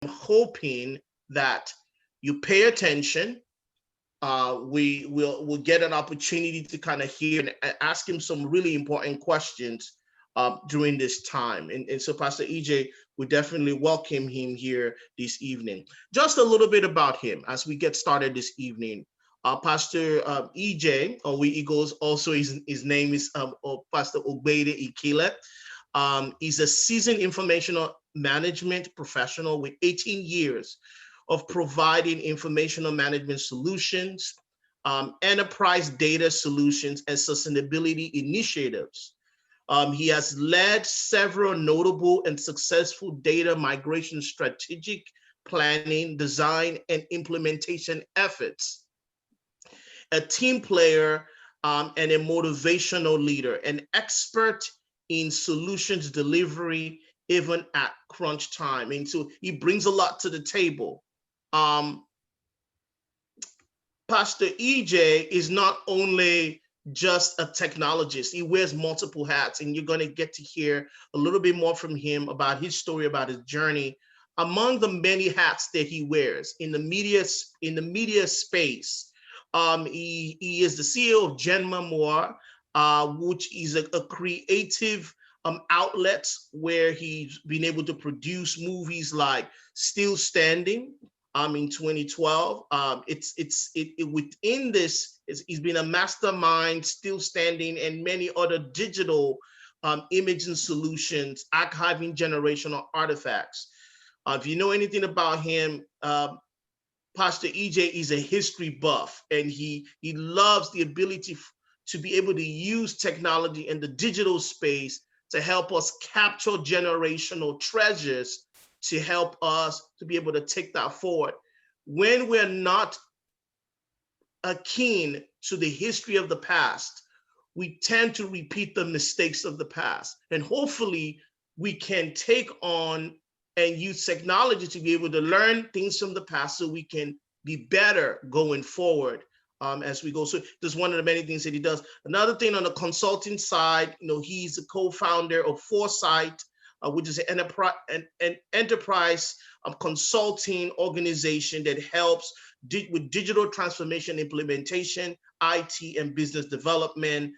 hoping that you pay attention. We'll get an opportunity to kind of hear and ask him some really important questions during this time. And so Pastor EJ, we definitely welcome him here this evening. Just a little bit about him as we get started this evening. Pastor EJ, or we Eagles, also his name is Pastor EJ Ikhile. He's a seasoned informational management professional with 18 years of providing informational management solutions, enterprise data solutions, and sustainability initiatives. He has led several notable and successful data migration strategic planning, design, and implementation efforts. A team player and a motivational leader, an expert in solutions delivery, even at crunch time. And so he brings a lot to the table. Pastor EJ is not only just a technologist, he wears multiple hats, and you're going to get to hear a little bit more from him about his story, about his journey. Among the many hats that he wears in the media space, he is the CEO of Gen Memoir, which is a creative outlet where he's been able to produce movies like Still Standing in 2012. Within this, he's been a mastermind, Still Standing, and many other digital imaging solutions, archiving generational artifacts. If you know anything about him, Pastor EJ is a history buff, and he loves the ability to be able to use technology in the digital space to help us capture generational treasures, to help us to be able to take that forward. When we're not keen to the history of the past, we tend to repeat the mistakes of the past. And hopefully we can take on and use technology to be able to learn things from the past so we can be better going forward as we go. So this is one of the many things that he does. Another thing on the consulting side, he's a co-founder of Foresight, which is an enterprise consulting organization that helps with digital transformation implementation, IT, and business development.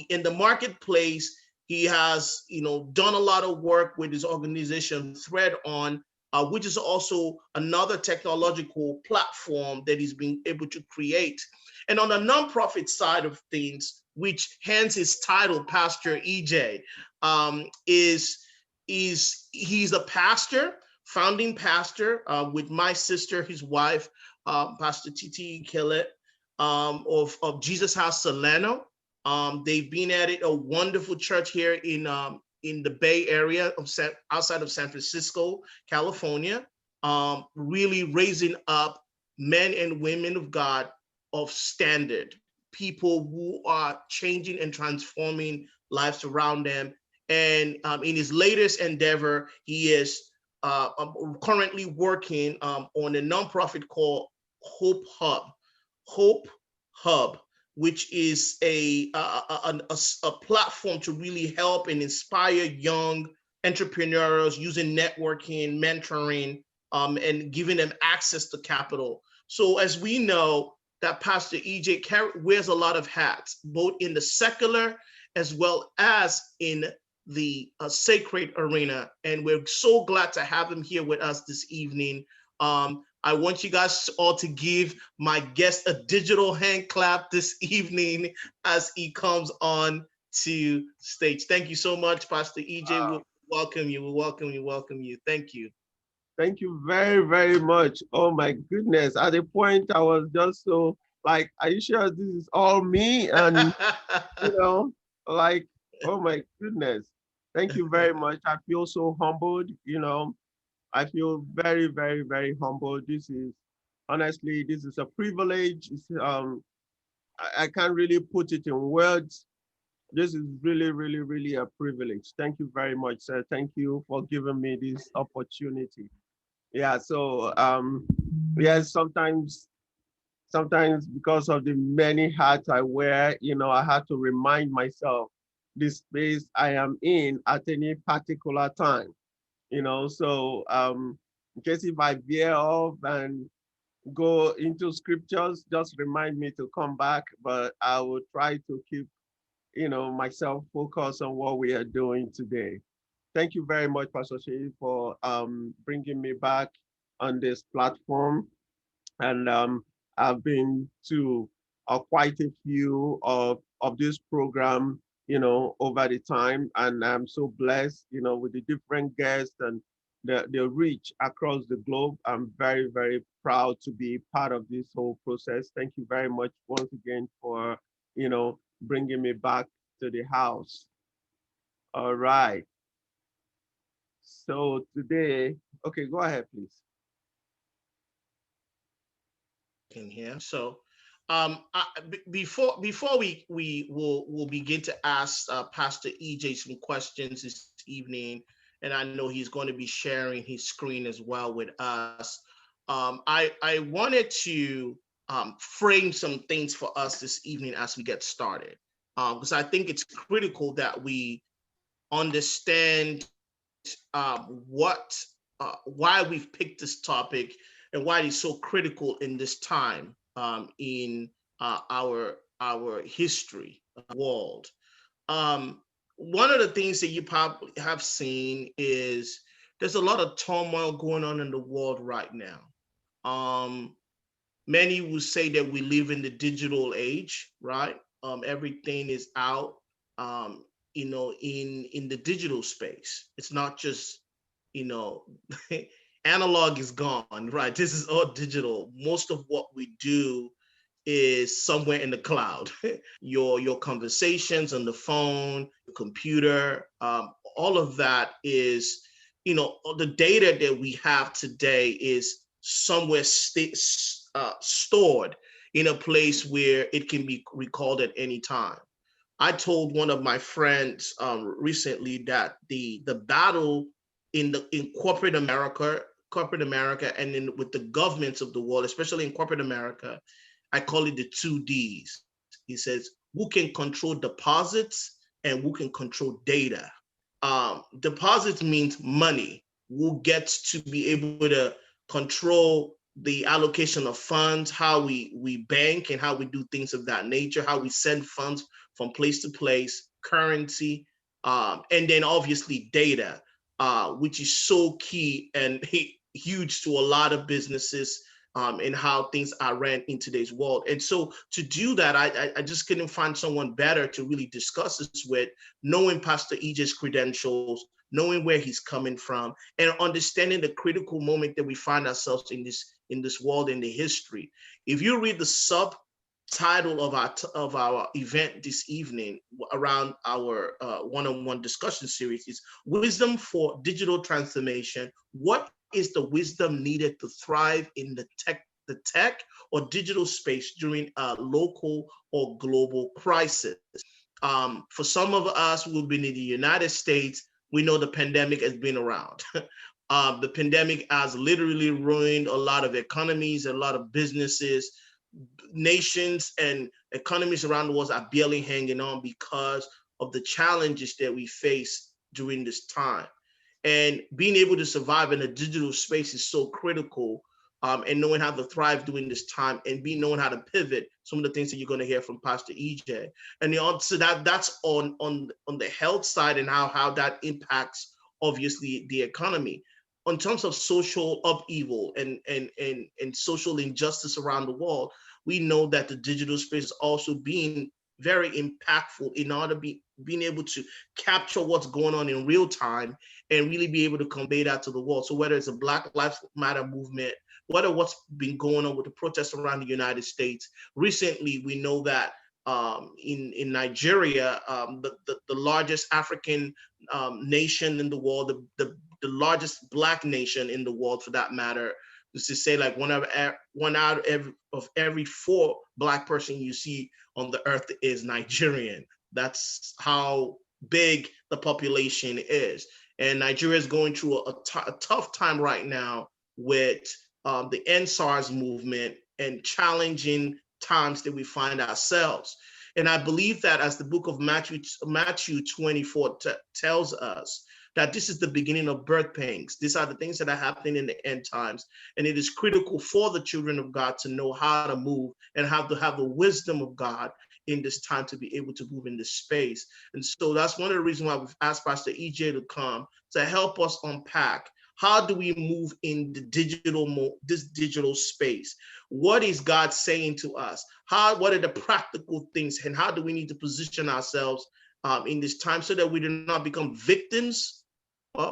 In the marketplace, he has done a lot of work with his organization ThreadOn, which is also another technological platform that he's been able to create. And on the nonprofit side of things, which hence his title, Pastor EJ, he's a pastor, founding pastor with my sister, his wife, Pastor Ikhile, of Jesus House Solano. They've been at it, a wonderful church here in the Bay Area outside of San Francisco, California, really raising up men and women of God of standard, people who are changing and transforming lives around them. And in his latest endeavor, he is currently working on a nonprofit called Hope Hub, which is a platform to really help and inspire young entrepreneurs using networking, mentoring, and giving them access to capital. So as we know, that Pastor EJ wears a lot of hats, both in the secular as well as in the sacred arena. And we're so glad to have him here with us this evening. I want you guys all to give my guest a digital hand clap this evening as he comes on to stage. Thank you so much, Pastor EJ. We'll welcome you. We'll welcome you. Welcome you. Thank you. Thank you very, very much. Oh my goodness. At the point I was just so like, are you sure this is all me? And like, oh my goodness. Thank you very much. I feel so humbled, I feel very, very, very humbled. This is a privilege. I can't really put it in words. This is really, really, really a privilege. Thank you very much, sir. Thank you for giving me this opportunity. Yeah, so yes, sometimes because of the many hats I wear, I had to remind myself the space I am in at any particular time. So In case if I veer off and go into scriptures, just remind me to come back, but I will try to keep, myself focused on what we are doing today. Thank you very much, Pastor Sheyi, for bringing me back on this platform. And I've been to quite a few of this program, over the time, and I'm so blessed, with the different guests and the reach across the globe. I'm very, very proud to be part of this whole process. Thank you very much once again for, bringing me back to the house. All right. So today, okay, go ahead, please. In here. So before we'll begin to ask Pastor EJ some questions this evening, and I know he's going to be sharing his screen as well with us. I wanted to frame some things for us this evening as we get started, because I think it's critical that we understand what why we've picked this topic and why it's so critical in this time in our history world. One of the things that you probably have seen is there's a lot of turmoil going on in the world right now. Many will say that we live in the digital age, right? Everything is out, in the digital space. It's not just, you know, analog is gone, right? This is all digital. Most of what we do is somewhere in the cloud. Your conversations on the phone, your computer, all of that is, the data that we have today is somewhere stored in a place where it can be recalled at any time. I told one of my friends recently that the battle in corporate America, and then with the governments of the world, especially in corporate America, I call it the 2Ds. He says, who can control deposits and who can control data? Deposits means money. Who gets to be able to control the allocation of funds, how we bank and how we do things of that nature, how we send funds from place to place, currency, and then obviously data, which is so key and huge to a lot of businesses, and how things are ran in today's world. And so to do that, I just couldn't find someone better to really discuss this with, knowing Pastor EJ's credentials, knowing where he's coming from, and understanding the critical moment that we find ourselves in this world, in the history. If you read the subtitle of our event this evening around our one-on-one discussion series, is Wisdom for Digital Transformation. What is the wisdom needed to thrive in the tech or digital space during a local or global crisis? For some of us who've been in the United States, we know the pandemic has been around. The pandemic has literally ruined a lot of economies, a lot of businesses. Nations and economies around the world are barely hanging on because of the challenges that we face during this time. And being able to survive in a digital space is so critical, and knowing how to thrive during this time, and knowing how to pivot. Some of the things that you're going to hear from Pastor EJ, and so that's on the health side, and how that impacts obviously the economy. In terms of social upheaval and social injustice around the world, we know that the digital space is also being very impactful in order to being able to capture what's going on in real time and really be able to convey that to the world. So whether it's a Black Lives Matter movement, whether what's been going on with the protests around the United States. Recently, we know that in Nigeria, the largest African nation in the world, the largest Black nation in the world for that matter, is to say like one out of every 4 Black person you see on the earth is Nigerian. That's how big the population is. And Nigeria is going through a tough time right now with the EndSARS movement and challenging times that we find ourselves. And I believe that, as the book of Matthew 24 tells us, that this is the beginning of birth pangs. These are the things that are happening in the end times. And it is critical for the children of God to know how to move and how to have the wisdom of God in this time to be able to move in this space. And so that's one of the reasons why we've asked Pastor EJ to come to help us unpack how do we move in the this digital space? What is God saying to us? What are the practical things, and how do we need to position ourselves in this time so that we do not become victims,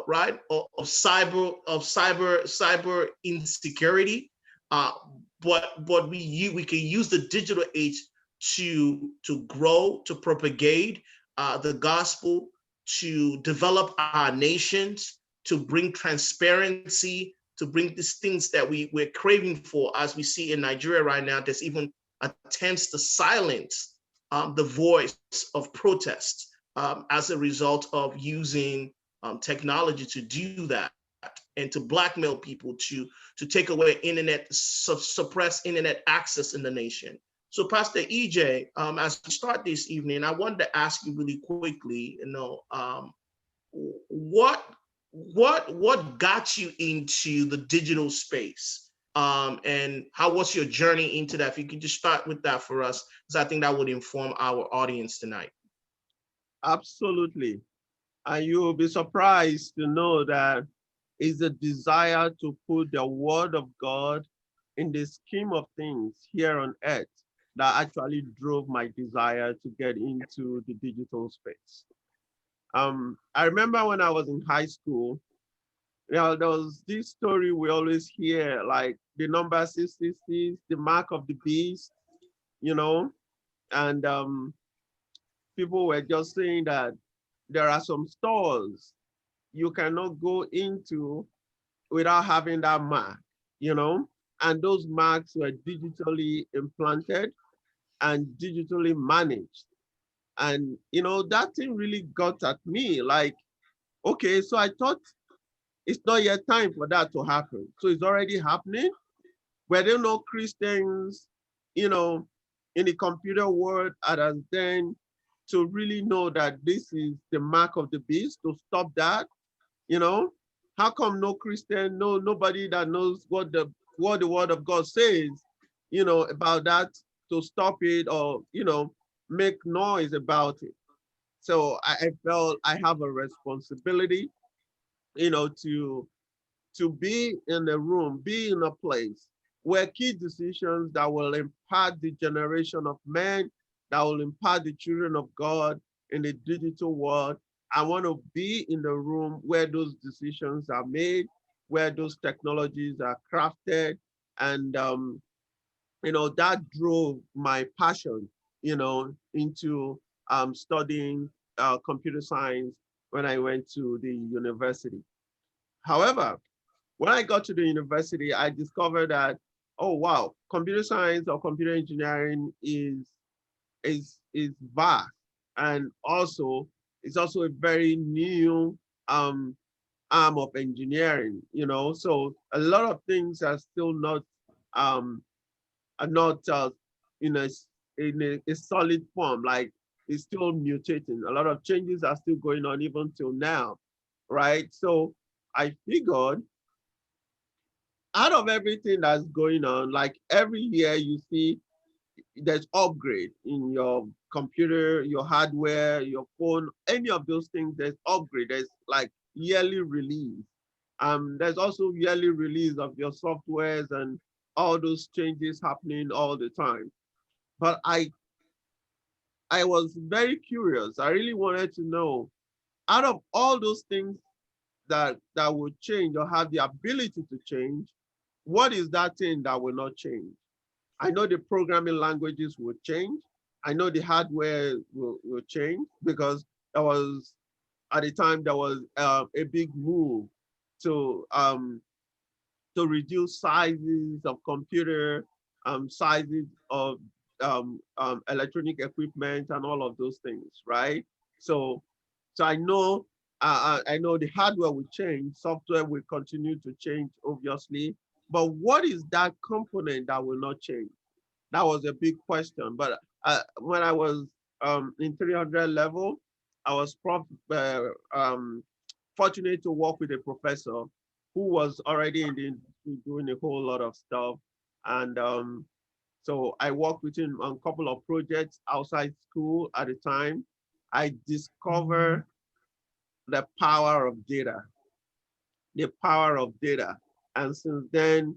right, of cyber insecurity? But we can use the digital age to grow, to propagate the gospel, to develop our nations, to bring transparency, to bring these things that we're craving for, as we see in Nigeria right now. There's even attempts to silence the voice of protest as a result of using technology to do that, and to blackmail people to take away internet, suppress internet access in the nation. So, Pastor EJ, as we start this evening, I wanted to ask you really quickly, what got you into the digital space, and how was your journey into that? If you could just start with that for us, because I think that would inform our audience tonight. Absolutely. And you will be surprised to know that it's a desire to put the word of God in the scheme of things here on earth that actually drove my desire to get into the digital space. I remember when I was in high school, there was this story we always hear, like the number 666, the mark of the beast, and people were just saying that there are some stores you cannot go into without having that mark, and those marks were digitally implanted and digitally managed. And, that thing really got at me, like, okay, so I thought it's not yet time for that to happen. So it's already happening. Were there no Christians, in the computer world other than to really know that this is the mark of the beast, to stop that? How come no Christian, nobody that knows what the word of God says, about that, to stop it, or, make noise about it? So I felt I have a responsibility, to be in a room, be in a place where key decisions that will impact the generation of men, that will impact the children of God in the digital world. I want to be in the room where those decisions are made, where those technologies are crafted. And, that drove my passion, into studying computer science when I went to the university. However, when I got to the university, I discovered that, oh wow, computer science or computer engineering is vast, and also it's also a very new arm of engineering. So a lot of things are still not um, in a solid form. Like, it's still mutating. A lot of changes are still going on even till now, right? So I figured, out of everything that's going on, like every year you see there's upgrade in your computer, your hardware, your phone, any of those things, there's upgrade. There's like yearly release. There's also yearly release of your softwares and all those changes happening all the time. But I was very curious. I really wanted to know, out of all those things that would change or have the ability to change, what is that thing that will not change? I know the programming languages will change. I know the hardware will change, because at the time there was a big move to reduce sizes of computer, sizes of electronic equipment, and all of those things, right? So I know the hardware will change, software will continue to change, obviously. But what is that component that will not change? That was a big question. But when I was in 300 level, I was fortunate to work with a professor who was already in the industry doing a whole lot of stuff. And so I worked with him on a couple of projects outside school at the time. I discovered the power of data, the power of data. And since then,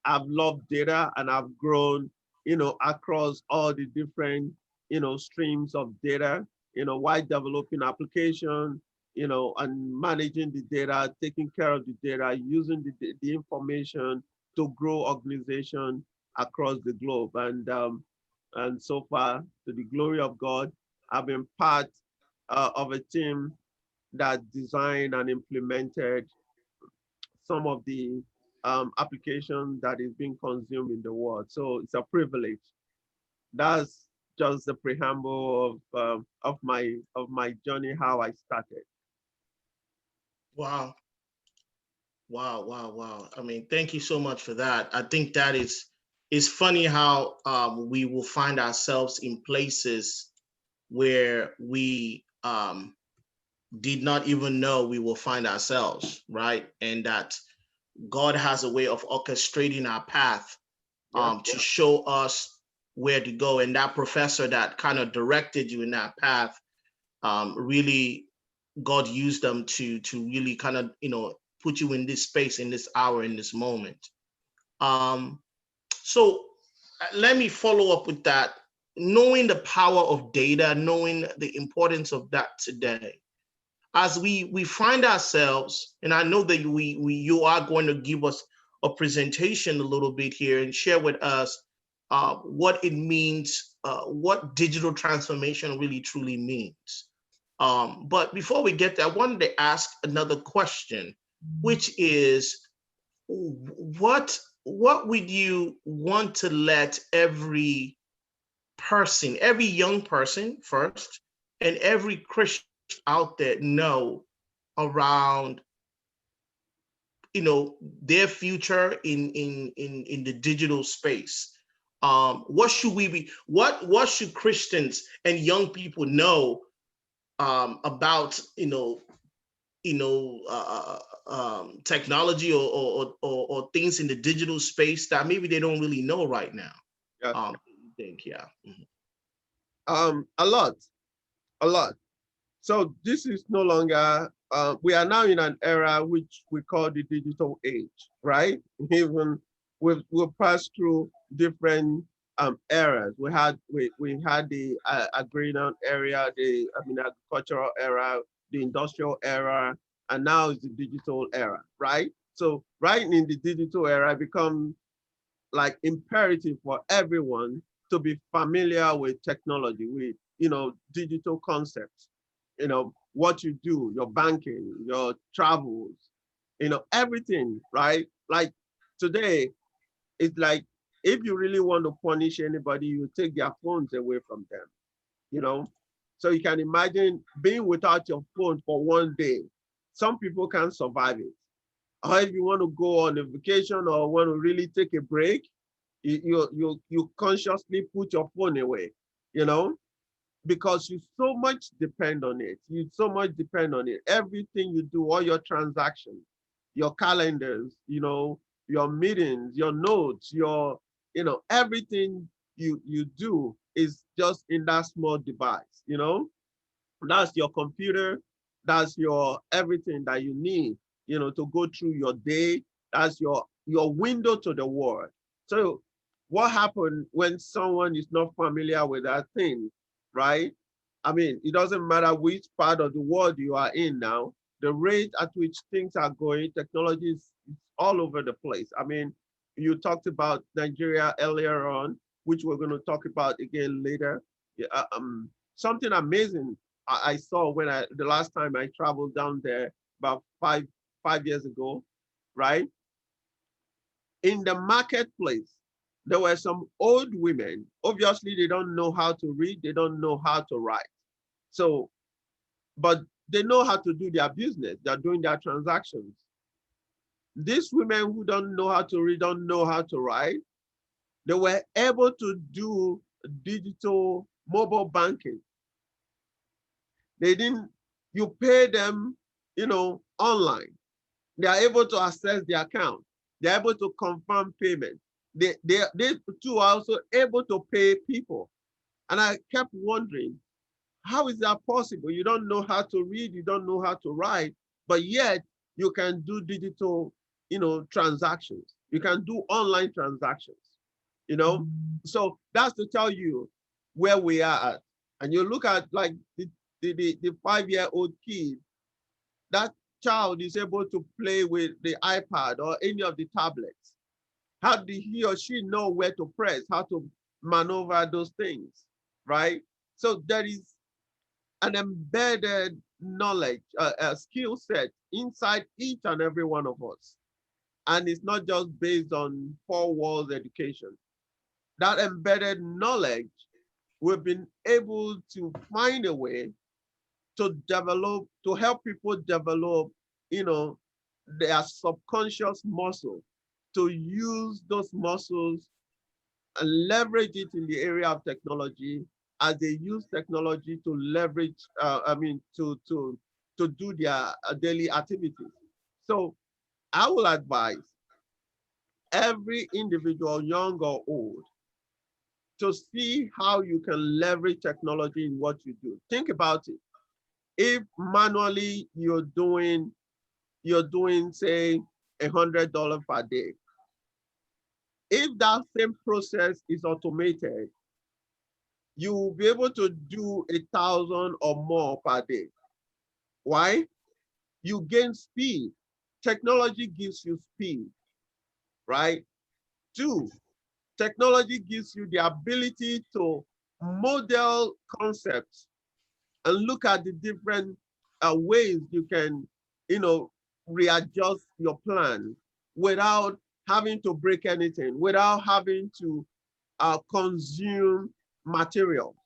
I've loved data and I've grown, across all the different, streams of data, while developing application, and managing the data, taking care of the data, using the information to grow organization across the globe. And so far, to the glory of God, I've been part of a team that designed and implemented some of the application that is being consumed in the world. So it's a privilege. That's just the preamble of my journey, how I started. Wow. Wow, wow, wow. I mean, thank you so much for that. I think that is funny how we will find ourselves in places where we did not even know we will find ourselves, right? And that God has a way of orchestrating our path to show us where to go. And that professor that kind of directed you in that path, really, God used them to really kind of, put you in this space, in this hour, in this moment. So let me follow up with that. Knowing the power of data, knowing the importance of that today, as we find ourselves, and I know that you are going to give us a presentation a little bit here and share with us what it means, what digital transformation really truly means. But before we get there, I wanted to ask another question, which is, what would you want to let every person, every young person first, and every Christian out there know around, their future in the digital space? What should Christians and young people know about technology or things in the digital space that maybe they don't really know right now? Yeah. I think, yeah. A lot. So this is no longer, we are now in an era which we call the digital age, right? Even we've passed through different eras. We had the agrarian era, the agricultural era, the industrial era, and now it's the digital era, right? So right in the digital era, it becomes like imperative for everyone to be familiar with technology, with digital concepts, what you do, your banking, your travels, everything, right? Like today, it's like if you really want to punish anybody, you take their phones away from them, So you can imagine being without your phone for one day. Some people can't survive it. Or if you want to go on a vacation or want to really take a break, you consciously put your phone away, because you so much depend on it. You so much depend on it. Everything you do, all your transactions, your calendars, your meetings, your notes, your, everything you do is just in that small device, That's your computer, that's your everything that you need, to go through your day. That's your window to the world. So what happened when someone is not familiar with that thing, right? I mean, it doesn't matter which part of the world you are in now, the rate at which things are going, technology is all over the place. I mean, you talked about Nigeria earlier on, which we're going to talk about again later. Yeah, something amazing I saw when the last time I traveled down there about five years ago, right? In the marketplace, there were some old women. Obviously, they don't know how to read, they don't know how to write. So, but they know how to do their business, they're doing their transactions. These women who don't know how to read, don't know how to write, they were able to do digital mobile banking. They didn't, you pay them online. They are able to access the account. They're able to confirm payment. They too are also able to pay people. And I kept wondering, how is that possible? You don't know how to read, you don't know how to write, but yet you can do digital, transactions. You can do online transactions, So that's to tell you where we are at. And you look at like the 5-year-old kid, that child is able to play with the iPad or any of the tablets. How did he or she know where to press, how to maneuver those things, right? So there is an embedded knowledge, a skill set inside each and every one of us. And it's not just based on four walls education. That embedded knowledge, we've been able to find a way to develop, to help people develop, their subconscious muscle, to use those muscles and leverage it in the area of technology as they use technology to leverage, to do their daily activities. So I will advise every individual, young or old, to see how you can leverage technology in what you do. Think about it. If manually you're doing, say, $100 per day, if that same process is automated, you will be able to do 1,000 or more per day. Why? You gain speed. Technology gives you speed, right? Two, technology gives you the ability to model concepts and look at the different ways you can, readjust your plan without having to break anything, without having to consume material.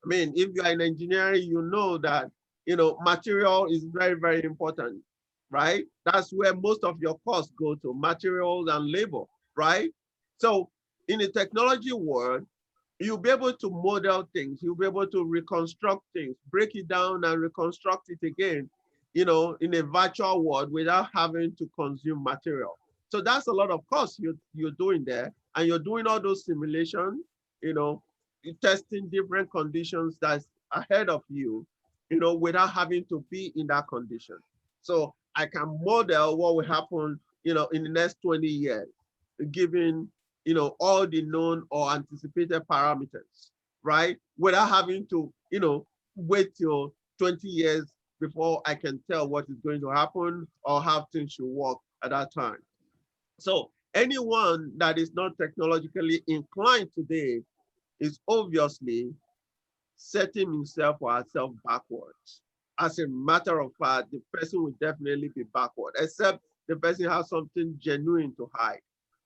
I mean, if you're in engineering, you know that, material is very, very important, right? That's where most of your costs go to, materials and labor, right? So in the technology world, you'll be able to model things, you'll be able to reconstruct things, break it down and reconstruct it again, in a virtual world without having to consume material. So that's a lot of cost you're doing there. And you're doing all those simulations, you're testing different conditions that's ahead of you, without having to be in that condition. So I can model what will happen, in the next 20 years, given, all the known or anticipated parameters, right? Without having to, wait till 20 years before I can tell what is going to happen or how things should work at that time. So anyone that is not technologically inclined today is obviously setting himself or herself backwards. As a matter of fact, the person will definitely be backward, except the person has something genuine to hide.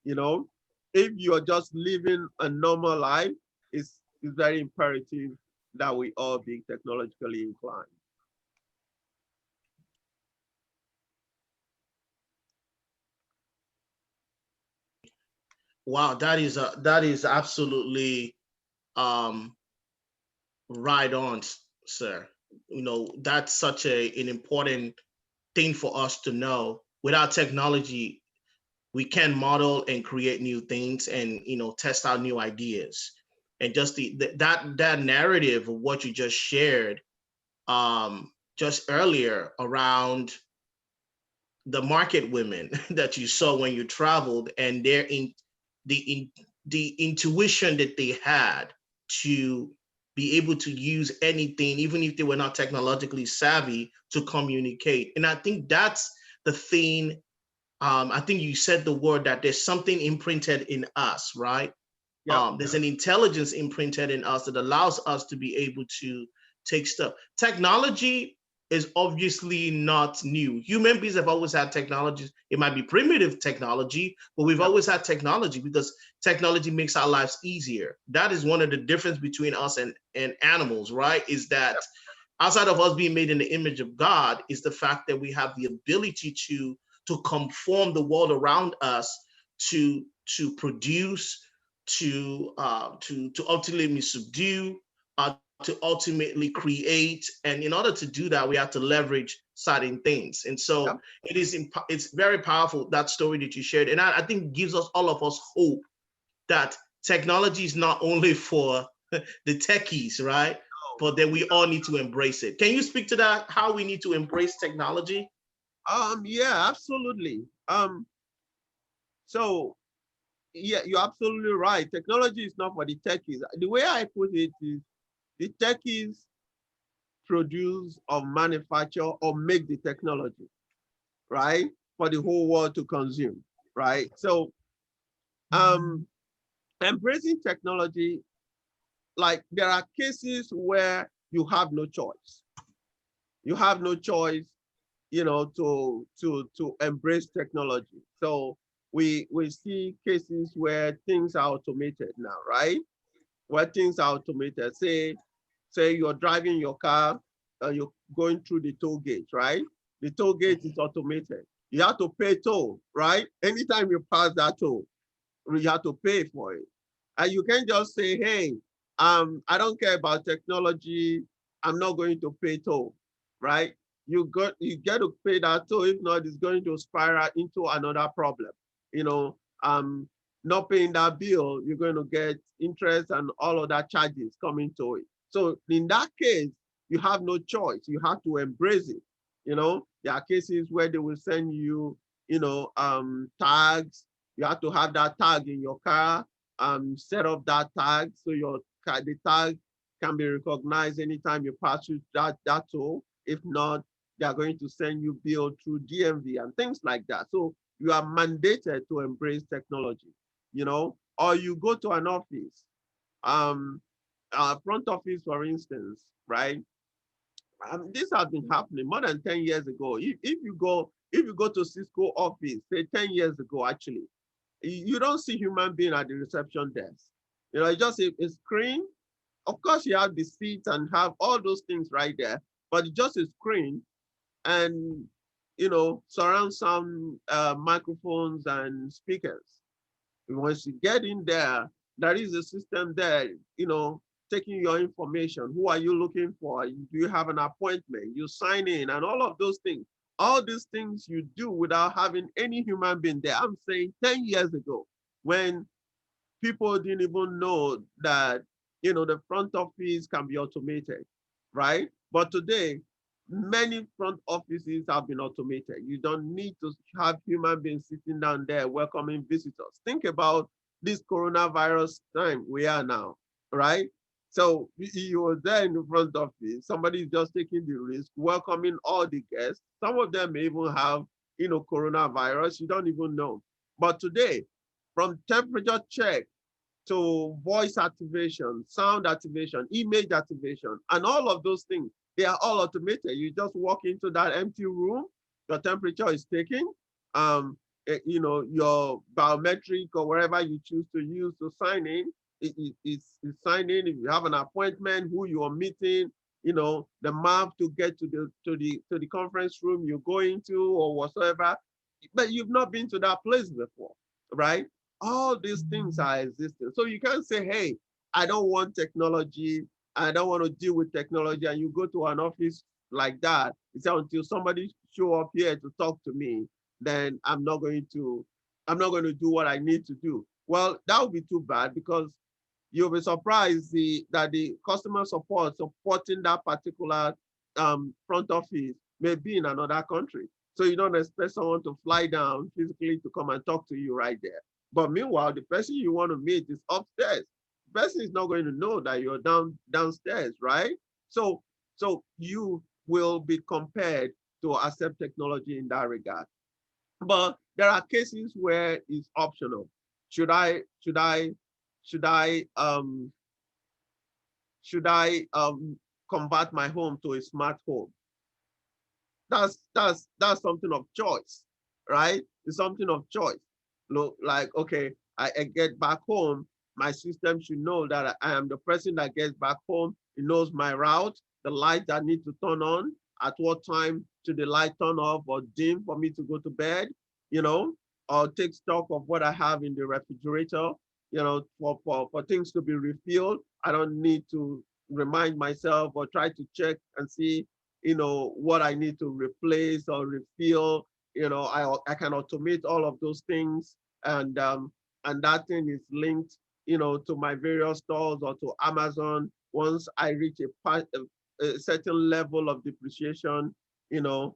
You know, if you're just living a normal life, it's very imperative that we all be technologically inclined. Wow, that is absolutely um, right on, sir. That's such an important thing for us to know. Without technology, we can model and create new things and test out new ideas. And just that narrative of what you just shared just earlier around the market women that you saw when you traveled and the the intuition that they had to be able to use anything, even if they were not technologically savvy, to communicate. And I think that's the thing. I think you said the word that there's something imprinted in us, right? Yeah. There's an intelligence imprinted in us that allows us to be able to take stuff. Technology is obviously not new. Human beings have always had technologies. It might be primitive technology, but we've always had technology because technology makes our lives easier. That is one of the difference between us and animals, right? Is that outside of us being made in the image of God, is the fact that we have the ability to conform the world around us to produce, to ultimately subdue, to ultimately create. And in order to do that, we have to leverage certain things. And so it's very powerful, that story that you shared. And I think gives us, all of us, hope that technology is not only for the techies, right? But that we all need to embrace it. Can you speak to that, how we need to embrace technology? Yeah, absolutely. So yeah, you're absolutely right. Technology is not for the techies. The way I put it is, the techies produce or manufacture or make the technology, right? For the whole world to consume, right? So embracing technology, like there are cases where you have no choice. You have no choice, you know, to embrace technology. So we see cases where things are automated now, right? Where things are automated. Say you're driving your car, you're going through the toll gate, right? The toll gate is automated. You have to pay toll, right? Anytime you pass that toll, you have to pay for it. And you can't just say, hey, I don't care about technology, I'm not going to pay toll, right? You get to pay that toll. If not, it's going to spiral into another problem. You know, not paying that bill, you're going to get interest and all of that charges coming to it. So in that case, you have no choice. You have to embrace it. You know, there are cases where they will send you, you know, tags. You have to have that tag in your car, set up that tag so your car, the tag can be recognized anytime you pass through that toll. If not, they are going to send you bill through DMV and things like that. So you are mandated to embrace technology, you know, or you go to an office, front office, for instance, right? This has been happening more than 10 years ago. If you go to Cisco office, say 10 years ago, actually, you don't see human being at the reception desk. You know, it's just a screen. Of course, you have the seats and have all those things right there, but it's just a screen and, you know, surround sound, microphones and speakers. Once you get in there, there is a system there, you know, taking your information. Who are you looking for? Do you have an appointment? You sign in and all of those things. All these things you do without having any human being there. I'm saying 10 years ago, when people didn't even know that, you know, the front office can be automated, right? But today, many front offices have been automated. You don't need to have human beings sitting down there welcoming visitors. Think about this coronavirus time we are now, right? So you were there in the front office, somebody is just taking the risk, welcoming all the guests. Some of them may even have, you know, coronavirus, you don't even know. But today, from temperature check to voice activation, sound activation, image activation, and all of those things, they are all automated. You just walk into that empty room, your temperature is taken, you know, your biometric or wherever you choose to use to sign in, it's signed in. If you have an appointment, who you are meeting, you know, the map to get to the conference room you're going to or whatsoever, but you've not been to that place before, right? All these things are existing. So you can't say, hey, I don't want technology, I don't want to deal with technology, and you go to an office like that, it's until somebody show up here to talk to me, then I'm not going to do what I need to do. Well, that would be too bad, because you'll be surprised that the customer support supporting that particular front office may be in another country. So you don't expect someone to fly down physically to come and talk to you right there. But meanwhile, the person you want to meet is upstairs. The person is not going to know that you're downstairs, right? So you will be compared to accept technology in that regard. But there are cases where it's optional. Should I should I convert my home to a smart home? That's something of choice, right? It's something of choice. Look, like, okay, I get back home, my system should know that I am the person that gets back home. It knows my route, the light I need to turn on, at what time should the light turn off or dim for me to go to bed, you know, or take stock of what I have in the refrigerator, you know, for things to be refilled. I don't need to remind myself or try to check and see, what I need to replace or refill. I can automate all of those things, and that thing is linked, to my various stores or to Amazon. Once I reach a certain level of depreciation, the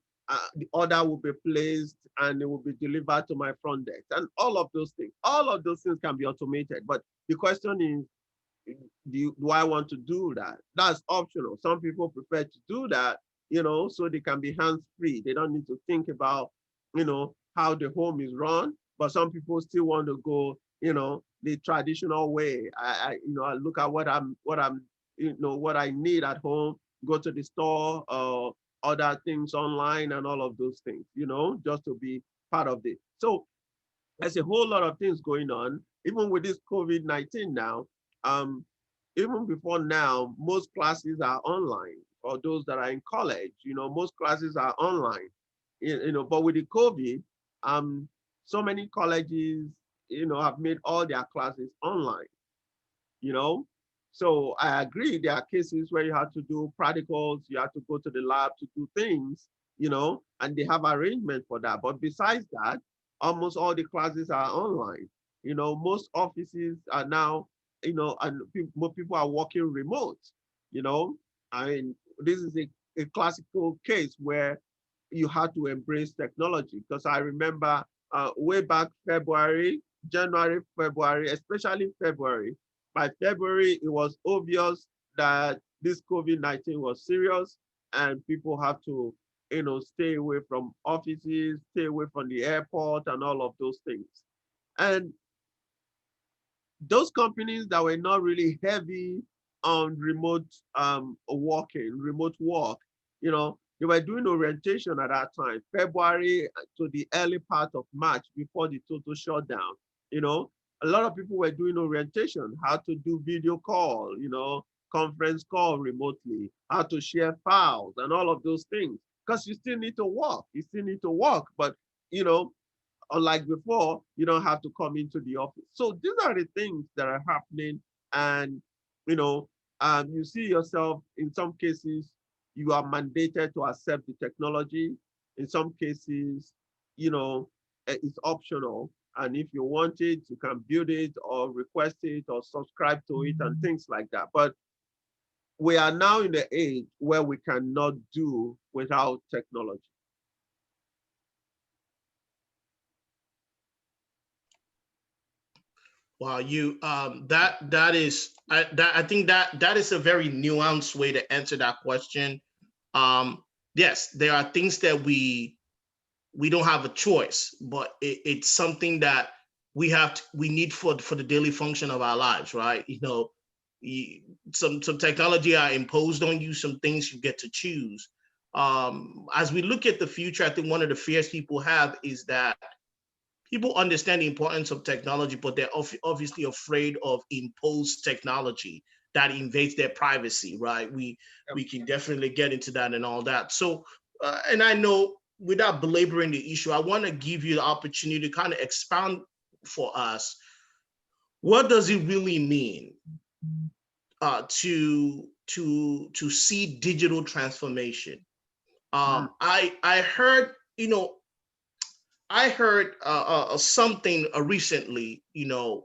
order will be placed and it will be delivered to my front desk, and all of those things. All of those things can be automated, but the question is, do I want to do that? That's optional. Some people prefer to do that, so they can be hands-free. They don't need to think about, how the home is run. But some people still want to go, the traditional way. I look at what I need at home, go to the store, order things online and all of those things, just to be part of it. So there's a whole lot of things going on, even with this COVID-19 now. Um, Even before now, most classes are online. For those that are in college, most classes are online. But with the COVID, so many colleges, have made all their classes online. you know. So I agree, there are cases where you have to do practicals, you have to go to the lab to do things, and they have arrangement for that. But besides that, almost all the classes are online. Most offices are now, and more people are working remote. you know. I mean, this is a classical case where you had to embrace technology, because I remember way back January, February, especially February. By February, it was obvious that this COVID-19 was serious and people have to, stay away from offices, stay away from the airport and all of those things. And those companies that were not really heavy on remote work, they were doing orientation at that time, February to the early part of March before the total shutdown. A lot of people were doing orientation, how to do video call, conference call remotely, how to share files and all of those things. Because you still need to work, but you know, unlike before, you don't have to come into the office. So these are the things that are happening. And, you see yourself, in some cases, you are mandated to accept the technology. In some cases, it's optional. And if you want it, you can build it or request it or subscribe to it and things like that. But we are now in the age where we cannot do without technology. Wow, you that is I think that is a very nuanced way to answer that question. Yes, there are things that we don't have a choice, but it's something that we need for the daily function of our lives, right? Some technology are imposed on you, some things you get to choose. As we look at the future, I think one of the fears people have is that people understand the importance of technology, but they're obviously afraid of imposed technology that invades their privacy, right? We can definitely get into that and all that. So, and I know, without belaboring the issue, I want to give you the opportunity to kind of expound for us. What does it really mean to see digital transformation? I heard, something recently,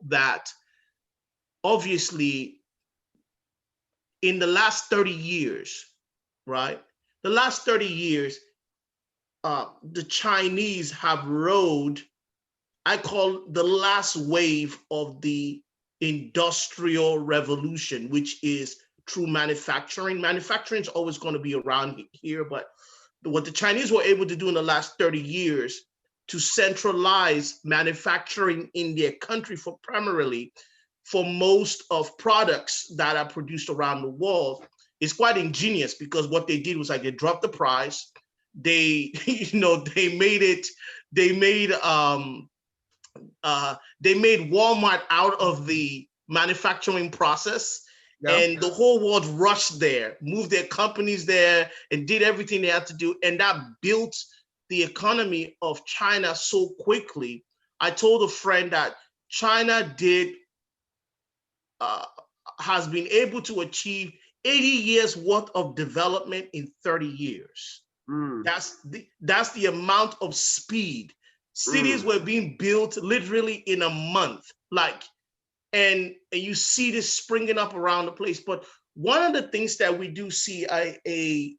that obviously in the last 30 years, right? The last 30 years, the Chinese have rode, I call the last wave of the industrial revolution, which is through manufacturing. Manufacturing is always going to be around here, but what the Chinese were able to do in the last 30 years to centralize manufacturing in their country for primarily for most of products that are produced around the world is quite ingenious, because what they did was like they dropped the price. They, they made it, they made Walmart out of the manufacturing process. Yeah. And the whole world rushed there, moved their companies there, and did everything they had to do. And that built the economy of China so quickly. I told a friend that China has been able to achieve 80 years worth of development in 30 years. That's the amount of speed. Cities were being built literally in a month, like, and you see this springing up around the place. But one of the things that we do see, a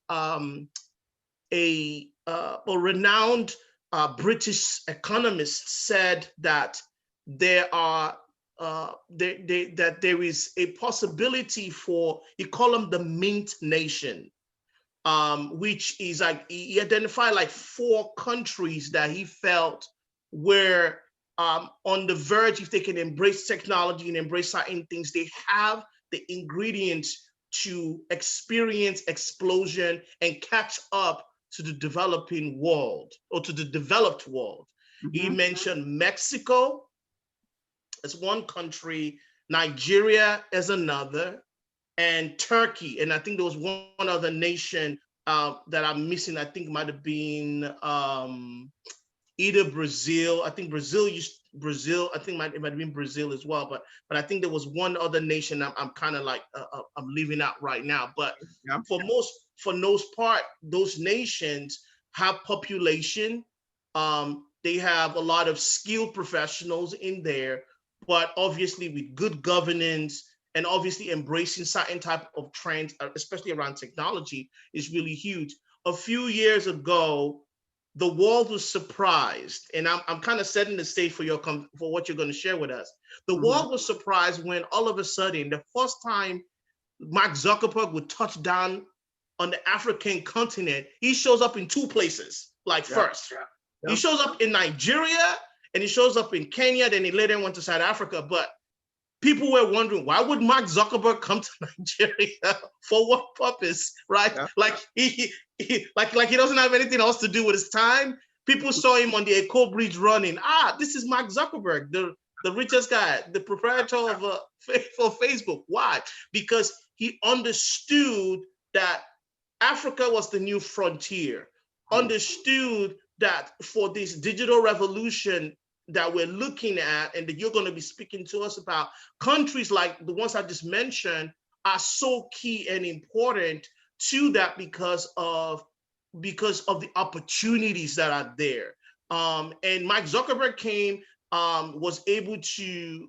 renowned British economist said that that there is a possibility for, he called them the mint nation, which is like, he identified like 4 countries that he felt were on the verge. If they can embrace technology and embrace certain things, they have the ingredients to experience explosion and catch up to the developing world, or to the developed world. He mentioned Mexico as one country, Nigeria as another, and Turkey. And I think there was one other nation that I'm missing. I think it might have been either Brazil. I think Brazil. I think it might have been Brazil as well. But I think there was one other nation I'm kind of like I'm leaving out right now. But for most part, those nations have population. They have a lot of skilled professionals in there, but obviously with good governance and obviously embracing certain type of trends, especially around technology, is really huge. A few years ago, the world was surprised, and I'm kind of setting the stage for what you're going to share with us. The world was surprised when all of a sudden, the first time Mark Zuckerberg would touch down on the African continent, he shows up in 2 places. Like first, he shows up in Nigeria and he shows up in Kenya. Then he later went to South Africa. But people were wondering, why would Mark Zuckerberg come to Nigeria? For what purpose, right? Like he doesn't have anything else to do with his time. People saw him on the Echo Bridge running. This is Mark Zuckerberg, the richest guy, the proprietor of Facebook. Why? Because he understood that Africa was the new frontier, understood that for this digital revolution that we're looking at and that you're going to be speaking to us about, countries like the ones I just mentioned are so key and important to that because of the opportunities that are there. And Mike Zuckerberg came, was able to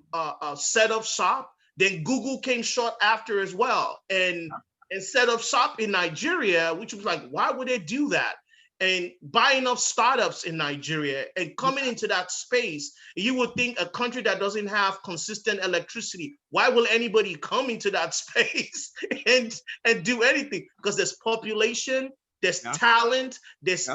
set up shop. Then Google came short after as well, and set up shop in Nigeria, which was like, why would they do that? And buying up startups in Nigeria and coming into that space. You would think a country that doesn't have consistent electricity, why will anybody come into that space and do anything? Because there's population, there's talent, there's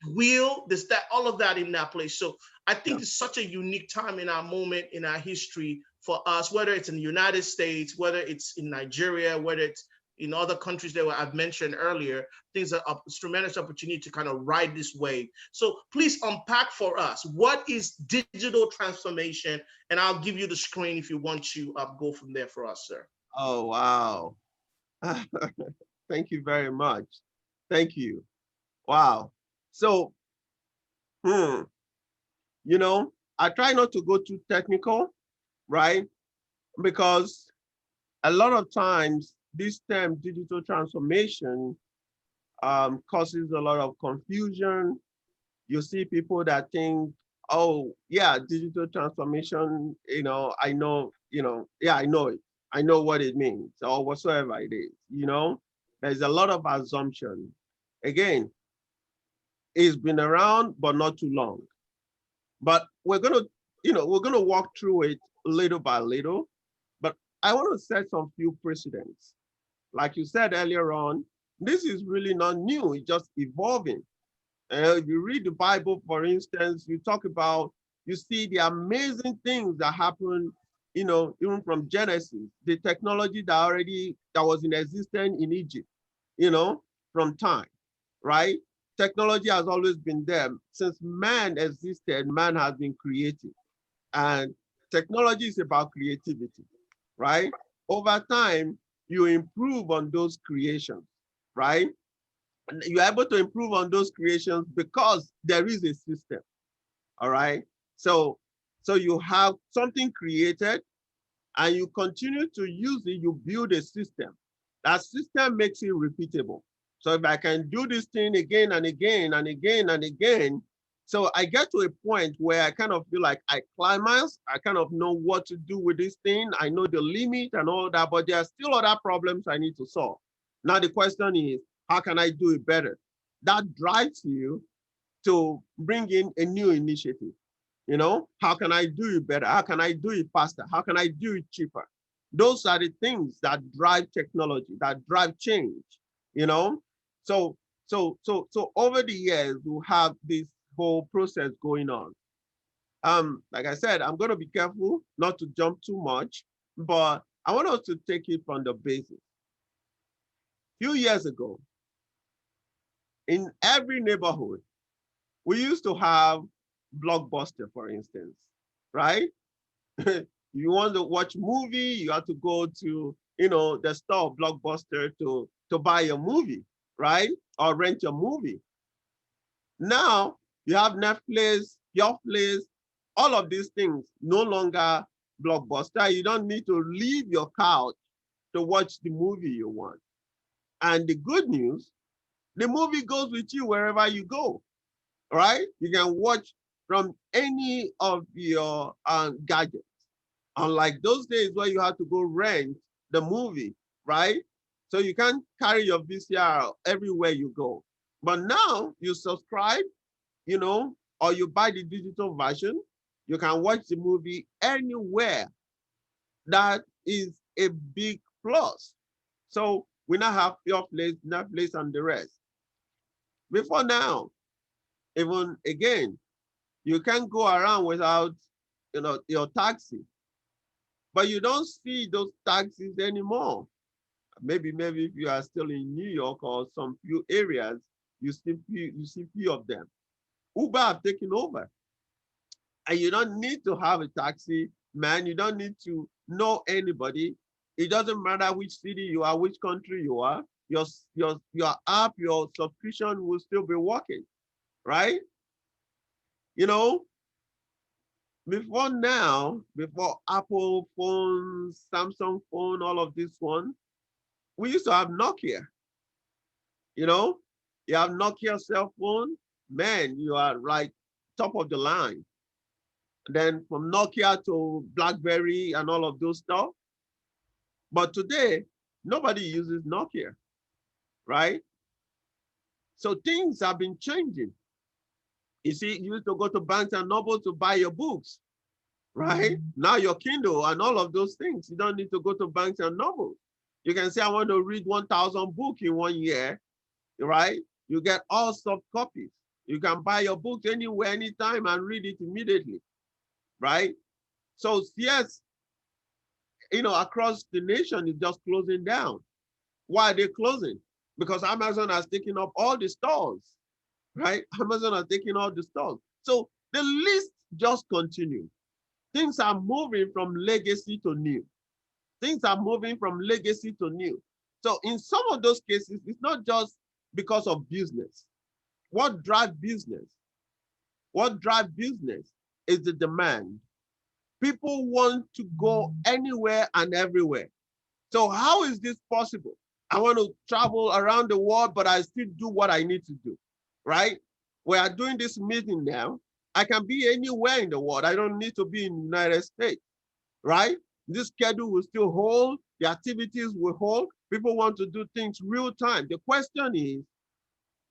will, there's that, all of that in that place. So I think it's such a unique time in our moment, in our history for us, whether it's in the United States, whether it's in Nigeria, whether it's in other countries that I've mentioned earlier. Things are a tremendous opportunity to kind of ride this wave. So please unpack for us, what is digital transformation? And I'll give you the screen if you want to go from there for us, sir. Oh, wow. Thank you very much. Thank you. Wow. So, I try not to go too technical, right? Because a lot of times this term digital transformation causes a lot of confusion. You see people that think, oh, yeah, digital transformation, I know, I know it. I know what it means or whatsoever it is, There's a lot of assumption. Again, it's been around, but not too long. But we're gonna walk through it little by little. But I want to set some few precedents. Like you said earlier on, this is really not new, it's just evolving. If you read the Bible, for instance, you see the amazing things that happen, even from Genesis, the technology that was in existence in Egypt, from time, right? Technology has always been there. Since man existed, man has been creative. And technology is about creativity, right? Over time, you improve on those creations, right? And you're able to improve on those creations because there is a system, all right? So you have something created and you continue to use it, you build a system. That system makes it repeatable. So if I can do this thing again and again and again and again, so I get to a point where I kind of feel like I climax, I kind of know what to do with this thing. I know the limit and all that, but there are still other problems I need to solve. Now the question is, how can I do it better? That drives you to bring in a new initiative. You know, how can I do it better? How can I do it faster? How can I do it cheaper? Those are the things that drive technology, that drive change, you know? So over the years, we'll have this whole process going on. Like I said, I'm gonna be careful not to jump too much, but I want us to take it from the basics. A few years ago, in every neighborhood, we used to have Blockbuster, for instance, right? You want to watch movie, you have to go to, you know, the store, Blockbuster, to buy a movie, right? Or rent a movie. Now you have Netflix, your place, all of these things no longer Blockbuster. You don't need to leave your couch to watch the movie you want. And the good news, the movie goes with you wherever you go, right? You can watch from any of your gadgets. Unlike those days where you had to go rent the movie, right? So you can't carry your VCR everywhere you go. But now you subscribe, you know, or you buy the digital version, you can watch the movie anywhere. That is a big plus. So we now have your place, Netflix, and the rest. Before now, even again, you can't go around without, you know, your taxi. But you don't see those taxis anymore. Maybe if you are still in New York or some few areas, you see few of them. Uber have taken over. And you don't need to have a taxi, man. You don't need to know anybody. It doesn't matter which city you are, which country you are. Your app, your subscription will still be working, right? You know, before Apple phones, Samsung phone, all of this one, we used to have Nokia. You know, you have Nokia cell phone, man, you are like top of the line. Then from Nokia to BlackBerry and all of those stuff. But today, nobody uses Nokia, right? So things have been changing. You see, you used to go to Barnes and Noble to buy your books, right? Now your Kindle and all of those things, you don't need to go to Barnes and Noble. You can say, I want to read 1,000 books in 1 year, right? You get all soft copies. You can buy your books anywhere, anytime, and read it immediately, right? So yes, you know, across the nation is just closing down. Why are they closing? Because Amazon has taken up all the stores, right? Amazon has taken all the stores. So the list just continues. Things are moving from legacy to new. Things are moving from legacy to new. So in some of those cases, it's not just because of business. What drives business? What drives business is the demand. People want to go anywhere and everywhere. So how is this possible? I want to travel around the world, but I still do what I need to do, right? We are doing this meeting now. I can be anywhere in the world. I don't need to be in the United States, right? This schedule will still hold. The activities will hold. People want to do things real time. The question is,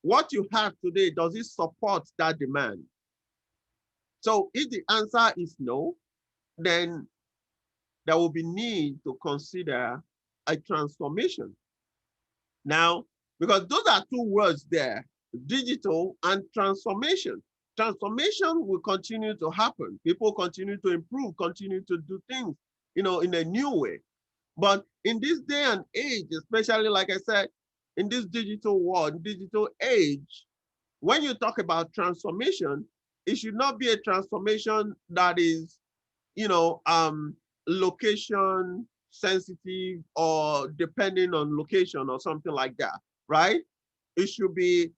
what you have today, does it support that demand? So if the answer is no, then there will be need to consider a transformation. Now, because those are two words there, digital and transformation. Transformation will continue to happen. People continue to improve, continue to do things, you know, in a new way. But in this day and age, especially like I said, in this digital world, digital age, when you talk about transformation, it should not be a transformation that is, you know, location sensitive or depending on location or something like that, right? It should be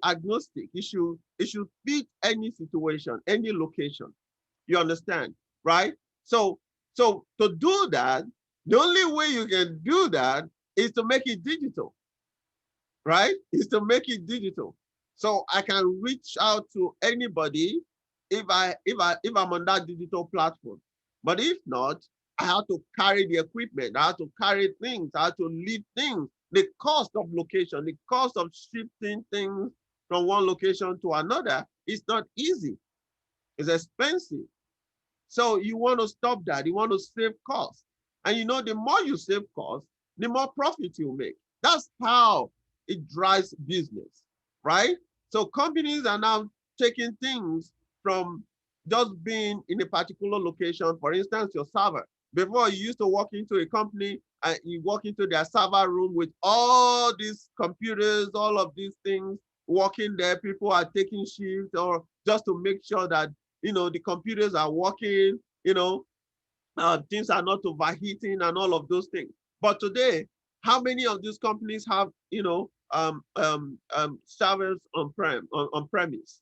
agnostic. It should fit any situation, any location. You understand, right? So to do that, the only way you can do that is to make it digital, right? Is to make it digital. So I can reach out to anybody if I'm on that digital platform. But if not, I have to carry the equipment, I have to carry things, I have to lead things. The cost of location, the cost of shifting things from one location to another is not easy. It's expensive. So you want to stop that. You want to save costs. And you know, the more you save costs, the more profit you make. That's how it drives business, right? So companies are now taking things from just being in a particular location. For instance, your server. Before, you used to walk into a company and you walk into their server room with all these computers, all of these things working there. People are taking shifts or just to make sure that, you know, the computers are working, you know, things are not overheating and all of those things. But today, how many of these companies have, you know, servers on premise,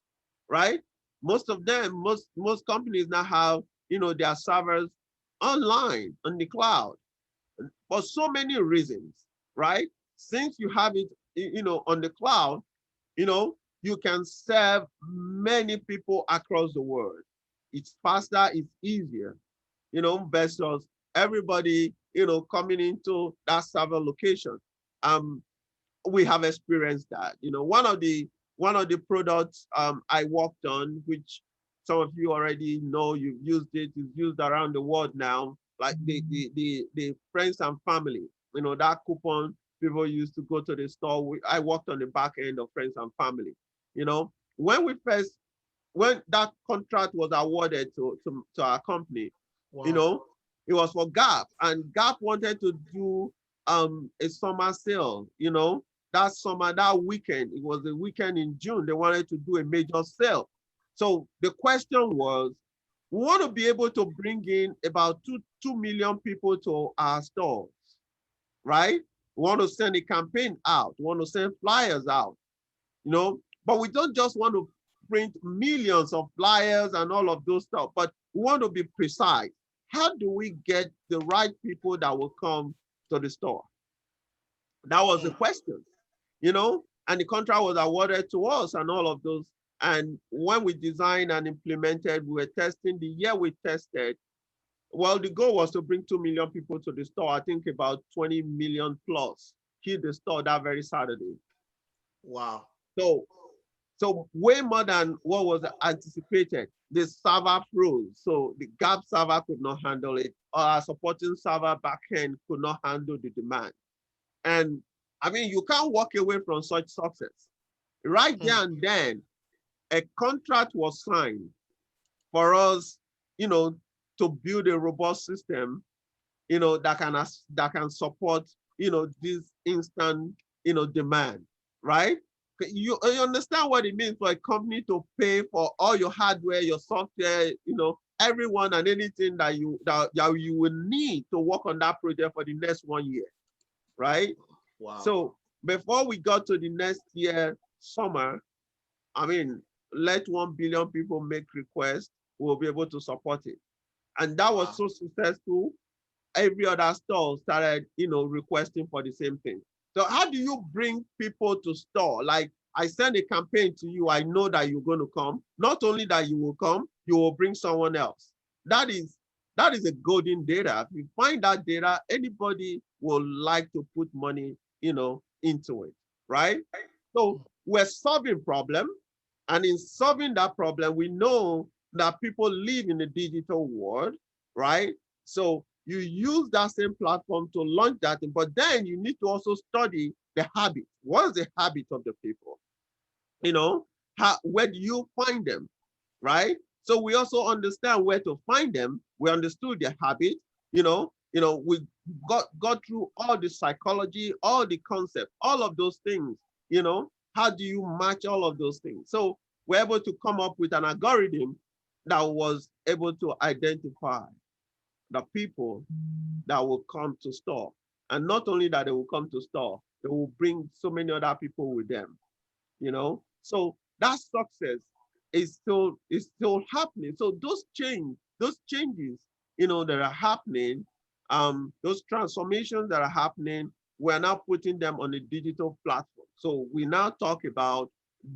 right? Most of them, most companies now have, you know, their servers online on the cloud for so many reasons, right? Since you have it, you know, on the cloud, you know, you can serve many people across the world. It's faster, it's easier, you know, versus everybody, you know, coming into that server location. We have experienced that. You know, one of the products I worked on, which some of you already know, you've used it, it's used around the world now, like the friends and family, you know, that coupon people used to go to the store. I worked on the back end of friends and family. You know, when that contract was awarded to our company, wow, you know, it was for Gap, and Gap wanted to do a summer sale, you know, that summer, that weekend, it was the weekend in June, they wanted to do a major sale. So the question was, we want to be able to bring in about 2 million people to our stores, right? We want to send a campaign out, we want to send flyers out, you know, but we don't just want to print millions of flyers and all of those stuff, but we want to be precise. How do we get the right people that will come to the store? That was the question, you know, and the contract was awarded to us and all of those. And when we designed and implemented, we were testing. The year we tested, well, the goal was to bring 2 million people to the store. I think about 20 million plus hit the store that very Saturday. Wow. So way more than what was anticipated. The server froze, so the Gap server could not handle it. Our supporting server backend could not handle the demand. And I mean, you can't walk away from such success. Right there and then, a contract was signed for us, you know, to build a robust system, you know, that can support, you know, this instant, you know, demand, right? You understand what it means for a company to pay for all your hardware, your software, you know, everyone and anything that you will need to work on that project for the next 1 year, right? Wow. So before we got to the next year summer, I mean, let 1 billion people make requests, we'll be able to support it. And that was so successful, every other store started, you know, requesting for the same thing. So how do you bring people to store? Like, I send a campaign to you, I know that you're going to come. Not only that you will come, you will bring someone else. That is a golden data. If you find that data, anybody will like to put money, you know, into it, right? So we're solving problem, and in solving that problem, we know that people live in the digital world, right? So you use that same platform to launch that thing, but then you need to also study the habit. What is the habit of the people? You know, where do you find them, right? So we also understand where to find them. We understood their habit. You know, we got through all the psychology, all the concepts, all of those things. You know, how do you match all of those things? So we're able to come up with an algorithm that was able to identify the people that will come to store. And not only that they will come to store, they will bring so many other people with them, you know? So that success is still happening. So those changes, you know, that are happening, those transformations that are happening, we're now putting them on a digital platform. So we now talk about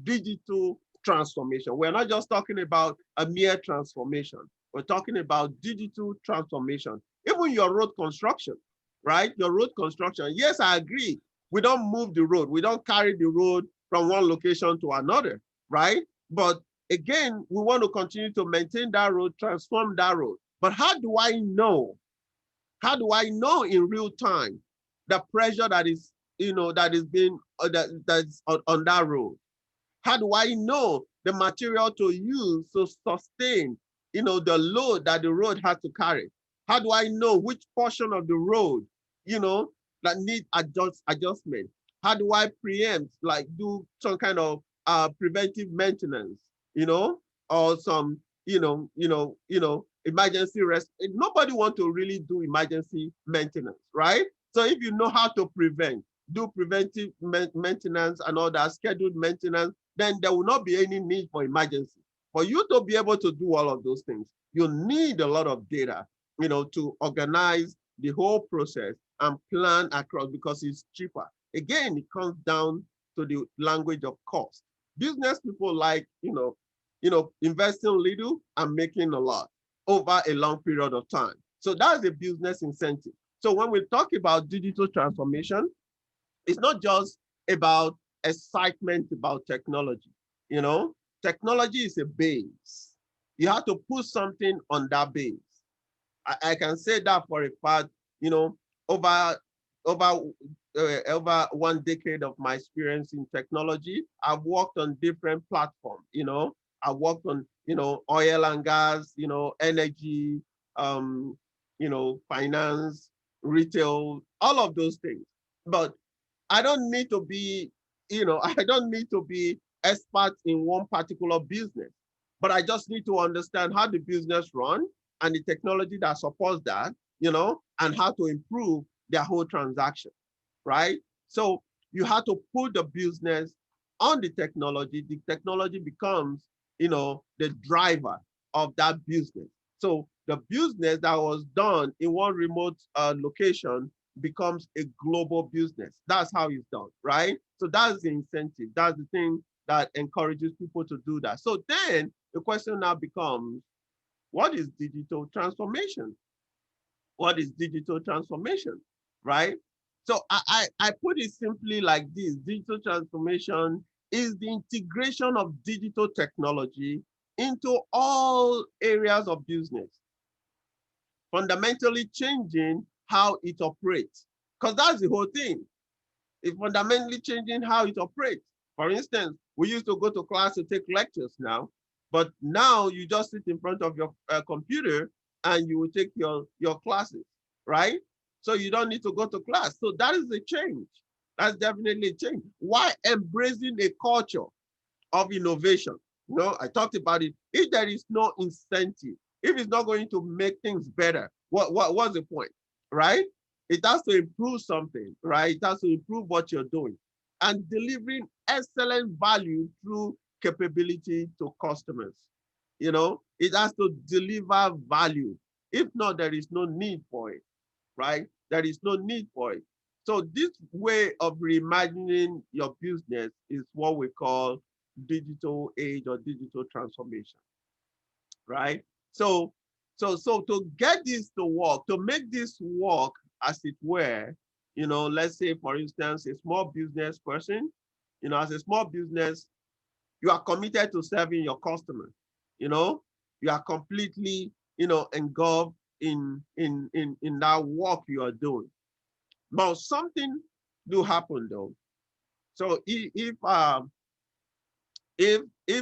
digital transformation. We're not just talking about a mere transformation. We're talking about digital transformation. Even your road construction, right? Your road construction. Yes, I agree. We don't move the road. We don't carry the road from one location to another, right? But again, we want to continue to maintain that road, transform that road. But how do I know? How do I know in real time the pressure that is, that is being that's on that road? How do I know the material to use to sustain, the load that the road has to carry? How do I know which portion of the road, that need adjustment? How do I preempt, like do some kind of preventive maintenance, or some, emergency rest? Nobody wants to really do emergency maintenance, right? So if you know how to prevent, do preventive maintenance and all that, scheduled maintenance, then there will not be any need for emergency. For you to be able to do all of those things, you need a lot of data, to organize the whole process and plan across, because it's cheaper. Again, it comes down to the language of cost. Business people like, investing little and making a lot over a long period of time. So that's the business incentive. So when we talk about digital transformation, it's not just about excitement about technology. Technology is a base. You have to put something on that base. I can say that for a fact. Over over over 1 decade of my experience in technology, I've worked on different platforms. I've worked on oil and gas, energy, finance, retail, all of those things. But I don't need to be, I don't need to be expert in one particular business, but I just need to understand how the business run and the technology that supports that, and how to improve their whole transaction, right? So you have to put the business on the technology. The technology becomes, the driver of that business. So the business that was done in one remote location becomes a global business. That's how it's done, right? So that's the incentive. That's the thing that encourages people to do that. So then the question now becomes, what is digital transformation? What is digital transformation, right? So I put it simply like this: digital transformation is the integration of digital technology into all areas of business, fundamentally changing how it operates. Because that's the whole thing. It's fundamentally changing how it operates. For instance, we used to go to class to take lectures now, but now you just sit in front of your computer and you will take your classes, right? So you don't need to go to class. So that is a change. That's definitely a change. Why embracing a culture of innovation? I talked about it. If there is no incentive, if it's not going to make things better, what's the point, right? It has to improve something, right? It has to improve what you're doing and delivering excellent value through capability to customers. It has to deliver value. If not, there is no need for it, right? There is no need for it. So this way of reimagining your business is what we call digital age or digital transformation, right? So to get this to work, to make this work, as it were, let's say, for instance, a small business person, as a small business, you are committed to serving your customer. You are completely, engulfed in that work you are doing. But something do happen though. So if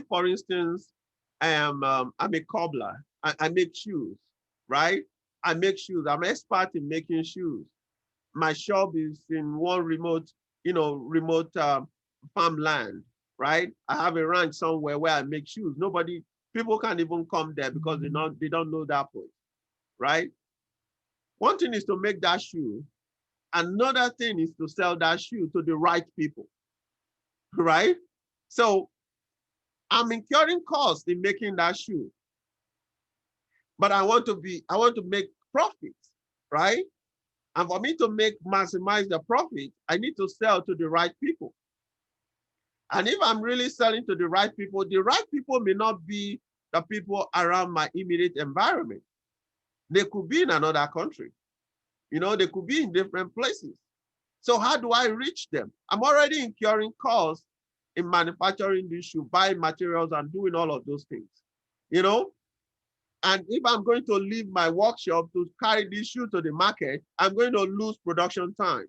for instance, I'm a cobbler, I make shoes, right? I make shoes. I'm an expert in making shoes. My shop is in one remote, farmland, right? I have a ranch somewhere where I make shoes. People can't even come there because they don't know that place, right? One thing is to make that shoe. Another thing is to sell that shoe to the right people, right? So I'm incurring costs in making that shoe, but I want to make profits, right? And for me to maximize the profit, I need to sell to the right people. And if I'm really selling to the right people may not be the people around my immediate environment. They could be in another country. They could be in different places. So how do I reach them? I'm already incurring costs in manufacturing this shoe, buying materials and doing all of those things. And if I'm going to leave my workshop to carry this shoe to the market, I'm going to lose production time.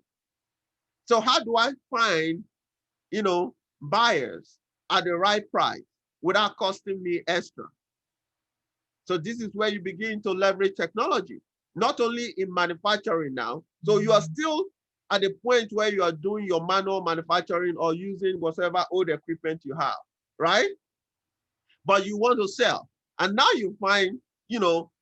So how do I find, buyers at the right price without costing me extra? So this is where you begin to leverage technology, not only in manufacturing now. So you are still at the point where you are doing your manual manufacturing or using whatever old equipment you have, right? But you want to sell. And now you find,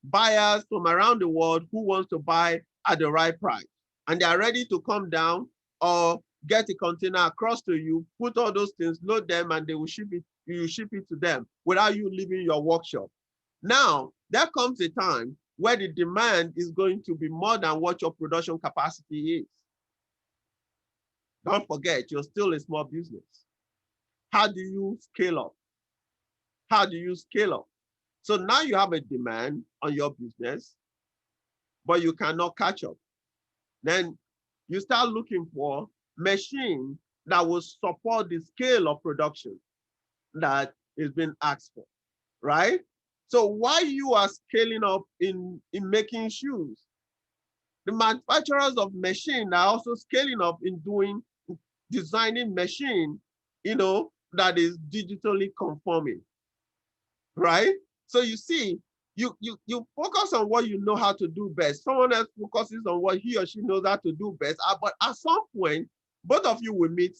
buyers from around the world who wants to buy at the right price. And they are ready to come down or get a container across to you, put all those things, load them, and they will ship it. You ship it to them without you leaving your workshop. Now, there comes a time where the demand is going to be more than what your production capacity is. Don't forget, you're still a small business. How do you scale up? How do you scale up? So now you have a demand on your business, but you cannot catch up. Then you start looking for machines that will support the scale of production that is being asked for, right? So while you are scaling up in making shoes, the manufacturers of machines are also scaling up in designing machine, that is digitally conforming, right? So you see, you focus on what you know how to do best. Someone else focuses on what he or she knows how to do best. But at some point, both of you will meet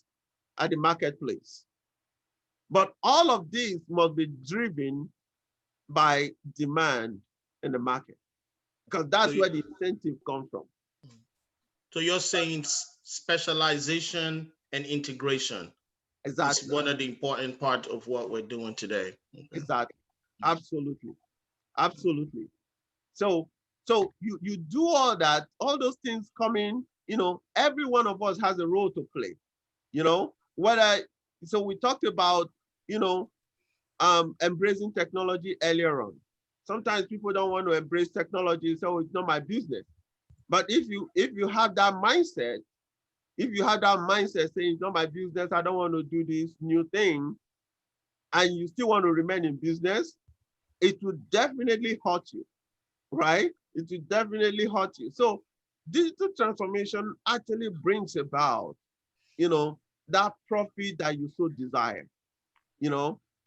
at the marketplace. But all of these must be driven by demand in the market, because that's where the incentive comes from. So you're saying specialization and integration. Exactly. Is one of the important parts of what we're doing today. Okay. Exactly. Absolutely. Absolutely. So you do all that, all those things come in, every one of us has a role to play, so we talked about, embracing technology earlier on. Sometimes people don't want to embrace technology, so it's not my business. But if you have that mindset, saying it's not my business, I don't want to do this new thing, and you still want to remain in business, it will definitely hurt you, right? It will definitely hurt you. So digital transformation actually brings about, that profit that you so desire,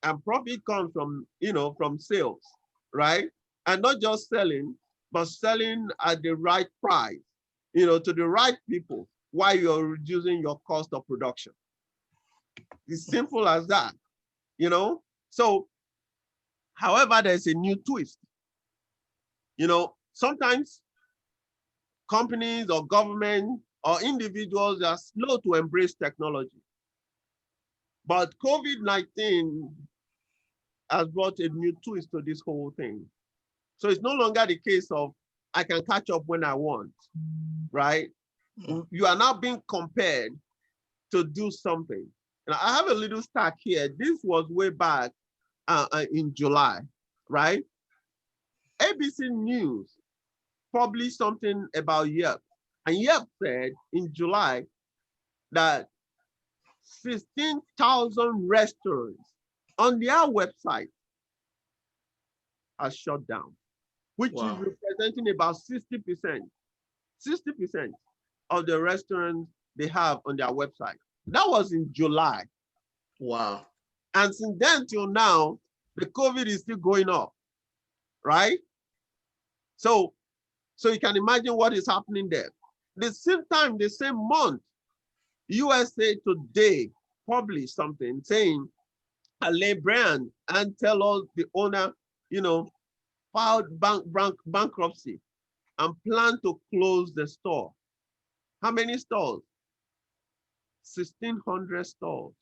and profit comes from, from sales, right? And not just selling, but selling at the right price, to the right people while you're reducing your cost of production. It's simple as that, So, however, there's a new twist. Sometimes companies or government or individuals are slow to embrace technology. But COVID-19 has brought a new twist to this whole thing. So it's no longer the case of I can catch up when I want, right? You are now being compared to do something. And I have a little stack here. This was way back in July, right? ABC News published something about Yelp. And Yelp said in July that 16,000 restaurants on their website are shut down, which is representing about 60% of the restaurants they have on their website. That was in July. Wow. And since then till now, the COVID is still going up, right? So you can imagine what is happening there. The same time, the same month, USA Today published something saying Alain Brand and tell us the owner, filed bankruptcy and plan to close the store. How many stores? 1,600 stores.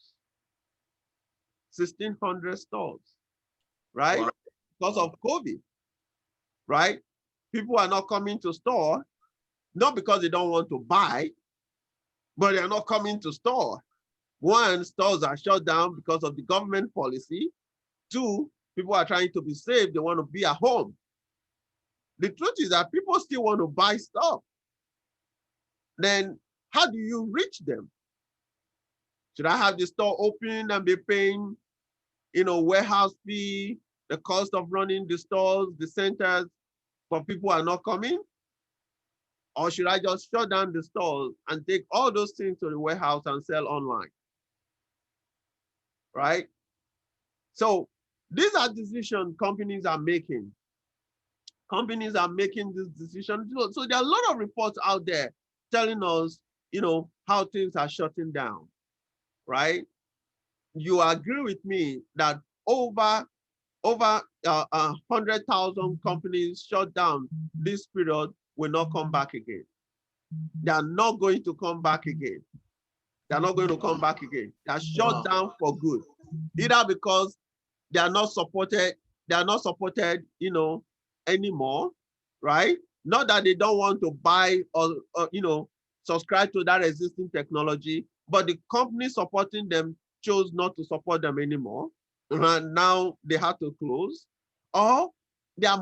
1,600 stores, right? Wow. Because of COVID, right? People are not coming to store not because they don't want to buy, but they're not coming to store. One, stores are shut down because of the government policy. Two, people are trying to be safe. They want to be at home. The truth is that people still want to buy stuff. Then how do you reach them? Should I have the store open and be paying, warehouse fee, the cost of running the stores, the centers, but people are not coming? Or should I just shut down the stores and take all those things to the warehouse and sell online? Right? So these are decisions companies are making. Companies are making this decision. So there are a lot of reports out there telling us, how things are shutting down, right? You agree with me that over 100,000 companies shut down this period will not come back again. They are not going to come back again. They are not going to come back again. They are shut down for good, either because they are not supported, anymore, right? Not that they don't want to buy or subscribe to that existing technology, but the company supporting them chose not to support them anymore. And now they have to close, or their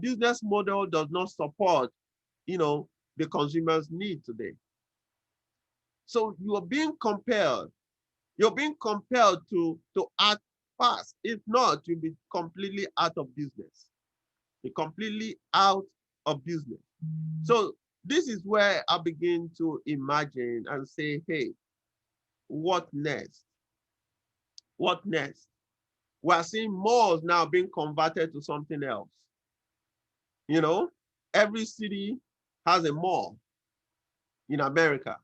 business model does not support, the consumer's need today. So you're being compelled to act fast. If not, you'll be completely out of business. You're completely out of business. So this is where I begin to imagine and say, hey, what next? What next? We're seeing malls now being converted to something else. Every city has a mall in America.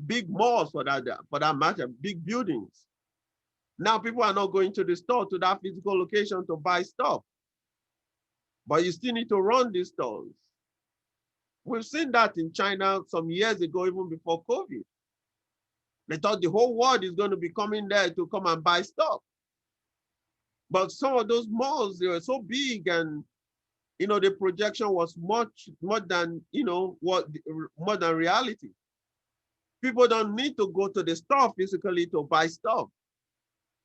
Big malls for that matter, big buildings. Now people are not going to the store, to that physical location to buy stuff. But you still need to run these stores. We've seen that in China some years ago, even before COVID. They thought the whole world is going to be coming there to come and buy stuff. But some of those malls, they were so big, and the projection was much more than more than reality. People don't need to go to the store physically to buy stuff,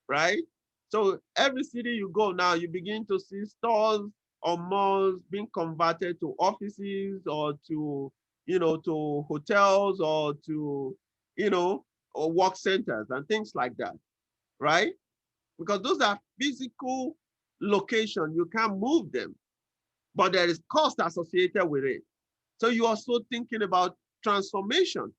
right? So every city you go now, you begin to see stores or malls being converted to offices, or to to hotels, or to or work centers and things like that, right? Because those are physical locations, you can't move them, but there is cost associated with it. So you're also thinking about transformation,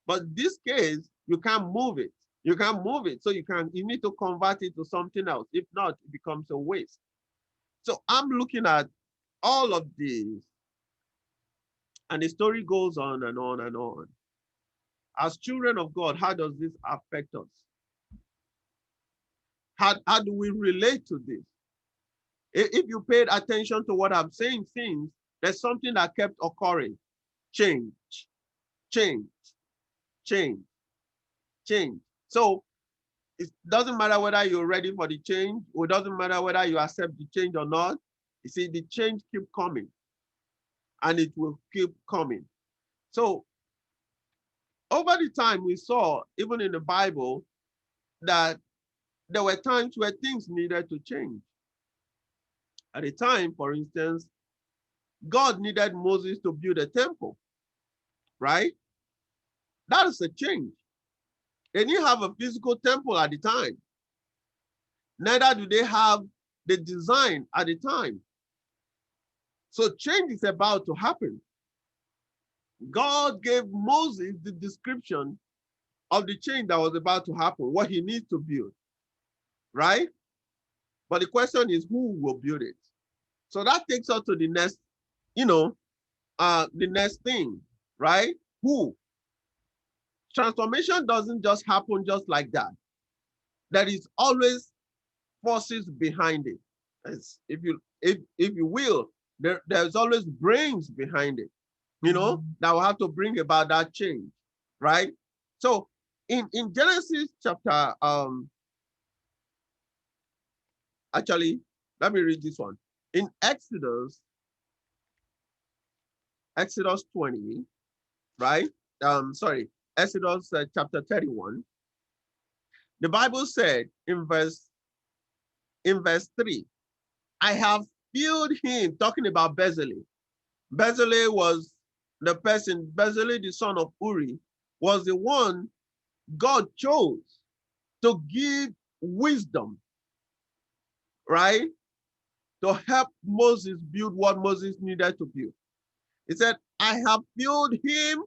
but in this case, you can't move it. You can't move it, so you need to convert it to something else. If not, it becomes a waste. So I'm looking at all of these, and the story goes on and on and on. As children of God, how does this affect us? How do we relate to this? If you paid attention to what I'm saying, since there's something that kept occurring: change, change, change, change. So it doesn't matter whether you're ready for the change, or it doesn't matter whether you accept the change or not. You see, the change keep coming, and it will keep coming. So over the time, we saw, even in the Bible, that there were times where things needed to change. At a time, for instance, God needed Moses to build a temple, right? That is a change. They didn't have a physical temple at the time. Neither do they have the design at the time. So change is about to happen. God gave Moses the description of the change that was about to happen, what he needs to build, right? But the question is, who will build it? So that takes us to the next, the next thing, right? Who? Transformation doesn't just happen just like that. There is always forces behind it. As if you will, there's always brains behind it, that will have to bring about that change, right? So in Genesis chapter, actually, let me read this one. In Exodus Exodus 20, right? Exodus chapter 31. The Bible said in verse 3, I have filled him, talking about Bezalel. Bezalel was the person, Bezalel, the son of Uri, was the one God chose to give wisdom, right? To help Moses build what Moses needed to build. He said, I have filled him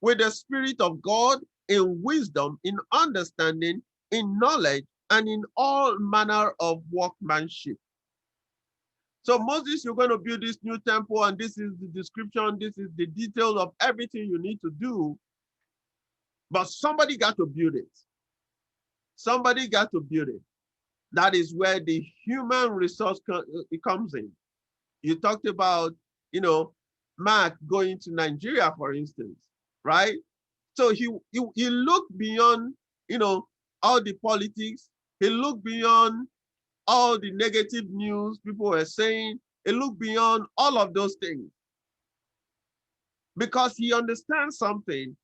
with the Spirit of God in wisdom, in understanding, in knowledge, and in all manner of workmanship. So Moses, you're going to build this new temple, and this is the description, this is the details of everything you need to do. But somebody got to build it. Somebody got to build it. That is where the human resource comes in. You talked about, Mark going to Nigeria, for instance, right? So he looked beyond, all the politics. He looked beyond all the negative news people were saying. He looked beyond all of those things because he understands something,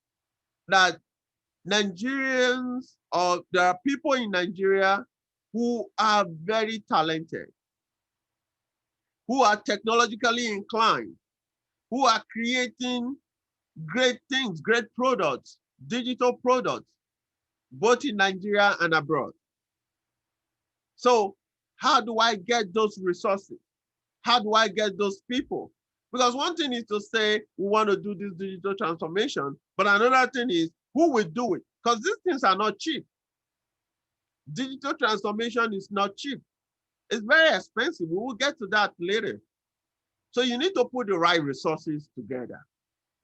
that Nigerians, or there are people in Nigeria who are very talented, who are technologically inclined, who are creating great things, great products, digital products, both in Nigeria and abroad. So how do I get those resources? How do I get those people? Because one thing is to say we want to do this digital transformation, but another thing is who will do it? Because these things are not cheap. Digital transformation is not cheap. It's very expensive. We will get to that later. So you need to put the right resources together,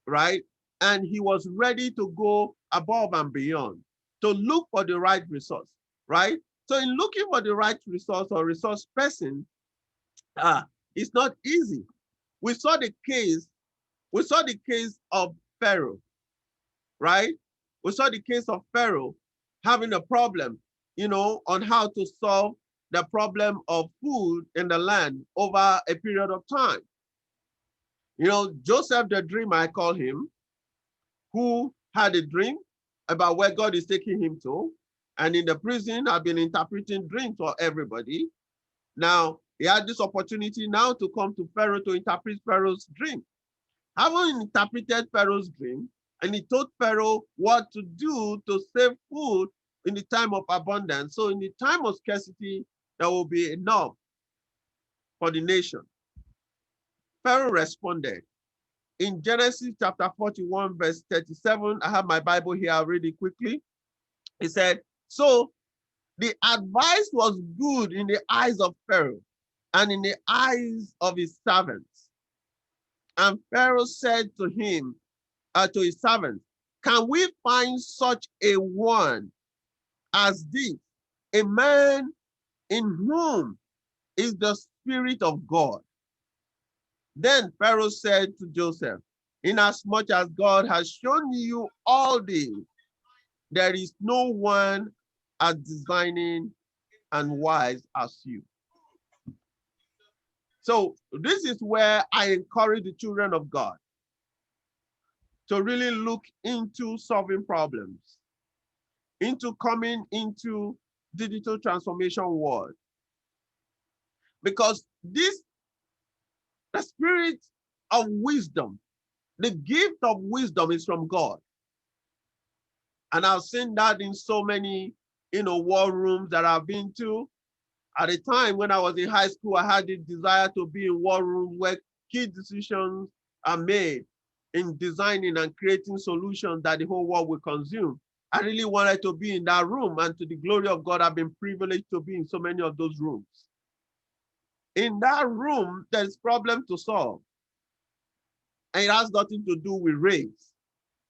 right? And he was ready to go above and beyond to look for the right resource, right? So in looking for the right resource or resource person, it's not easy. We saw the case of Pharaoh, right? We saw the case of Pharaoh having a problem, on how to solve the problem of food in the land over a period of time. Joseph the dreamer, I call him, who had a dream about where God is taking him to. And in the prison, I've been interpreting dreams for everybody. Now, he had this opportunity now to come to Pharaoh to interpret Pharaoh's dream. Having interpreted Pharaoh's dream, and he told Pharaoh what to do to save food in the time of abundance. So in the time of scarcity, there will be enough for the nation. Pharaoh responded. In Genesis chapter 41, verse 37, I have my Bible here, I'll read it quickly. He said, so the advice was good in the eyes of Pharaoh and in the eyes of his servants. And Pharaoh said to him, to his servants, can we find such a one as this, a man in whom is the Spirit of God? Then Pharaoh said to Joseph, inasmuch as God has shown you all this, there is no one as designing and wise as you. So this is where I encourage the children of God to really look into solving problems, into coming into digital transformation world. Because the spirit of wisdom, the gift of wisdom is from God. And I've seen that in so many, war rooms that I've been to. At the time when I was in high school, I had the desire to be in war rooms where key decisions are made in designing and creating solutions that the whole world will consume. I really wanted to be in that room, and to the glory of God, I've been privileged to be in so many of those rooms. In that room, there's problem to solve. And it has nothing to do with race.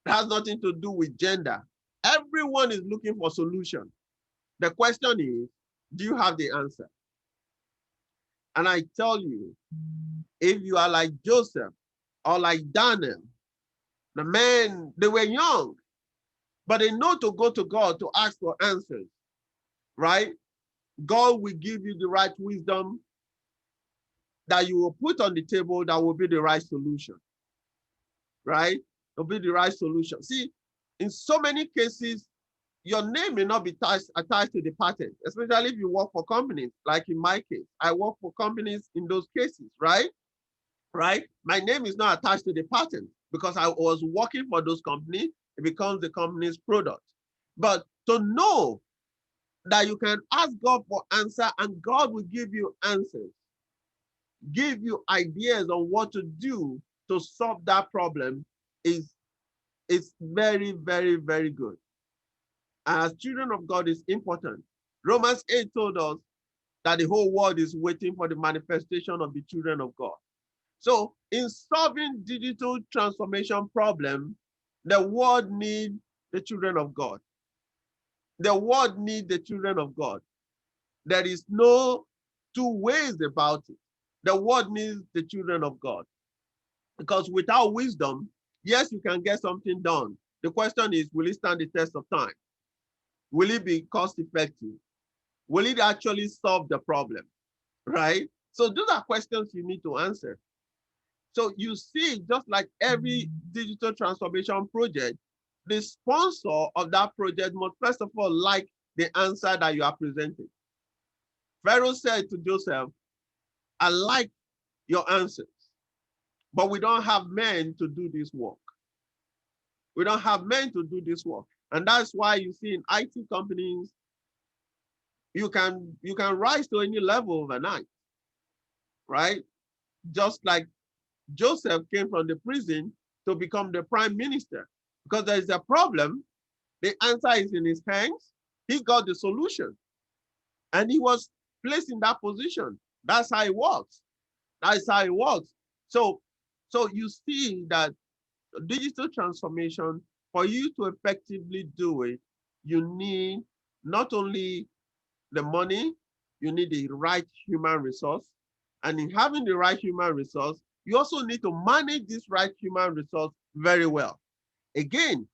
It has nothing to do with gender. Everyone is looking for solution. The question is, do you have the answer? And I tell you, if you are like Joseph or like Daniel, the men, they were young, but they know to go to God to ask for answers, right? God will give you the right wisdom that you will put on the table that will be the right solution. right? It'll be the right solution. See, in so many cases, your name may not be attached to the patent, especially if you work for companies. Like in my case, I work for companies in those cases, right? Right? My name is not attached to the patent because I was working for those companies. It becomes the company's product. But to know that you can ask God for answer and God will give you answers, give you ideas on what to do to solve that problem is very, very, very good. As children of God is important. Romans 8 told us that the whole world is waiting for the manifestation of the children of God. So in solving digital transformation problem, the world needs the children of God. The world needs the children of God. There is no two ways about it. The world needs the children of God. Because without wisdom, yes, you can get something done. The question is, will it stand the test of time? Will it be cost effective? Will it actually solve the problem, right? So those are questions you need to answer. So you see, just like every digital transformation project, the sponsor of that project must first of all like the answer that you are presenting. Pharaoh said to Joseph, I like your answers, but we don't have men to do this work. We don't have men to do this work. And that's why you see in IT companies, you can rise to any level overnight, right? Just like Joseph came from the prison to become the prime minister. Because there is a problem, the answer is in his hands. He got the solution. And he was placed in that position. That's how it works. That's how it works. So you see that digital transformation, for you to effectively do it, you need not only the money, you need the right human resource. And in having the right human resource, you also need to manage this right human resource very well. Again,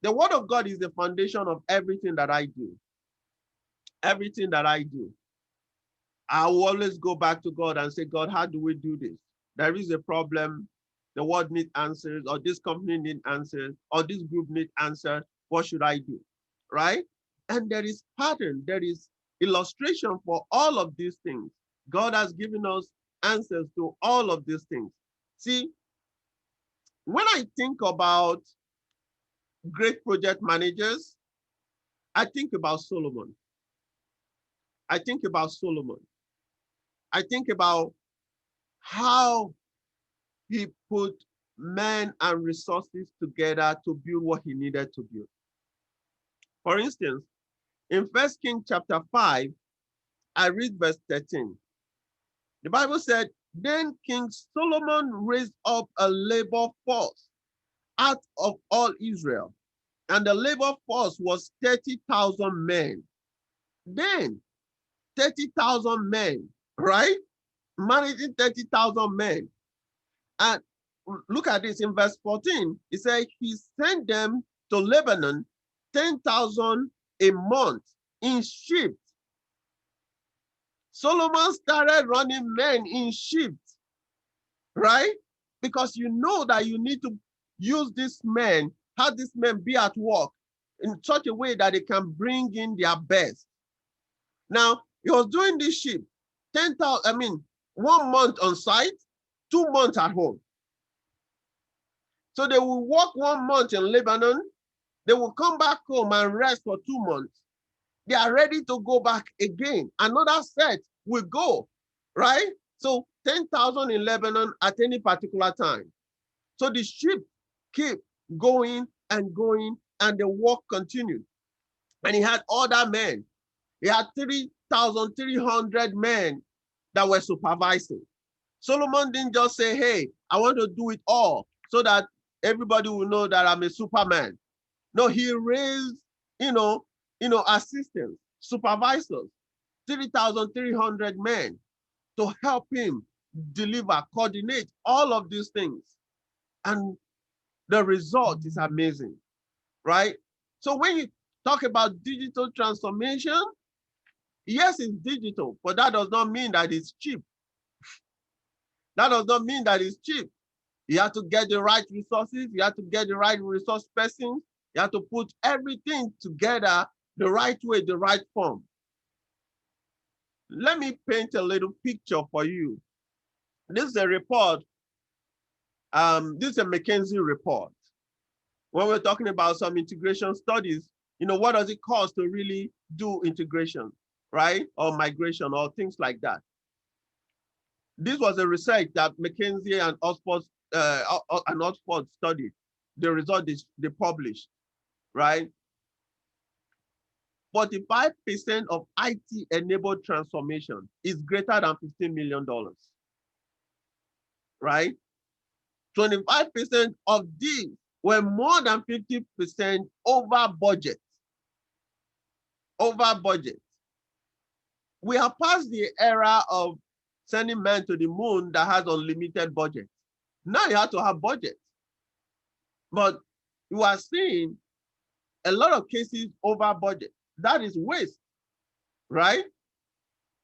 the word of God is the foundation of everything that I do. Everything that I do. I will always go back to God and say, God, how do we do this? There is a problem. The world needs answers, or this company needs answers, or this group needs answers. What should I do? Right? And there is pattern, there is illustration for all of these things. God has given us answers to all of these things. See, when I think about great project managers, I think about Solomon. I think about Solomon. I think about how he put men and resources together to build what he needed to build. For instance, in 1 Kings chapter 5, I read verse 13. The Bible said, then King Solomon raised up a labor force out of all Israel, and the labor force was 30,000 men. Then 30,000 men, right? Managing 30,000 men. And look at this in verse 14. It says he sent them to Lebanon, 10,000 a month in shifts. Solomon started running men in shifts, right? Because you know that you need to use these men, have these men be at work in such a way that they can bring in their best. Now, he was doing this shift, 10,000, 1 month on site, 2 months at home. So they will work 1 month in Lebanon, they will come back home and rest for 2 months. They are ready to go back again. Another set will go, right? So 10,000 in Lebanon at any particular time. So the ship keep going and going, and the work continued. And he had other men. He had 3,300 men that were supervising. Solomon didn't just say, hey, I want to do it all so that everybody will know that I'm a superman. No, he raised, assistants, supervisors, 3,300 men to help him deliver, coordinate all of these things. And the result is amazing, right? So when you talk about digital transformation, yes, it's digital, but that does not mean that it's cheap. That does not mean that it's cheap. You have to get the right resources. You have to get the right resource persons. You have to put everything together the right way, the right form. Let me paint a little picture for you. This is a report. This is a McKinsey report. When we're talking about some integration studies, what does it cost to really do integration, right? Or migration or things like that. This was a research that McKinsey and Oxford studied. The result they published, right? 45% of IT-enabled transformation is greater than $15 million, right? 25% of these were more than 50% over budget. Over budget. We have passed the era of sending men to the moon that has unlimited budget. Now you have to have budget. But you are seeing a lot of cases over budget. That is waste, right?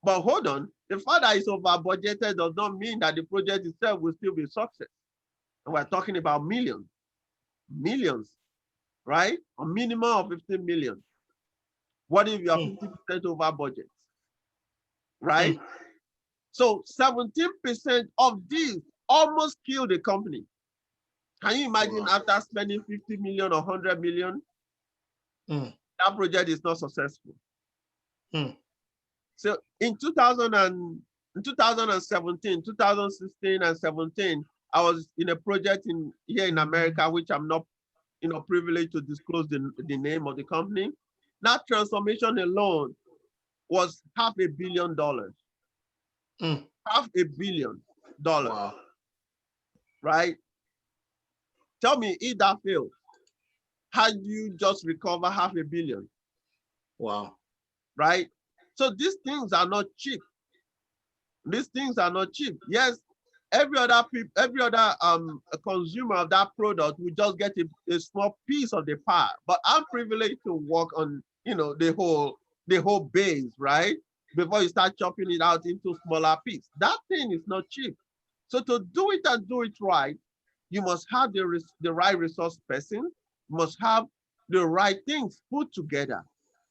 But hold on, the fact that it's over budgeted does not mean that the project itself will still be a success. And we're talking about millions, right? A minimum of 15 million. What if you are 50% over budget, right? So 17% of these almost killed the company. Can you imagine after spending 50 million or 100 million, that project is not successful? So in 2017, 2016 and 17, I was in a project here in America, which I'm not privileged to disclose the name of the company. That transformation alone was $500 million. $500 million. Wow. Right? Tell me, if that failed, how do you just recover $500 million? Wow. Right? So these things are not cheap. These things are not cheap. Yes, every other consumer of that product will just get a small piece of the pie. But I'm privileged to work on the whole base, right? Before you start chopping it out into smaller pieces. That thing is not cheap. So to do it and do it right, you must have the right resource person, you must have the right things put together.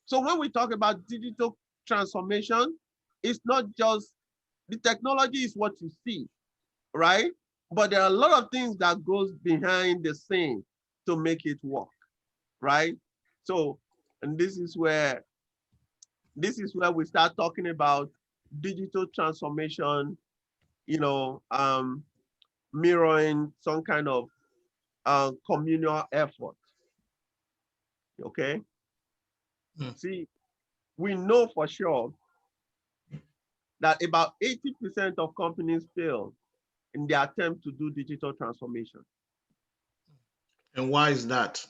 So when we talk about digital transformation, it's not just the technology is what you see, right? But there are a lot of things that goes behind the scene to make it work, right? So, and this is where we start talking about digital transformation, mirroring some kind of communal effort. Okay. See, we know for sure that about 80% of companies fail in their attempt to do digital transformation. And why is that?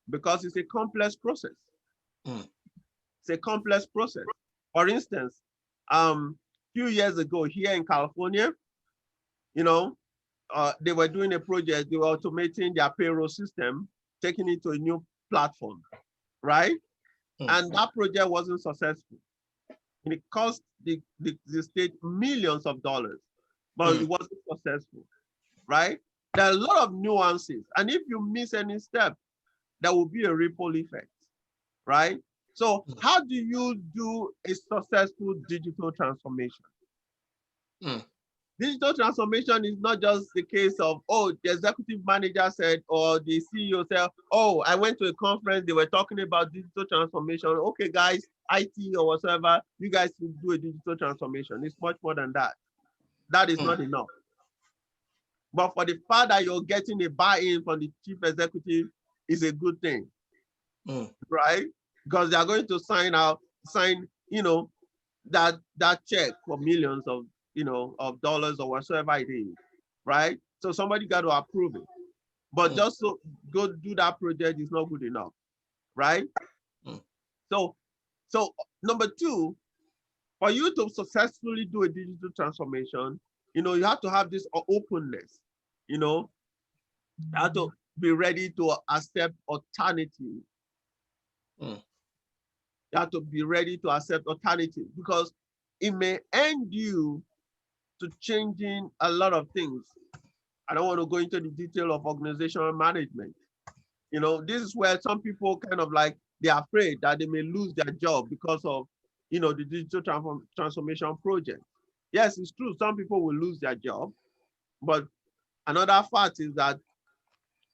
Because it's a complex process. It's a complex process. For instance, few years ago here in California, they were doing a project, they were automating their payroll system, taking it to a new platform, right? And that project wasn't successful. And it cost the state millions of dollars, but it wasn't successful, right? There are a lot of nuances. And if you miss any step, there will be a ripple effect, right? So how do you do a successful digital transformation? Digital transformation is not just the case of, the executive manager said, or the CEO said, I went to a conference, they were talking about digital transformation. Okay, guys, IT or whatever, you guys should do a digital transformation. It's much more than that. That is not enough. But for the fact that you're getting a buy-in from the chief executive is a good thing, right? Because they are going to sign that check for millions of dollars or whatsoever it is, right? So somebody got to approve it. But just so go do that project is not good enough, right? So number two, for you to successfully do a digital transformation, you have to have this openness, you have to be ready to accept alternatives. You have to be ready to accept alternatives because it may end you to changing a lot of things I don't want to go into the detail of organizational management. You know, this is where some people kind of like, they're afraid that they may lose their job because of, you know, the digital transformation project. Yes, it's true. Some people will lose their job, but another fact is that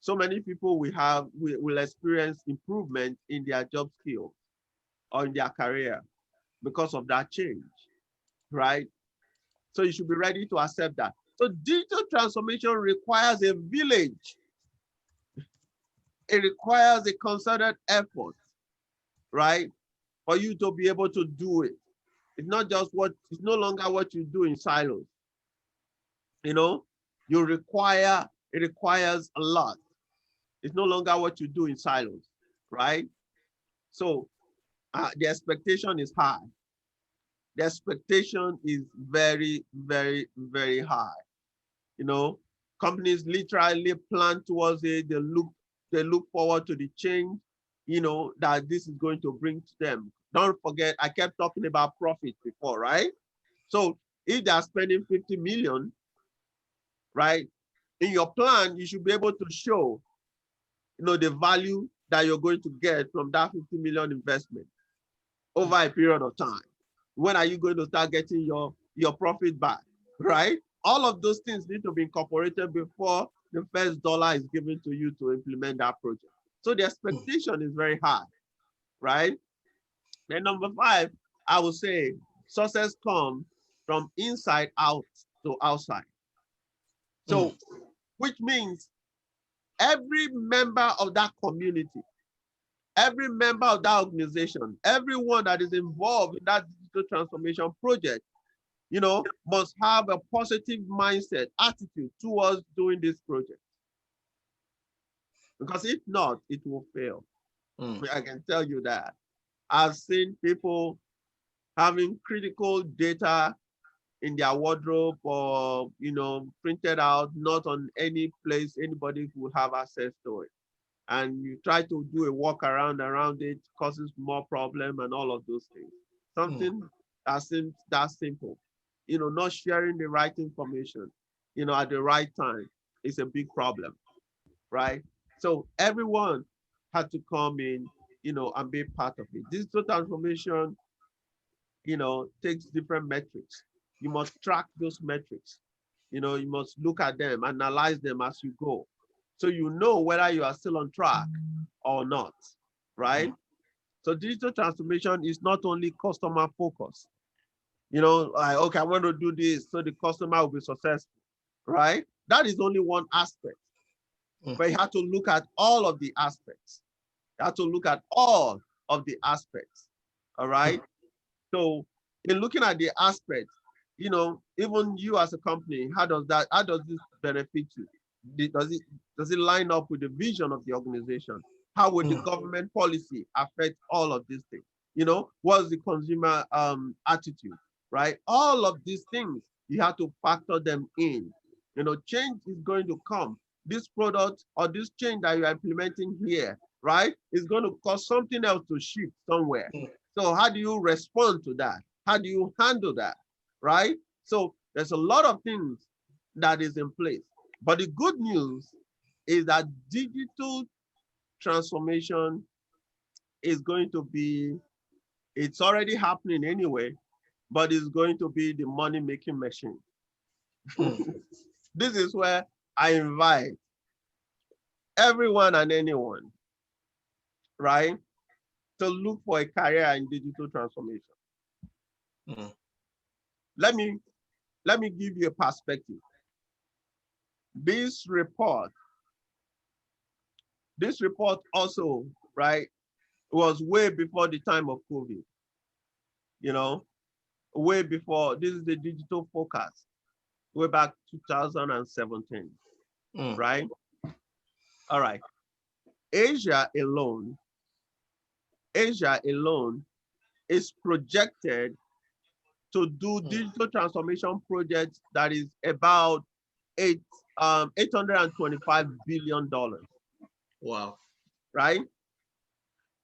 so many people will experience improvement in their job skills or in their career because of that change, right? So you should be ready to accept that. So digital transformation requires a village. It requires a concerted effort, right? For you to be able to do it. It's not just it's no longer what you do in silos. You know, it requires a lot. It's no longer what you do in silos, right? So the expectation is high. The expectation is very, very, very high. You know, companies literally plan towards it. They look forward to the change, you know, that this is going to bring to them. Don't forget, I kept talking about profit before, right? So if they're spending 50 million, right, in your plan, you should be able to show, you know, the value that you're going to get from that 50 million investment over a period of time. When are you going to start getting your profit back, right? All of those things need to be incorporated before the first dollar is given to you to implement that project. So the expectation is very high, right? Then number 5, I would say success comes from inside out to outside. So, which means every member of that community, every member of that organization, everyone that is involved in that digital transformation project, you know, must have a positive mindset, attitude towards doing this project. Because if not, it will fail. I can tell you that. I've seen people having critical data in their wardrobe or, you know, printed out, not on any place anybody would have access to it. And you try to do a workaround around it, causes more problem and all of those things. Something that seems that simple, you know, not sharing the right information, you know, at the right time is a big problem, right? So everyone had to come in, you know, and be part of it. Digital transformation, you know, takes different metrics. You must track those metrics. You know, you must look at them, analyze them as you go. So you know whether you are still on track or not, right? So digital transformation is not only customer focused. You know, like, okay, I want to do this so the customer will be successful, right? That is only one aspect. But you have to look at all of the aspects. You have to look at all of the aspects, all right? So in looking at the aspects, you know, even you as a company, how does this benefit you? Does it line up with the vision of the organization? How would the government policy affect all of these things? You know, what's the consumer attitude, right? All of these things, you have to factor them in. You know, change is going to come. This product or this change that you are implementing here, right, is going to cause something else to shift somewhere. So how do you respond to that? How do you handle that, right? So there's a lot of things that is in place. But the good news is that digital transformation is going to be, it's already happening anyway, but it's going to be the money-making machine. This is where I invite everyone and anyone, right, to look for a career in digital transformation. Let me give you a perspective. This report also, right, was way before the time of COVID, you know, way before. This is the digital forecast, way back 2017, right? All right. Asia alone is projected to do digital transformation projects that is about $825 billion. Wow. Right?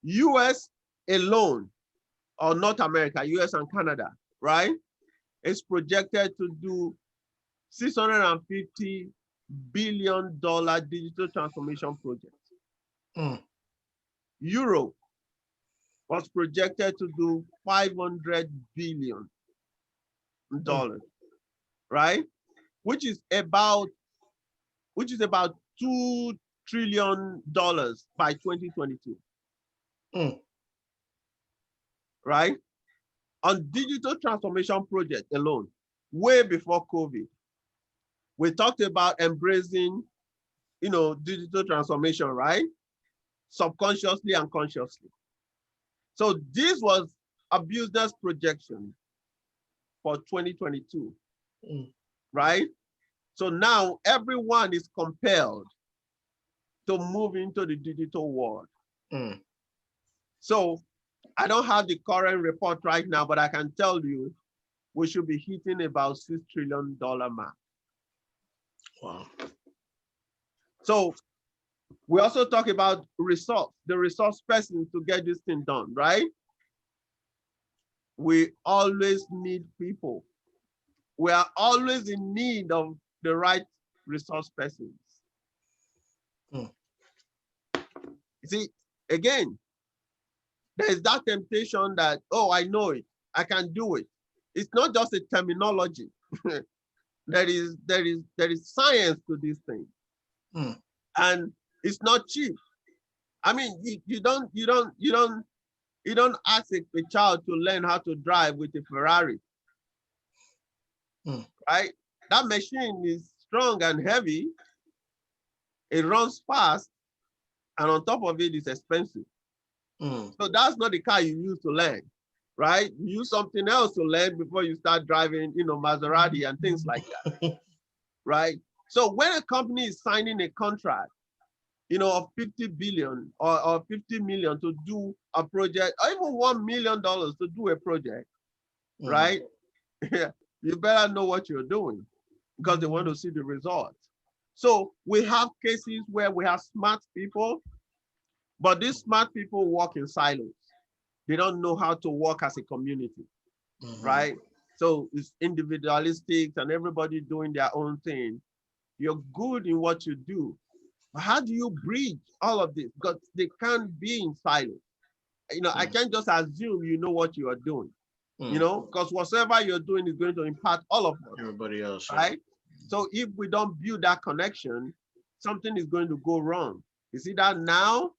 US alone, or North America, US and Canada, right, is projected to do $650 billion digital transformation project. Mm. Europe was projected to do $500 billion, right? Which is about $2 trillion by 2022, Mm. right? On digital transformation project alone, way before COVID, we talked about embracing, digital transformation, right? Subconsciously and consciously. So this was a business projection for 2022, right? So now everyone is compelled to move into the digital world. Mm. So I don't have the current report right now, but I can tell you we should be hitting about $6 trillion mark. Wow. So we also talk about the resource person to get this thing done, right? We always need people. We are always in need of the right resource persons. Mm. You see, again, there's that temptation that, oh, I know it, I can do it. It's not just a terminology. there is science to this thing. Mm. And it's not cheap. I mean, you don't ask a child to learn how to drive with a Ferrari. Right? That machine is strong and heavy. It runs fast, and on top of it, it's expensive. So that's not the car you use to learn, right? You use something else to learn before you start driving, Maserati and things like that, right? So when a company is signing a contract, of 50 billion or 50 million to do a project, or even $1 million to do a project, right? You better know what you're doing because they want to see the results. So we have cases where we have smart people, but these smart people work in silos. They don't know how to work as a community, right? So it's individualistic and everybody doing their own thing. You're good in what you do. But how do you bridge all of this? Because they can't be in silos. I can't just assume you know what you are doing, because whatever you're doing is going to impact all of us. Everybody else, right? So if we don't build that connection, something is going to go wrong. Is it that now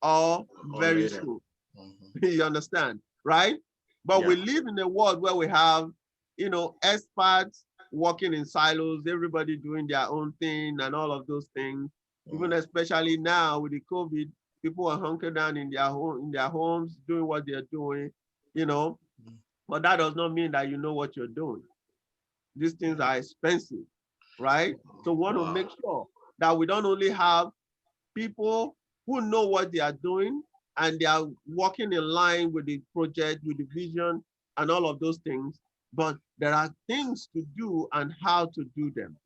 or very soon? You understand, right? But we live in a world where we have, experts working in silos, everybody doing their own thing and all of those things. Even especially now with the COVID, people are hunkered down in their homes, doing what they're doing, But that does not mean that you know what you're doing. These things are expensive, right? So we want to make sure that we don't only have people who know what they are doing and they are working in line with the project, with the vision and all of those things, but there are things to do and how to do them,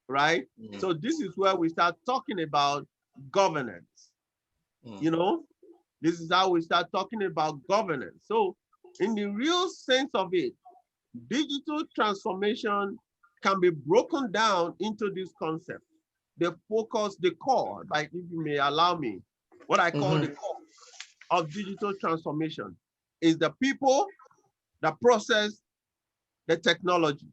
right? So this is where we start talking about governance. This is how we start talking about governance. So in the real sense of it, digital transformation can be broken down into this concept. The focus, the core, like if you may allow me, what I call the core of digital transformation is the people, the process, the technology,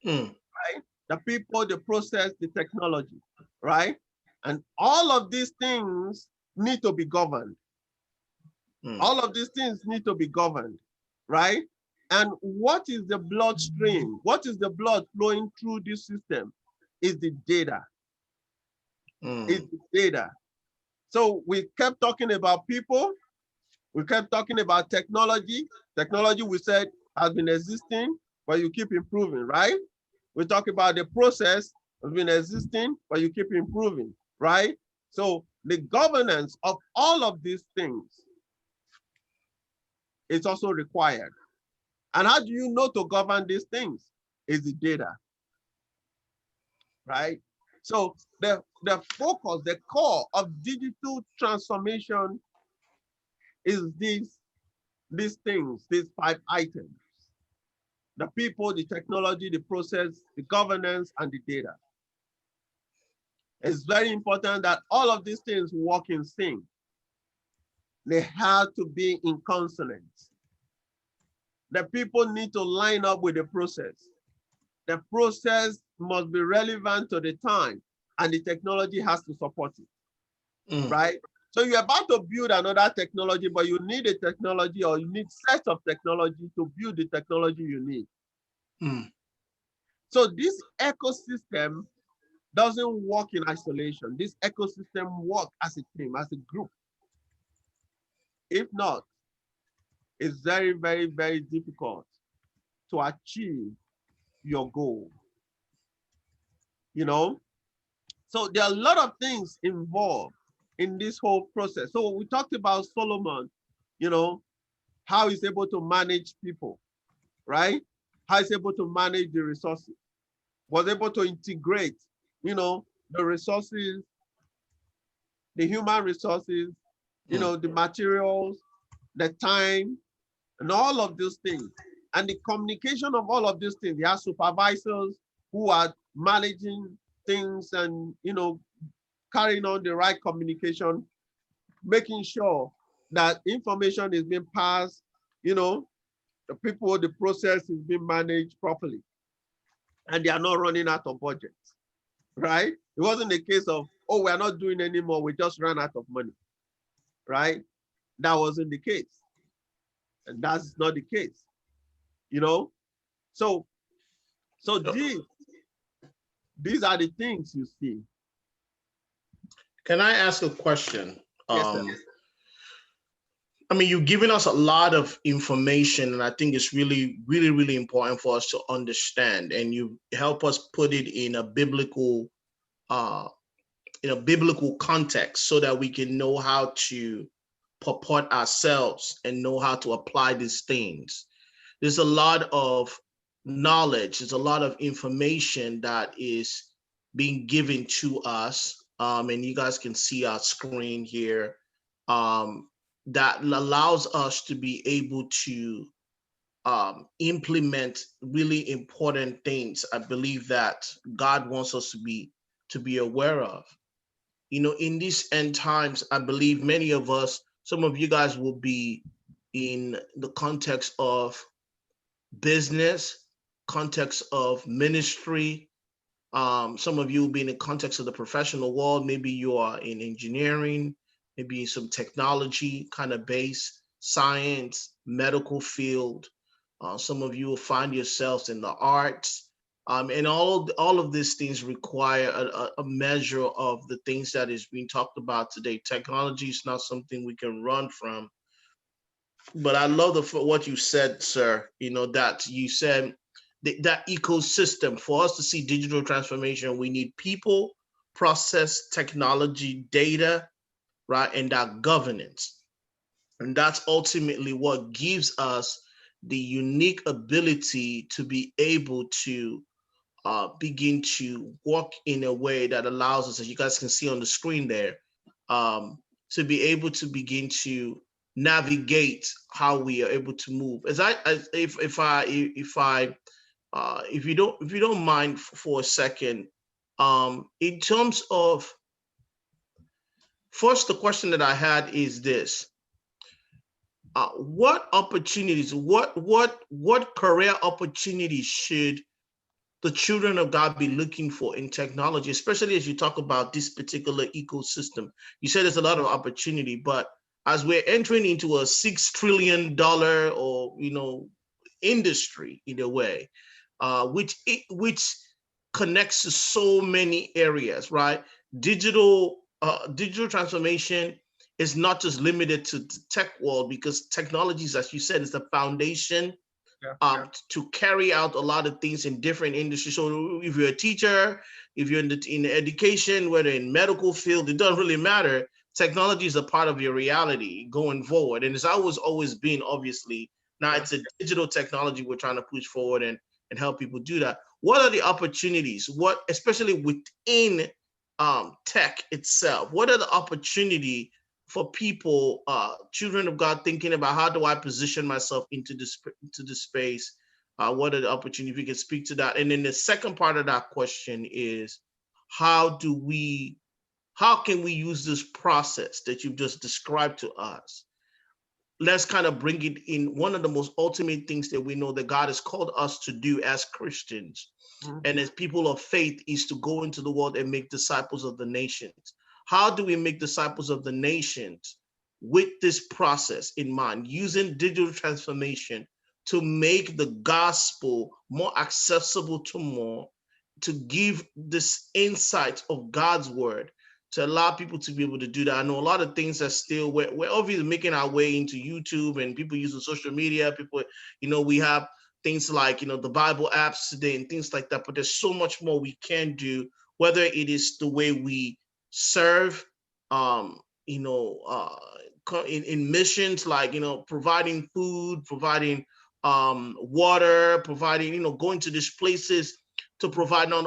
right? The people, the process, the technology, right? And all of these things need to be governed. All of these things need to be governed, right? And what is the bloodstream? What is the blood flowing through this system? Is the data. It's the data. So we kept talking about people. We kept talking about technology. Technology, we said, has been existing, but you keep improving, right? We talk about the process has been existing, but you keep improving, right? So the governance of all of these things is also required. And how do you know to govern these things? Is the data, right? So the focus, the core of digital transformation is these things, these 5 items: the people, the technology, the process, the governance, and the data. It's very important that all of these things work in sync. They have to be in consonance. The people need to line up with the process. The process must be relevant to the time, and the technology has to support it, right? So you're about to build another technology, but you need a technology, or you need sets of technology to build the technology you need. So this ecosystem doesn't work in isolation. This ecosystem works as a team, as a group. If not, it's very, very, very difficult to achieve your goal. You know, so there are a lot of things involved in this whole process. So we talked about Solomon, you know, how he's able to manage people, right? How he's able to manage the resources, was able to integrate, you know, the resources, the human resources, you know, the materials, the time, and all of those things. And the communication of all of these things. He has supervisors who are managing things and, you know, carrying on the right communication, making sure that information is being passed, you know, the people, the process is being managed properly. And they are not running out of budgets, right? It wasn't a case of, oh, we're not doing anymore, we just ran out of money, right? That wasn't the case. And that's not the case, you know? So these are the things you see. Can I ask a question? Yes, sir. I mean, you've given us a lot of information, and I think it's really, really, really important for us to understand. And you help us put it in a biblical context, so that we can know how to purport ourselves and know how to apply these things. There's a lot of knowledge, there's a lot of information that is being given to us, and you guys can see our screen here, that allows us to be able to implement really important things. I believe that God wants us to be aware of. You know, in these end times, I believe many of us, some of you guys will be in the context of business, context of ministry. Some of you will be in the context of the professional world. Maybe you are in engineering, maybe in some technology kind of base, science, medical field. Some of you will find yourselves in the arts. And all of these things require a measure of the things that is being talked about today. Technology is not something we can run from. But I love what you said, sir. You know, that you said that ecosystem. For us to see digital transformation, we need people, process, technology, data, right? And that governance. And that's ultimately what gives us the unique ability to be able to begin to work in a way that allows us, as you guys can see on the screen there, to be able to begin to navigate how we are able to move. If you don't mind for a second, in terms of, first, the question that I had is this: what opportunities, what career opportunities should the children of God be looking for in technology, especially as you talk about this particular ecosystem? You said there's a lot of opportunity, but as we're entering into a $6 trillion or, you know, industry in a way, which connects to so many areas, right? Digital transformation is not just limited to the tech world, because technologies, as you said, is the foundation to carry out a lot of things in different industries. So if you're a teacher, if you're in education, whether in medical field, it doesn't really matter. Technology is a part of your reality going forward. And it's always been, obviously. Now it's a digital technology we're trying to push forward and help people do that. What are the opportunities? What, especially within tech itself, what are the opportunity for people, children of God, thinking about how do I position myself into this space? What are the opportunities? We can speak to that. And then the second part of that question is, how can we use this process that you've just described to us? Let's kind of bring it in. One of the most ultimate things that we know that God has called us to do as Christians and as people of faith is to go into the world and make disciples of the nations. How do we make disciples of the nations with this process in mind, using digital transformation to make the gospel more accessible to more, to give this insight of God's word, to allow people to be able to do that? I know a lot of things are still, we're obviously making our way into YouTube and people using social media. People, we have things like, the Bible apps today and things like that, but there's so much more we can do, whether it is the way we serve, in missions, like, providing food, providing water, providing, going to these places to provide not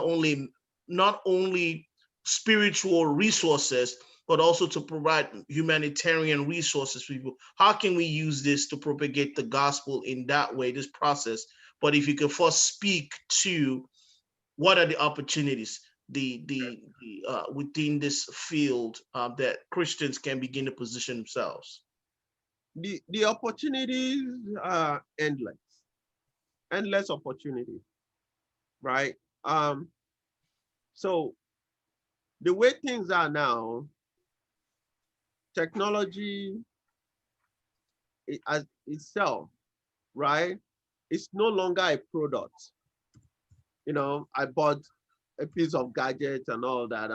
only spiritual resources, but also to provide humanitarian resources for people. How can we use this to propagate the gospel in that way, this process? But if you could first speak to what are the opportunities within this field that Christians can begin to position themselves? The opportunities are endless opportunities, right? So the way things are now, technology as itself, right? It's no longer a product. I bought a piece of gadget and all that.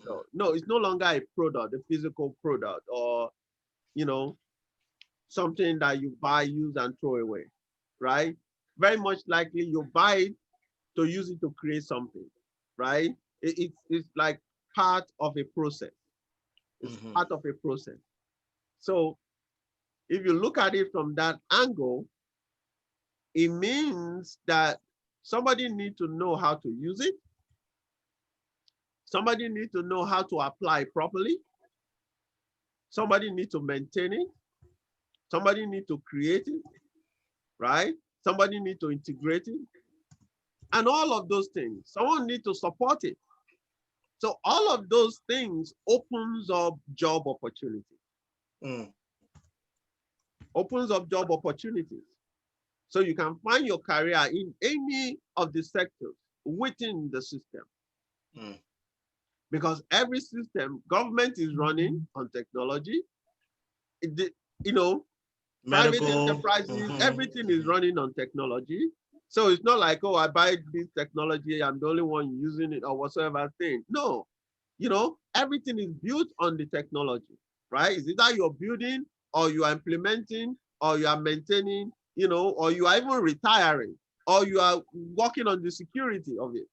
So no, it's no longer a product, a physical product, or something that you buy, use, and throw away, right? Very much likely you buy it to use it to create something, right? It's like part of a process. It's part of a process. So if you look at it from that angle, it means that somebody needs to know how to use it. Somebody needs to know how to apply it properly. Somebody needs to maintain it. Somebody needs to create it, right? Somebody needs to integrate it. And all of those things, someone needs to support it. So all of those things opens up job opportunities. Opens up job opportunities. So you can find your career in any of the sectors within the system. Because every system, government is running on technology. Private enterprises, everything is running on technology. So it's not like, oh, I buy this technology, I'm the only one using it or whatsoever thing. No, everything is built on the technology, right? It's either you're building or you are implementing or you are maintaining, or you are even retiring or you are working on the security of it.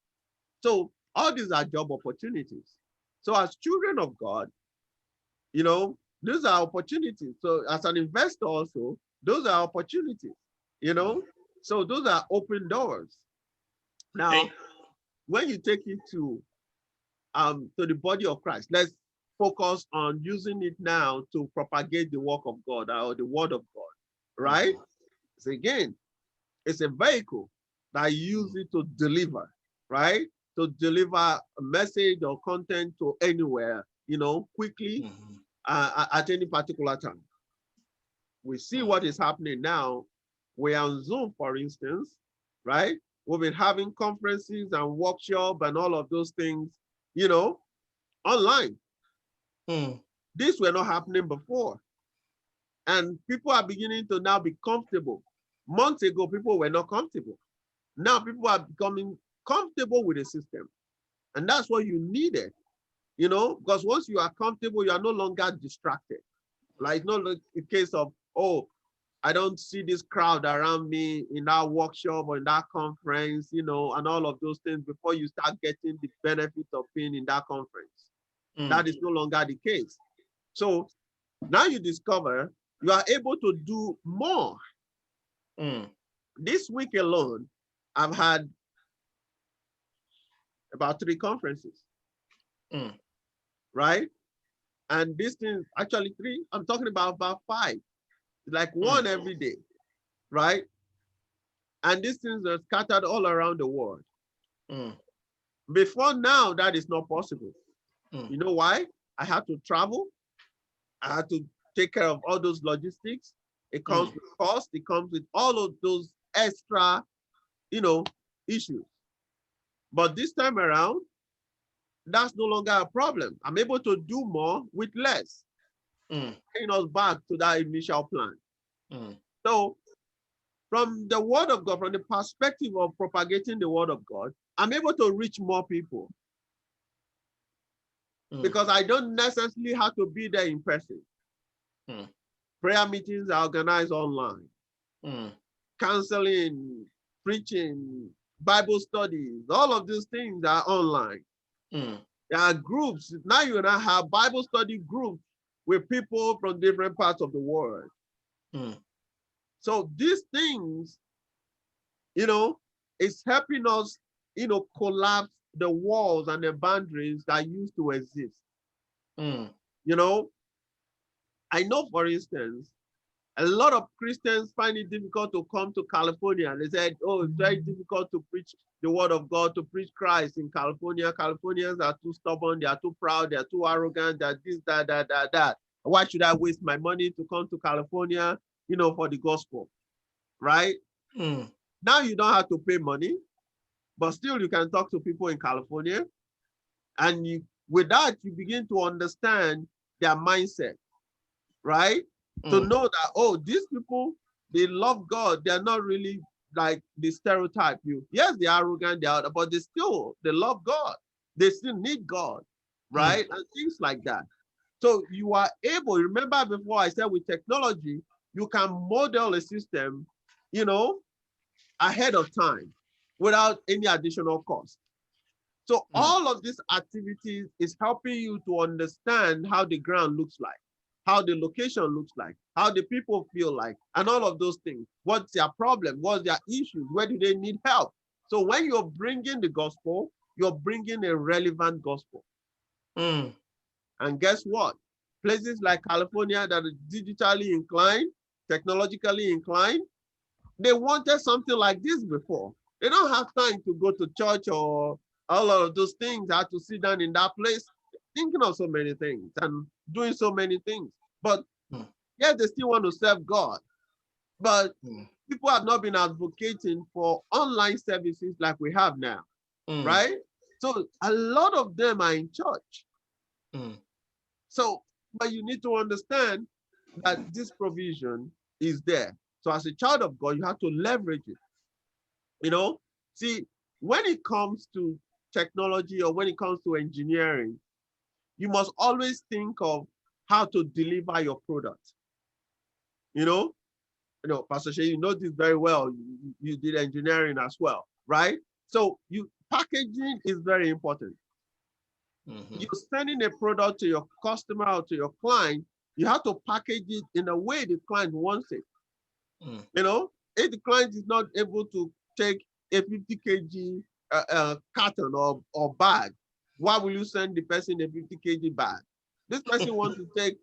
So all these are job opportunities. So as children of God, those are opportunities. So as an investor also, those are opportunities, So those are open doors. Now, when you take it to the body of Christ, let's focus on using it now to propagate the work of God or the word of God, right? So again, it's a vehicle that you use it to deliver, right? To deliver a message or content to anywhere, quickly at any particular time. We see what is happening now. We're on Zoom, for instance, right? We've been having conferences and workshops and all of those things, online. These were not happening before. And people are beginning to now be comfortable. Months ago, people were not comfortable. Now people are becoming comfortable with the system. And that's what you needed, because once you are comfortable, you are no longer distracted. Like, not the case of, oh, I don't see this crowd around me in that workshop or in that conference, and all of those things before you start getting the benefit of being in that conference. That is no longer the case. So now you discover you are able to do more. This week alone, I've had about 3 conferences, right? And this thing, actually 3, I'm talking about 5. Like 1 every day, right? And these things are scattered all around the world. Before now, that is not possible. Mm. You know why? I had to travel. I had to take care of all those logistics. It comes with cost. It comes with all of those extra, issues. But this time around, that's no longer a problem. I'm able to do more with less, taking us back to that initial plan. So from the word of God, from the perspective of propagating the word of God, I'm able to reach more people because I don't necessarily have to be there in person. Prayer meetings are organized online. Counseling, preaching, Bible studies, all of these things are online. There are groups. Now you now have Bible study groups with people from different parts of the world. So these things, it's helping us, collapse the walls and the boundaries that used to exist. I know, for instance, a lot of Christians find it difficult to come to California. They said, oh, it's very difficult to preach the word of God, to preach Christ in California. Californians are too stubborn, they are too proud, they are too arrogant, they're this, that. Why should I waste my money to come to California, for the gospel, right? Now you don't have to pay money, but still you can talk to people in California. And with that, you begin to understand their mindset, right? To know that, oh, these people, they love God. They're not really like the stereotype. Yes, they're arrogant, but they love God. They still need God, right? And things like that. So you are able, remember before I said with technology, you can model a system, ahead of time without any additional cost. So all of these activities is helping you to understand how the ground looks like, how the location looks like, how the people feel like, and all of those things. What's their problem? What's their issues? Where do they need help? So when you're bringing the gospel, you're bringing a relevant gospel. And guess what? Places like California that are digitally inclined, technologically inclined, they wanted something like this before. They don't have time to go to church or all of those things. They have to sit down in that place thinking of so many things and doing so many things. But yeah, they still want to serve God. But people have not been advocating for online services like we have now, right? So a lot of them are in church. So, but you need to understand that this provision is there. So as a child of God, you have to leverage it. See, when it comes to technology or when it comes to engineering, you must always think of how to deliver your product. Pastor Shay, you know this very well. You did engineering as well, right? So packaging is very important. You're sending a product to your customer or to your client, you have to package it in a way the client wants it. If the client is not able to take a 50 kg carton or bag, why will you send the person a 50 kg bag? This person wants to take,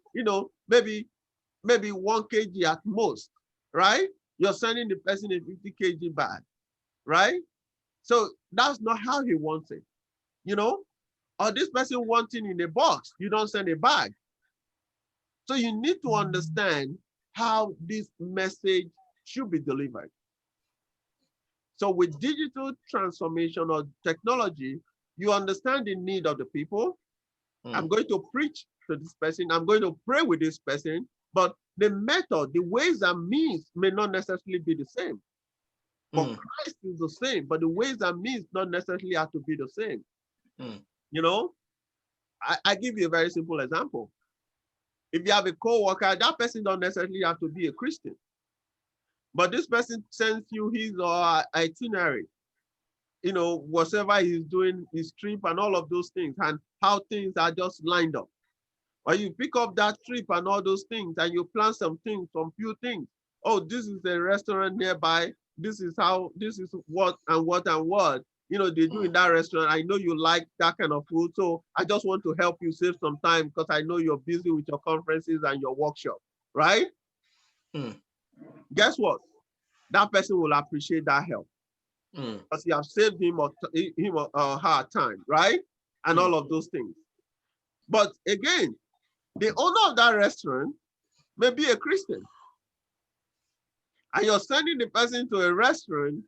maybe 1 kg at most, right? You're sending the person a 50 kg bag, right? So that's not how he wants it, or this person wants it in a box, you don't send a bag. So you need to understand how this message should be delivered. So with digital transformation or technology, you understand the need of the people. I'm going to preach to this person. I'm going to pray with this person, but the method, the ways and means may not necessarily be the same. But Christ is the same, but the ways and means not necessarily have to be the same. I give you a very simple example. If you have a co-worker, that person don't necessarily have to be a Christian. But this person sends you his or her itinerary, whatever he's doing, his trip and all of those things, and how things are just lined up. Or you pick up that trip and all those things, and you plan some few things. Oh, this is a restaurant nearby. This is what they do in that restaurant. I know you like that kind of food, so I just want to help you save some time because I know you're busy with your conferences and your workshop, right? Guess what? That person will appreciate that help. because you have saved him or her time, right? And all of those things. But again, the owner of that restaurant may be a Christian. And you're sending the person to a restaurant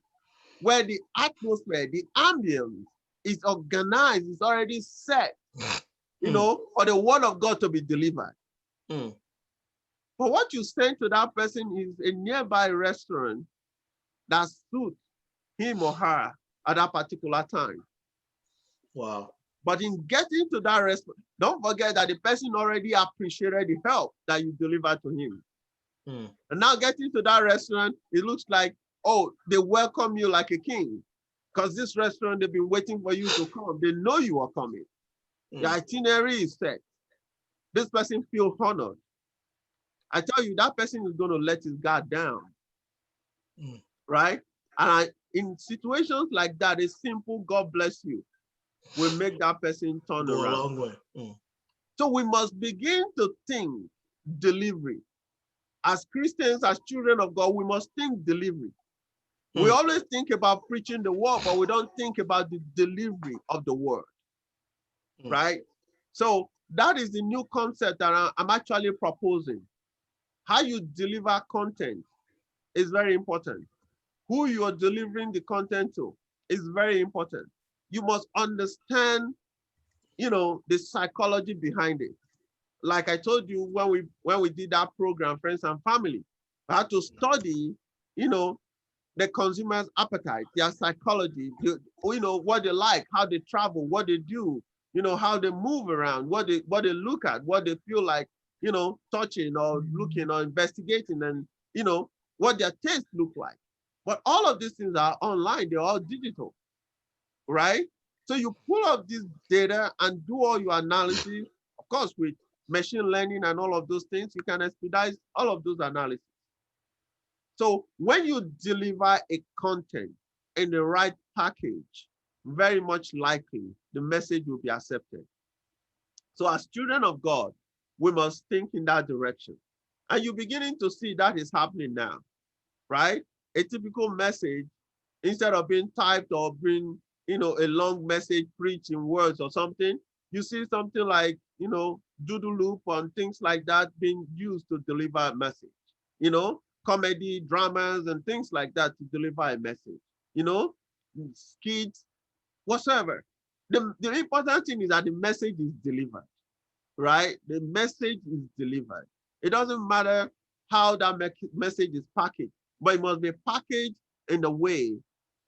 where the atmosphere, the ambience is organized, is already set, you know, for the word of God to be delivered. But what you send to that person is a nearby restaurant that suits him or her at that particular time. Wow. But in getting to that restaurant, don't forget that the person already appreciated the help that you delivered to him. And now getting to that restaurant, it looks like, oh, they welcome you like a king. Because this restaurant, they've been waiting for you to come. They know you are coming. The itinerary is set. This person feels honored. I tell you, that person is going to let his guard down. Right? And in situations like that, a simple God bless you will make that person turn around. A long way. So we must begin to think delivery. As Christians, as children of God, we must think delivery. We always think about preaching the word, but we don't think about the delivery of the word, right? So that is the new concept that I'm actually proposing. How you deliver content is very important. Who you are delivering the content to is very important. You must understand, you know, the psychology behind it. Like I told you when we did that program, Friends and Family, we had to study, you know, the consumer's appetite, their psychology, you know, what they like, how they travel, what they do, you know, how they move around, what they look at, what they feel like, you know, touching or looking or investigating, and, you know, what their taste look like. But all of these things are online, they're all digital, right? So you pull up this data and do all your analysis, of course, with machine learning and all of those things, you can expedite all of those analyses. So when you deliver a content in the right package, very much likely the message will be accepted. So as children of God, we must think in that direction. And you're beginning to see that is happening now, right? A typical message, instead of being typed or being, you know, a long message preached in words or something, you see something like, you know, doodle loop and things like that being used to deliver a message, you know, comedy, dramas, and things like that to deliver a message, you know, skits, whatsoever. The important thing is that the message is delivered, right? The message is delivered. It doesn't matter how that message is packaged, but it must be packaged in a way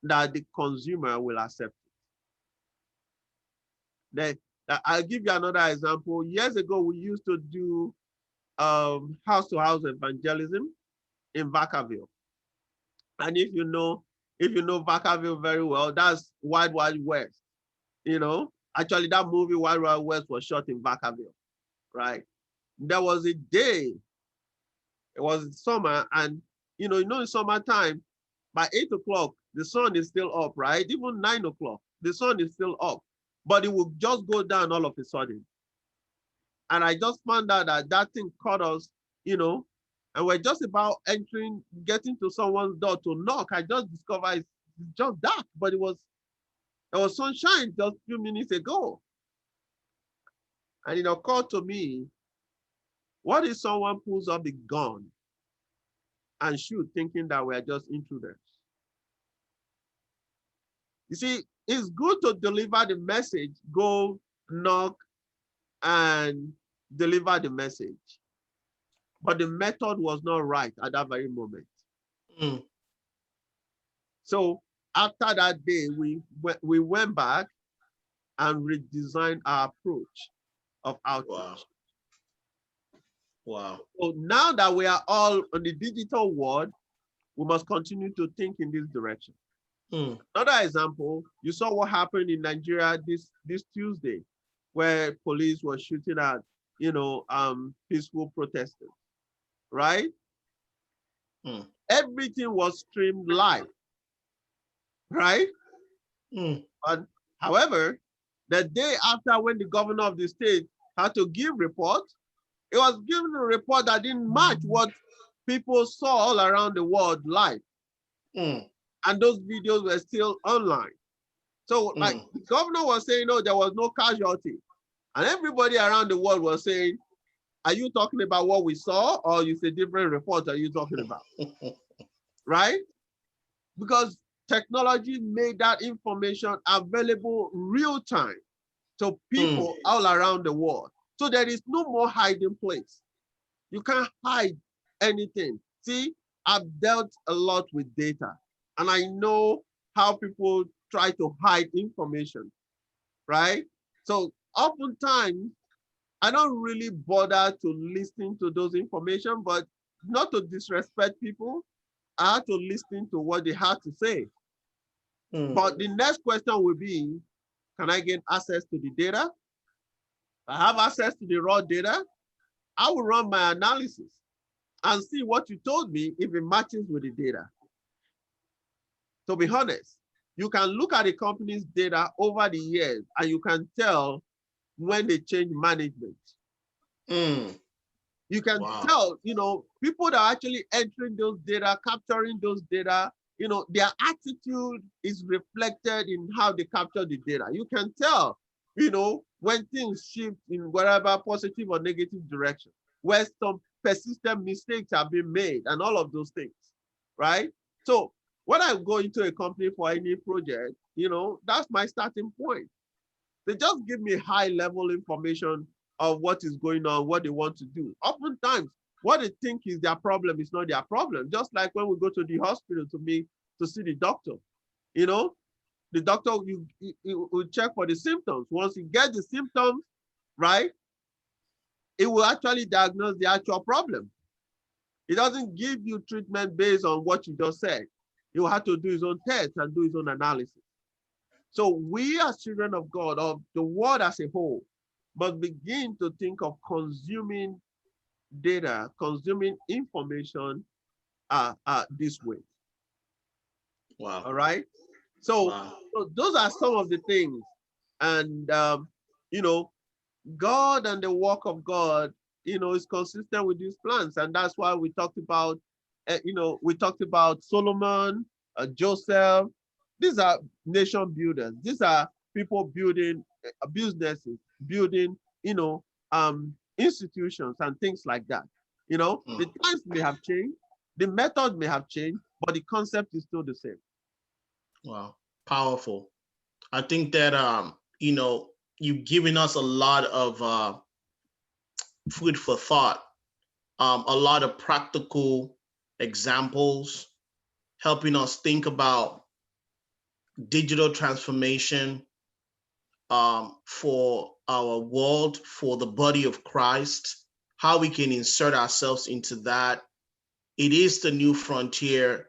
that the consumer will accept it. I'll give you another example. Years ago, we used to do house-to-house evangelism in Vacaville. And if you know Vacaville very well, that's Wild Wild West. You know, actually that movie Wild Wild West was shot in Vacaville, right? There was a day, it was summer, and you know, in summertime, by 8 o'clock, the sun is still up, right? Even 9 o'clock, the sun is still up, but it will just go down all of a sudden. And I just found out that that thing caught us, you know, and we're just about getting to someone's door to knock. I just discovered it's just dark, but there was sunshine just a few minutes ago. And it occurred to me, what if someone pulls up a gun and shoot, thinking that we're just intruders? You see, it's good to deliver the message, go knock and deliver the message. But the method was not right at that very moment. So after that day, we went back and redesigned our approach of outreach. Wow. So now that we are all on the digital world, we must continue to think in this direction. Another example, you saw what happened in Nigeria this Tuesday, where police were shooting at, you know, peaceful protesters, right? Everything was streamed live, right? But however, the day after, when the governor of the state had to give report, it was given a report that didn't match what people saw all around the world live. and those videos were still online. So like the governor was saying, no, there was no casualty. And everybody around the world was saying, are you talking about what we saw, or it's a different report are you talking about? Right? Because technology made that information available real time to people all around the world. So there is no more hiding place. You can't hide anything. See, I've dealt a lot with data, and I know how people try to hide information, right? So oftentimes, I don't really bother to listen to those information, but not to disrespect people. I have to listen to what they have to say. But the next question will be, can I get access to the data? If I have access to the raw data, I will run my analysis and see what you told me if it matches with the data. To be honest, you can look at the company's data over the years and you can tell when they change management. You can tell, people that are actually entering those data, capturing those data, their attitude is reflected in how they capture the data. You can tell, when things shift in whatever positive or negative direction, where some persistent mistakes have been made and all of those things, right? So when I go into a company for any project, that's my starting point. They just give me high level information of what is going on, what they want to do. Oftentimes, what they think is their problem is not their problem. Just like when we go to the hospital to see the doctor, the doctor will check for the symptoms. Once you get the symptoms, right, it will actually diagnose the actual problem. It doesn't give you treatment based on what you just said. He will have to do his own test and do his own analysis. So we as children of God, of the world as a whole, must begin to think of consuming data, consuming information this way. Wow. All right. So, so those are some of the things. And, God and the work of God, is consistent with these plans. And that's why we talked about, Solomon, Joseph. These are nation builders. These are people building businesses, building, institutions and things like that. The times may have changed, the method may have changed, but the concept is still the same. Wow, powerful. I think that you've given us a lot of food for thought, a lot of practical examples, helping us think about digital transformation for our world, for the body of Christ, how we can insert ourselves into that. It is the new frontier,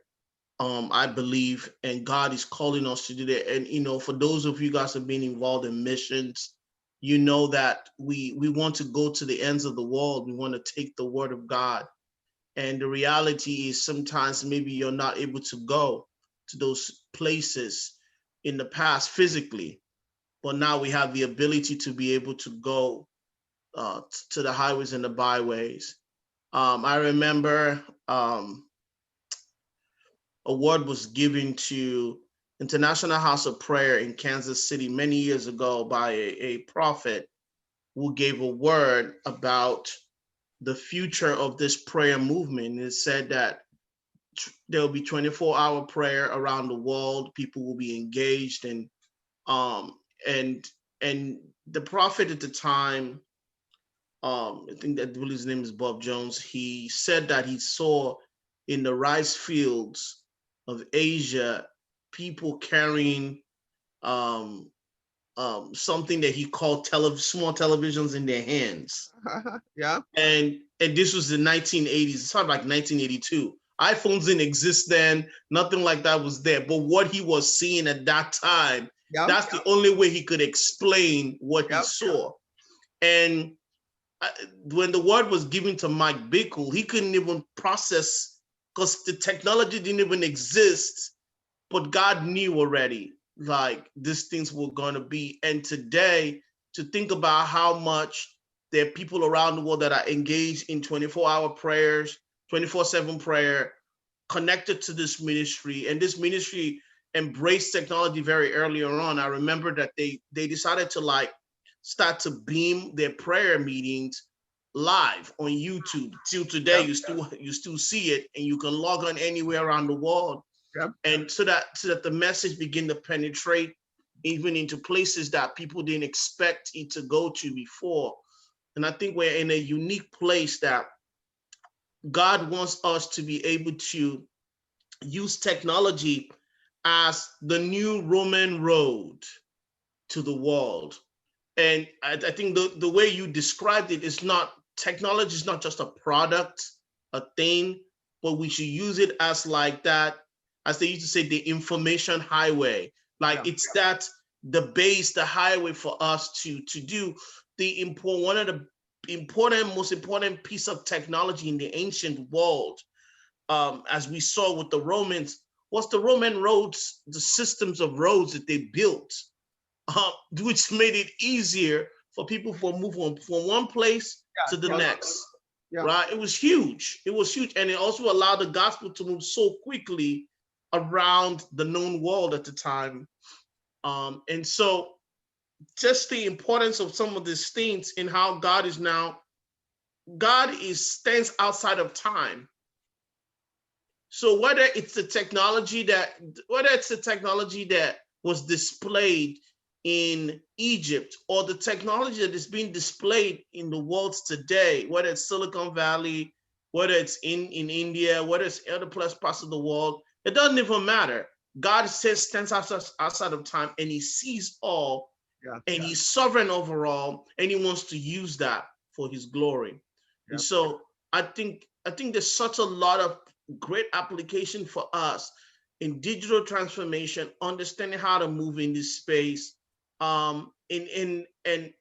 I believe, and God is calling us to do that. And for those of you guys who have been involved in missions, that we want to go to the ends of the world. We want to take the word of God. And the reality is sometimes maybe you're not able to go to those places in the past physically, but now we have the ability to be able to go to the highways and the byways. I remember a word was given to International House of Prayer in Kansas City many years ago by a prophet who gave a word about the future of this prayer movement. It said that there will be 24-hour prayer around the world. People will be engaged, and the prophet at the time, I think that his name is Bob Jones. He said that he saw in the rice fields of Asia people carrying something that he called small televisions in their hands. Yeah. And this was the 1980s. It's probably like 1982. iPhones didn't exist then. Nothing like that was there. But what he was seeing at that time, that's the only way he could explain what he saw. And when the word was given to Mike Bickle, he couldn't even process because the technology didn't even exist. But God knew already, like, these things were going to be. And today, to think about how much there are people around the world that are engaged in 24-hour prayers, 24/7 prayer, connected to this ministry, and this ministry embraced technology very early on. I remember that they decided to like start to beam their prayer meetings live on YouTube. Till today, you still see it, and you can log on anywhere around the world. And so that the message begin to penetrate even into places that people didn't expect it to go to before. And I think we're in a unique place that God wants us to be able to use technology as the new Roman road to the world. And I think the way you described it is not, technology is not just a product, a thing, but we should use it as like that, as they used to say, the information highway. Like it's that the base, the highway for us to do the important, one of the most important piece of technology in the ancient world, as we saw with the Romans, was the Roman roads, the systems of roads that they built, which made it easier for people to move from one place to the next. Right? It was huge. It was huge. And it also allowed the gospel to move so quickly around the known world at the time. And so just the importance of some of these things in how God stands outside of time. So whether it's the technology that was displayed in Egypt, or the technology that is being displayed in the world today, whether it's Silicon Valley, whether it's in India, whether it's other parts of the world, it doesn't even matter. God stands outside of time, and he sees all, and he's sovereign over all, and he wants to use that for his glory. And so I think there's such a lot of great application for us in digital transformation, understanding how to move in this space. And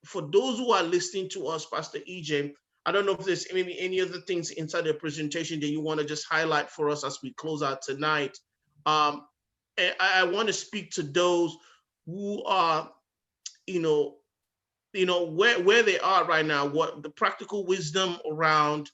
for those who are listening to us, Pastor EJ, I don't know if there's any other things inside the presentation that you want to just highlight for us as we close out tonight. And I want to speak to those who are, where they are right now, what the practical wisdom around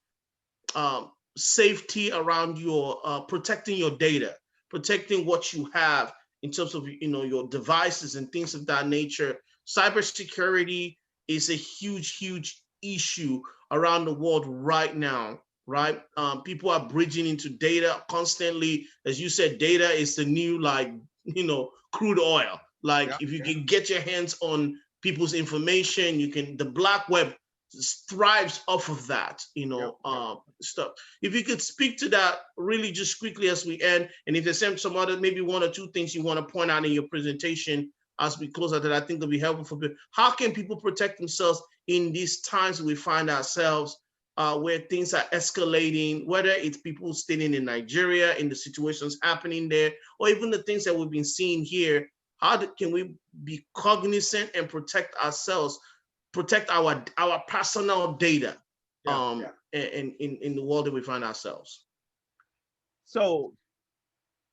safety, around your protecting your data, protecting what you have in terms of your devices and things of that nature. Cybersecurity is a huge issue around the world right now, right? People are bridging into data constantly. As you said, data is the new crude oil. If you can get your hands on people's information, the black web thrives off of that, stuff. If you could speak to that really just quickly as we end, and if there's some other, maybe one or two things you want to point out in your presentation as we close out, that I think will be helpful for people. How can people protect themselves in these times that we find ourselves where things are escalating, whether it's people staying in Nigeria, in the situations happening there, or even the things that we've been seeing here? How can we be cognizant and protect ourselves, protect our personal data in the world that we find ourselves? So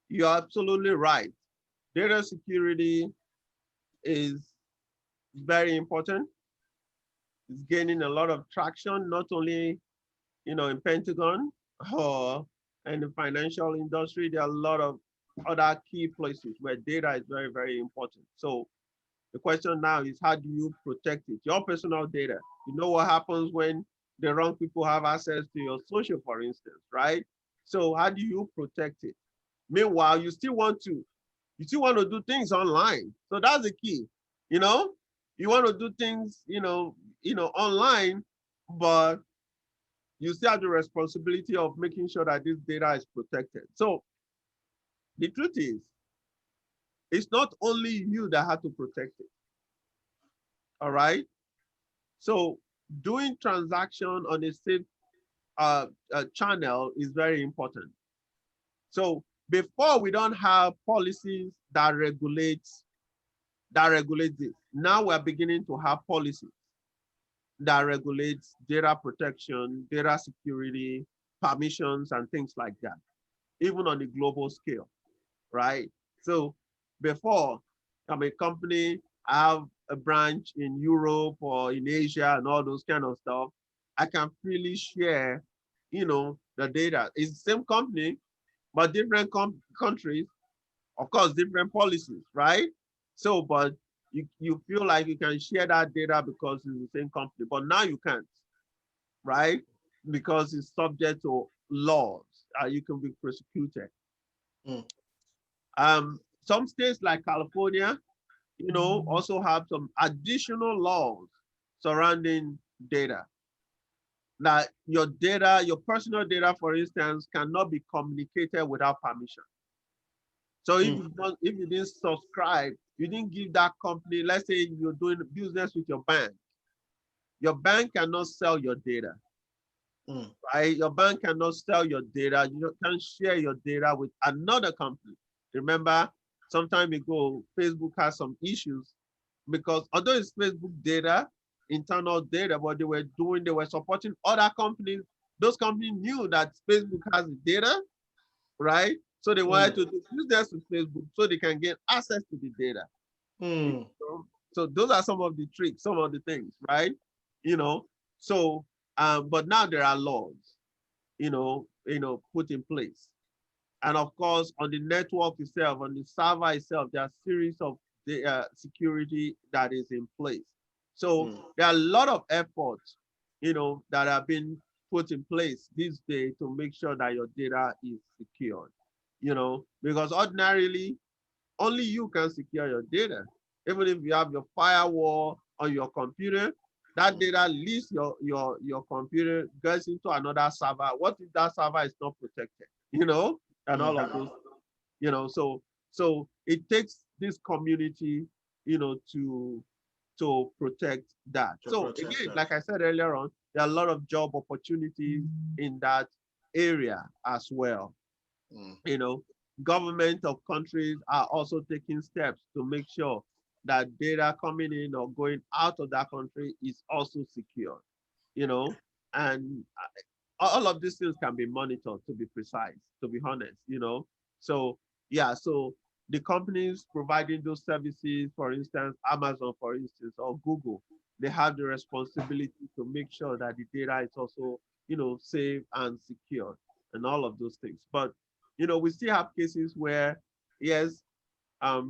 you're absolutely right. Data security is very important. It's gaining a lot of traction, not only in Pentagon or in the financial industry. There are a lot of other key places where data is very important. So the question now is, how do you protect it? Your personal data. You know what happens when the wrong people have access to your social, for instance, right? So how do you protect it? Meanwhile, you still want to do things online. So that's the key. You want to do things, online, but you still have the responsibility of making sure that this data is protected. So the truth is, it's not only you that have to protect it. All right. So doing transaction on a safe channel is very important. So before, we don't have policies that regulate this. Now we're beginning to have policies that regulate data protection, data security, permissions, and things like that, even on a global scale, right? So before, I'm a company, I have a branch in Europe or in Asia and all those kind of stuff, I can freely share, the data. It's the same company, but different countries, of course, different policies, right? So, but you feel like you can share that data because it's the same company, but now you can't, right? Because it's subject to laws. You can be prosecuted. Mm. Some states like California, also have some additional laws surrounding data. That your data, your personal data, for instance, cannot be communicated without permission. So if you didn't subscribe, you didn't give that company, let's say you're doing business with your bank cannot sell your data, right? Your bank cannot sell your data. You can't share your data with another company. Remember, some time ago, Facebook has some issues because although it's Facebook data, internal data, what they were supporting other companies. Those companies knew that Facebook has the data, right? So they wanted to do business with Facebook so they can get access to the data. So those are some of the tricks, some of the things, right? So but now there are laws, put in place. And of course, on the network itself, on the server itself, there are a series of the security that is in place. So there are a lot of efforts, that have been put in place these days to make sure that your data is secured, because ordinarily, only you can secure your data. Even if you have your firewall on your computer, that data leaves your computer, goes into another server. What if that server is not protected? And all of those, so it takes this community, to protect that. So again, like I said earlier on, there are a lot of job opportunities in that area as well. Government of countries are also taking steps to make sure that data coming in or going out of that country is also secure, and all of these things can be monitored, to be precise, to be honest. So yeah, so the companies providing those services, for instance, Amazon, for instance, or Google, they have the responsibility to make sure that the data is also, safe and secure and all of those things. But, we still have cases where, yes,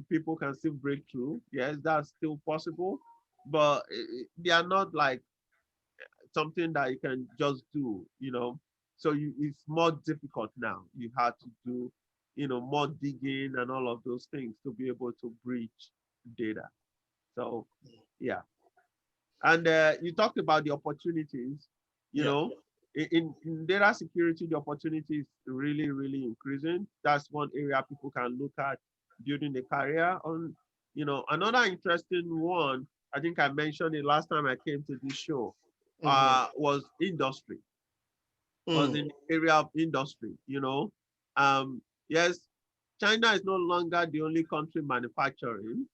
people can still break through. Yes, that's still possible, but they are not like something that you can just do. So it's more difficult now. You have to do, more digging and all of those things to be able to breach data. So, yeah. And you talked about the opportunities, in data security, the opportunity is really, really increasing. That's one area people can look at building a career on. Another interesting one, I think I mentioned it last time I came to this show, was industry, was in the area of industry. Yes, China is no longer the only country manufacturing.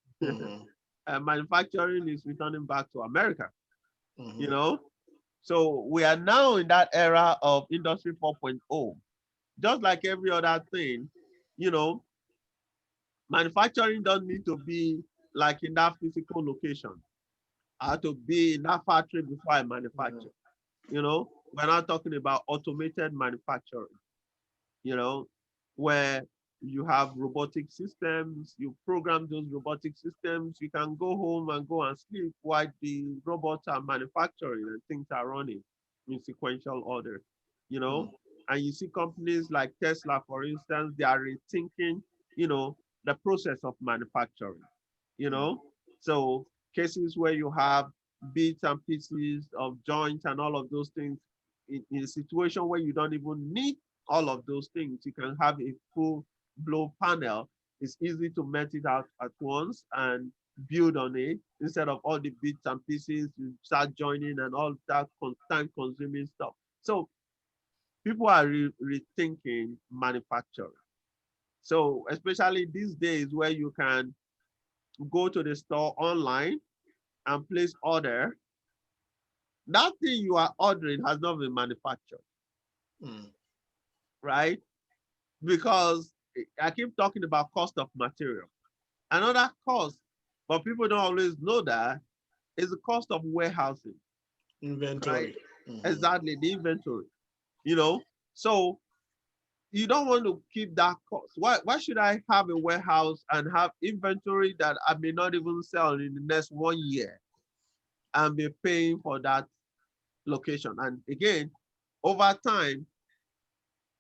Manufacturing is returning back to America, you know. So we are now in that era of Industry 4.0. Just like every other thing, you know, manufacturing doesn't need to be like in that physical location. I have to be in that factory before I manufacture. We're not talking about automated manufacturing, where you have robotic systems, you program those robotic systems, you can go home and go and sleep while the robots are manufacturing and things are running in sequential order, and you see companies like Tesla, for instance, they are rethinking, the process of manufacturing, you know, so cases where you have bits and pieces of joints and all of those things in a situation where you don't even need all of those things. You can have a full blow panel. It's easy to melt it out at once and build on it instead of all the bits and pieces. You start joining and all that time consuming stuff. So people are rethinking manufacturing. So especially these days where you can go to the store online and place order, that thing you are ordering has not been manufactured, right? Because I keep talking about cost of material. Another cost, but people don't always know that, is the cost of warehousing. Inventory. Right? Exactly, the inventory. So you don't want to keep that cost. Why should I have a warehouse and have inventory that I may not even sell in the next 1 year and be paying for that location? And again, over time,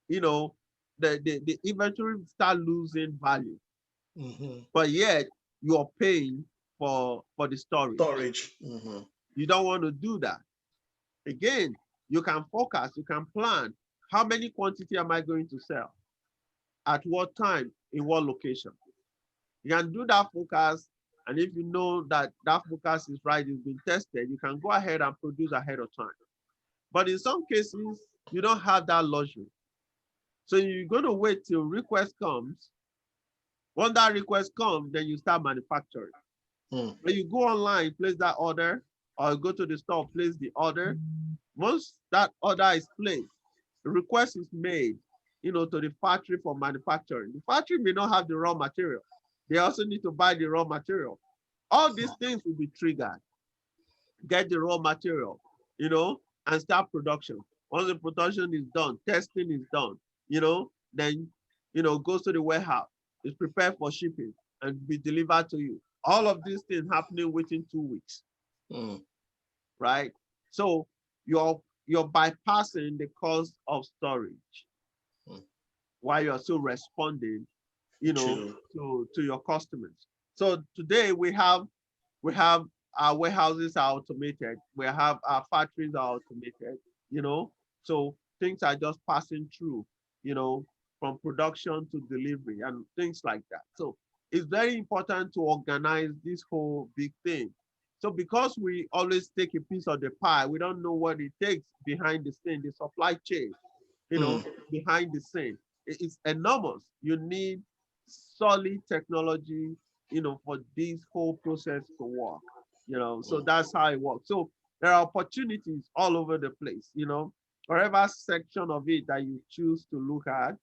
you know, the inventory start losing value. But yet you are paying for the storage. You don't want to do that. Again, you can forecast, you can plan. How many quantity am I going to sell? At what time, in what location? You can do that forecast, and if you know that that forecast is right, it's been tested, you can go ahead and produce ahead of time. But in some cases, you don't have that luxury. So you're going to wait till request comes. When that request comes, then you start manufacturing. When you go online, place that order, or go to the store, place the order. Once that order is placed, the request is made, to the factory for manufacturing. The factory may not have the raw material. They also need to buy the raw material. All these things will be triggered. Get the raw material, and start production. Once the production is done, testing is done, then, goes to the warehouse, is prepared for shipping and be delivered to you. All of these things happening within 2 weeks, right? So you're bypassing the cost of storage while you're still responding, to your customers. So today we have our warehouses are automated. We have our factories are automated, so things are just passing through, from production to delivery and things like that. So it's very important to organize this whole big thing. So because we always take a piece of the pie, we don't know what it takes behind the scene, the supply chain, behind the scene. It's enormous. You need solid technology, for this whole process to work, so that's how it works. So there are opportunities all over the place, wherever section of it that you choose to look at,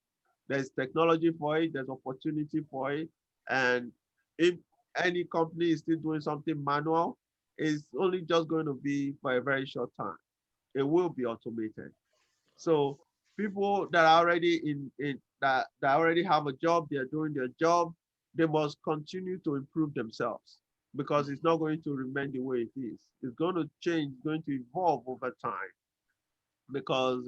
there's technology for it, there's opportunity for it. And if any company is still doing something manual, it's only just going to be for a very short time. It will be automated. So people that are already that already have a job, they're doing their job, they must continue to improve themselves, because it's not going to remain the way it is. It's going to change, going to evolve over time, because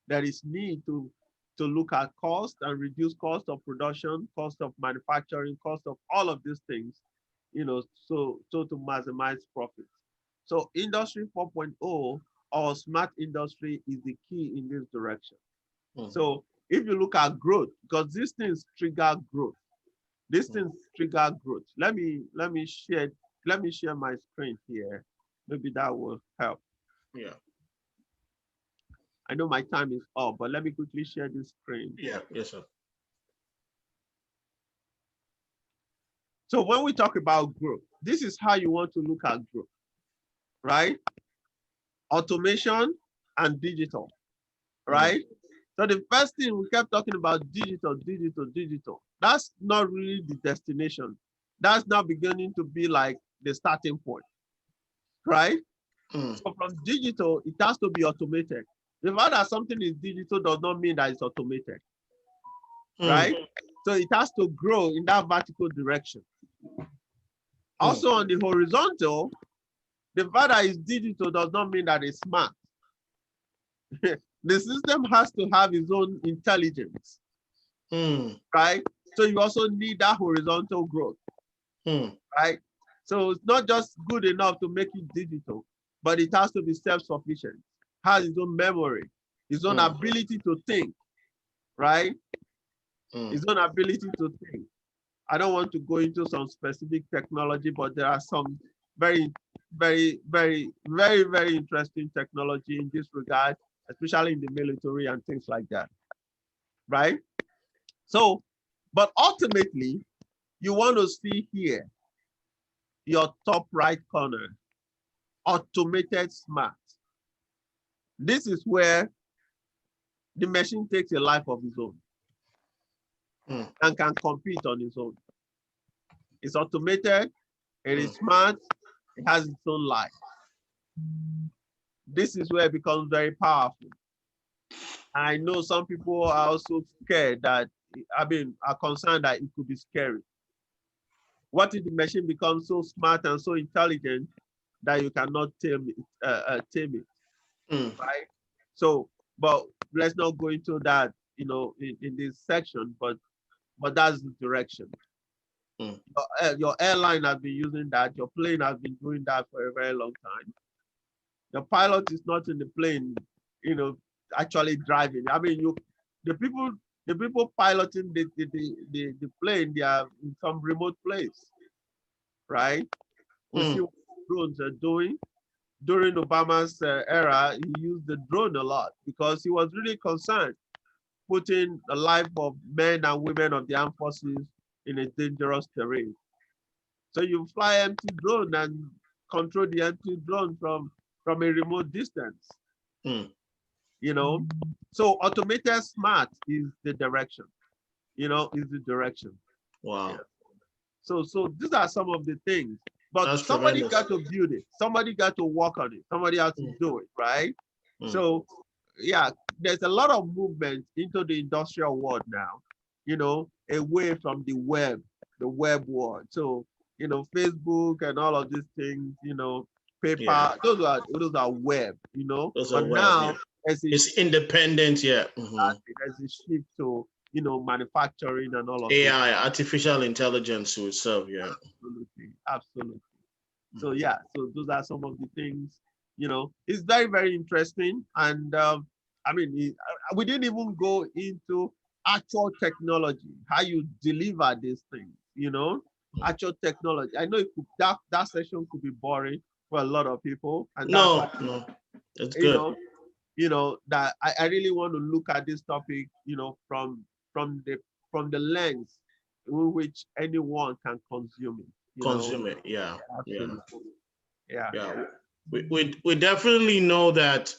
there is need to look at cost and reduce cost of production, cost of manufacturing, cost of all of these things, so to maximize profits. So Industry 4.0 or smart industry is the key in this direction. So if you look at growth, because these things trigger growth, these things trigger growth. Let me share my screen here. Maybe that will help. Yeah. I know my time is up, but let me quickly share this screen. Yeah, yes, sir. So when we talk about growth, this is how you want to look at growth, right? Automation and digital, right? So the first thing we kept talking about, digital. That's not really the destination. That's now beginning to be like the starting point, right? So from digital, it has to be automated. The fact that something is digital does not mean that it's automated, right? So it has to grow in that vertical direction. Also on the horizontal, the fact that it's digital does not mean that it's smart. The system has to have its own intelligence, right? So you also need that horizontal growth, right? So it's not just good enough to make it digital, but it has to be self-sufficient, has its own memory, its own ability to think, right? Its own ability to think. I don't want to go into some specific technology, but there are some very, very, very, very, very interesting technology in this regard, especially in the military and things like that, right? So, but ultimately, you want to see here, your top right corner, automated smart. This is where the machine takes a life of its own and can compete on its own. It's automated, it is smart, it has its own life. This is where it becomes very powerful. I know some people are also scared that, are concerned that it could be scary. What if the machine becomes so smart and so intelligent that you cannot tame it, right? So, but let's not go into that, in this section, but that's the direction. Your airline has been using that, your plane has been doing that for a very long time. The pilot is not in the plane, actually driving. I mean, the people the people piloting the plane, they are in some remote place, right? We see what drones are doing. During Obama's era, he used the drone a lot because he was really concerned putting the life of men and women of the armed forces in a dangerous terrain. So you fly empty drone and control the empty drone from a remote distance. So automated smart is the direction. Is the direction. Wow. Yeah. So these are some of the things. But That's somebody tremendous. got to build it. Somebody got to work on it. Somebody has to do it, right? So yeah, there's a lot of movement into the industrial world now, away from the web world. So, Facebook and all of these things, paper, Yeah. those are web, Those are but web. now Yeah. It's independent. Yeah. there's a shift to, manufacturing and all of this. AI, artificial intelligence will serve. Yeah. Absolutely. So yeah, so those are some of the things, it's very, very interesting. And we didn't even go into actual technology, how you deliver these things, actual technology. I know that session could be boring for a lot of people. And that's why, No, it's you good. know, that I really want to look at this topic, from the lens in which anyone can consume it, Consume it. Yeah. Yeah. Absolutely. Yeah. Yeah. We definitely know that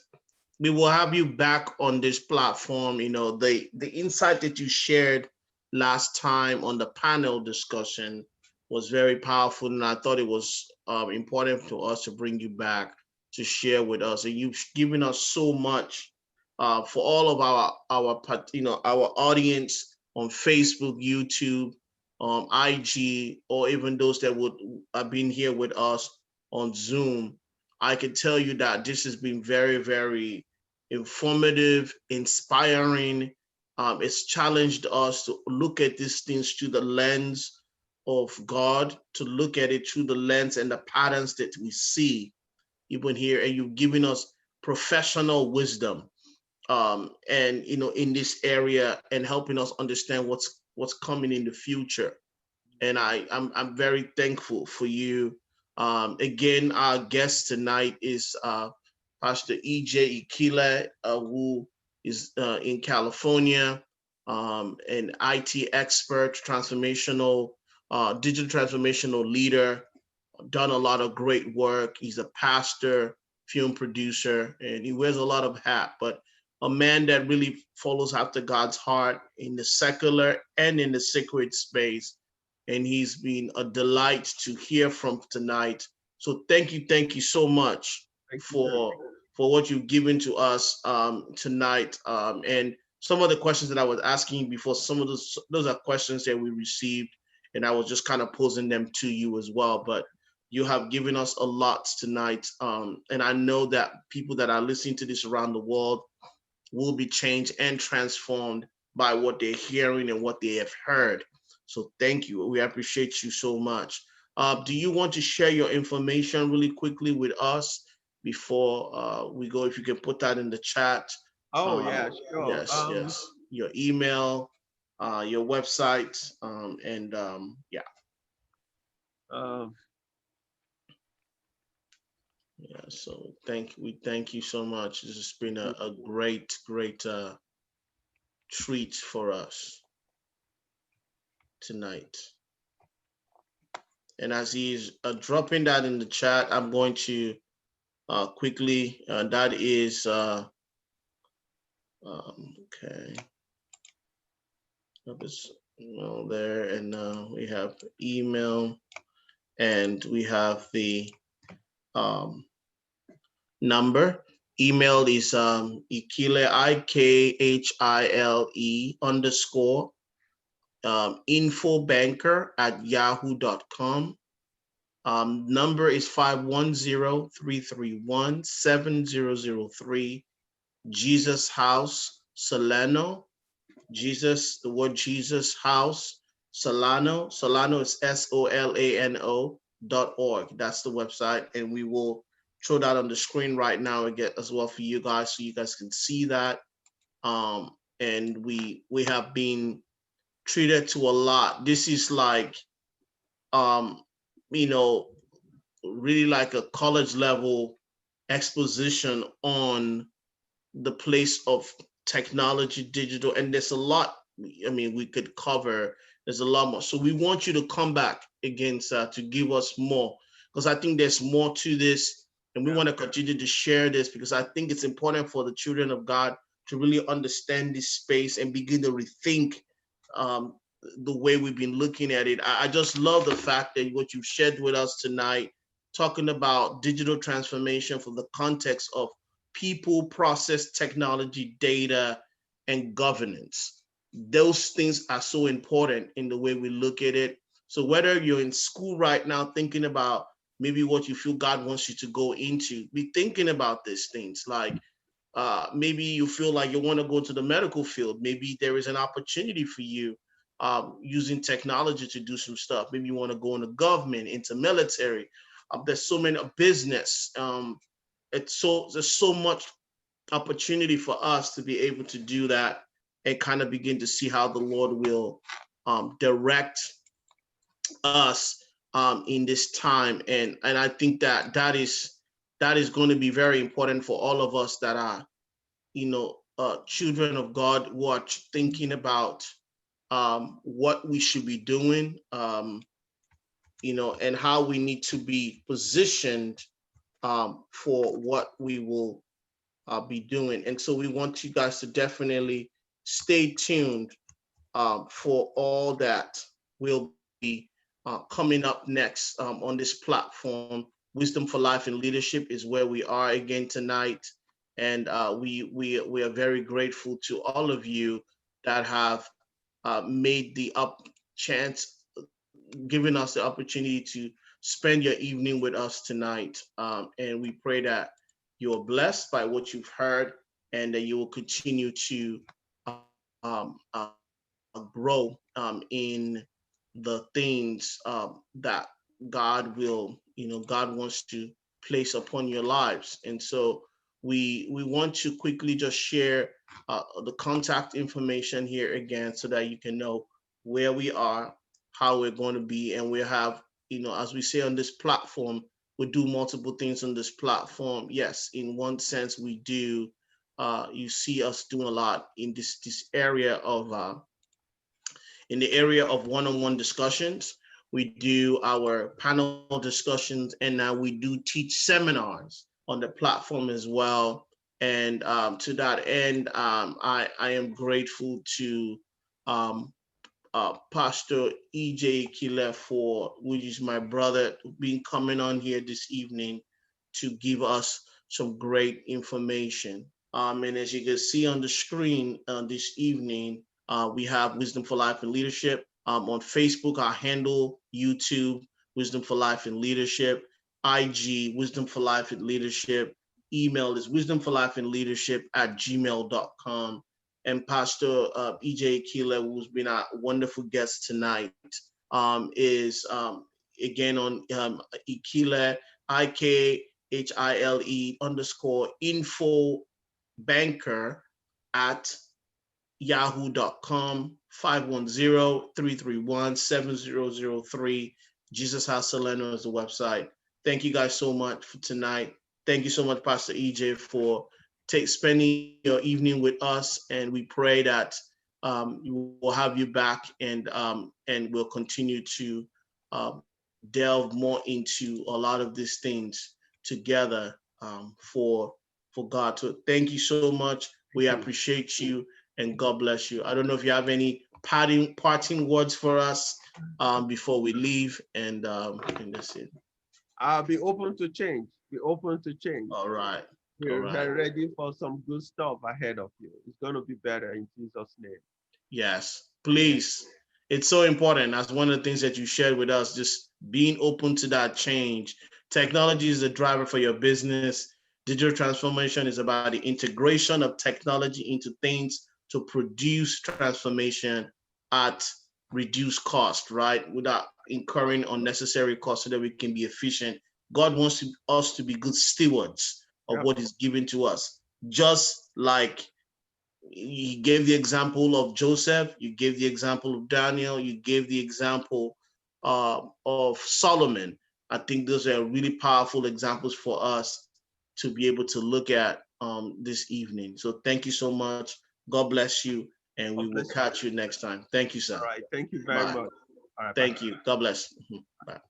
we will have you back on this platform. The insight that you shared last time on the panel discussion was very powerful, and I thought it was important to us to bring you back to share with us. And you've given us so much for all of our audience on Facebook, YouTube, IG, or even those that would have been here with us on Zoom. I can tell you that this has been very, very informative, inspiring. It's challenged us to look at these things through the lens of God, to look at it through the lens and the patterns that we see even here. And you've given us professional wisdom, and in this area, and helping us understand what's coming in the future. And I'm very thankful for you. Again, our guest tonight is Pastor EJ Ikhile, who is in California, an IT expert, digital transformational leader, done a lot of great work. He's a pastor, film producer, and he wears a lot of hats, but a man that really follows after God's heart in the secular and in the sacred space. And he's been a delight to hear from tonight. So thank you so much for what you've given to us tonight. And some of the questions that I was asking before, some of those are questions that we received, and I was just kind of posing them to you as well. But you have given us a lot tonight, and I know that people that are listening to this around the world will be changed and transformed by what they're hearing and what they have heard. So thank you. We appreciate you so much. Do you want to share your information really quickly with us before we go? If you can put that in the chat. Oh yeah, sure. Yes. Your email, your website, and yeah. Yeah. So we thank you so much. This has been a great treat for us tonight. And as he's dropping that in the chat, I'm going to quickly, that is, okay. This email there, and we have email, and we have the number. Email is Ikhile, IKHILE _ infobanker@yahoo.com. Number is 510-331-7003. Jesus House, Solano. Jesus, the word Jesus House, Solano. Solano is SOLANO.org. That's the website, and we will throw that on the screen right now again as well for you guys, so you guys can see that. And we have been treated to a lot. This is like, you know, really like a college level exposition on the place of technology, digital, and there's a lot. I mean, we could cover. There's a lot more. So we want you to come back again, sir, to give us more, because I think there's more to this, and we want to continue to share this, because I think it's important for the children of God to really understand this space and begin to rethink the way we've been looking at it. I just love the fact that what you've shared with us tonight, talking about digital transformation from the context of people, process, technology, data, and governance. Those things are so important in the way we look at it. So whether you're in school right now thinking about maybe what you feel God wants you to go into, be thinking about these things. Like maybe you feel like you want to go to the medical field. Maybe there is an opportunity for you using technology to do some stuff. Maybe you want to go into government, into military. There's so many business. There's so much opportunity for us to be able to do that and kind of begin to see how the Lord will direct us in this time. And I think that is going to be very important for all of us that are, children of God, who are thinking about what we should be doing, and how we need to be positioned for what we will be doing. And so we want you guys to definitely stay tuned for all that will be coming up next on this platform. Wisdom for Life and Leadership is where we are again tonight. And we are very grateful to all of you that have made the chance, giving us the opportunity to spend your evening with us tonight. And we pray that you are blessed by what you've heard, and that you will continue to grow in the things that God wants to place upon your lives. And so we want to quickly just share the contact information here again, so that you can know where we are, how we're going to be, and we have, as we say on this platform, we do multiple things on this platform. Yes, in one sense we do. You see us doing a lot in this area of in the area of one-on-one discussions. We do our panel discussions, and now we do teach seminars on the platform as well. And to that end, I am grateful to Pastor EJ Ikhile, which is my brother, being coming on here this evening to give us some great information. And as you can see on the screen this evening, we have Wisdom for Life and Leadership. On Facebook, our handle, YouTube, Wisdom for Life and Leadership, IG, Wisdom for Life and Leadership. Email is wisdomforlifeandleadership@gmail.com. And Pastor EJ Ikhile, who's been a wonderful guest tonight, is again on Ikhile, IKHILE_infobanker@yahoo.com, 510-331-7003. Jesus House Solano is the website. Thank you guys so much for tonight. Thank you so much, Pastor EJ, for spending your evening with us, and we pray that we'll have you back, and we'll continue to delve more into a lot of these things together for God. So thank you so much. We appreciate you, and God bless you. I don't know if you have any parting words for us before we leave, and that's it. I'll be open to change. Be open to change. All right. All We're right. very ready for some good stuff ahead of you. It's going to be better in Jesus' name. Yes, please. It's so important. That's one of the things that you shared with us, just being open to that change. Technology is the driver for your business. Digital transformation is about the integration of technology into things to produce transformation at reduced cost, right? Without incurring unnecessary costs so that we can be efficient. God wants us to be good stewards of Yep. what is given to us, just like you gave the example of Joseph, you gave the example of Daniel, you gave the example of Solomon. I think those are really powerful examples for us to be able to look at this evening. So thank you so much. God bless you, and we God will bless you. catch you next time. Thank you, sir. All right. Thank you very Bye. much. All right. Bye. Thank you. God bless. Bye.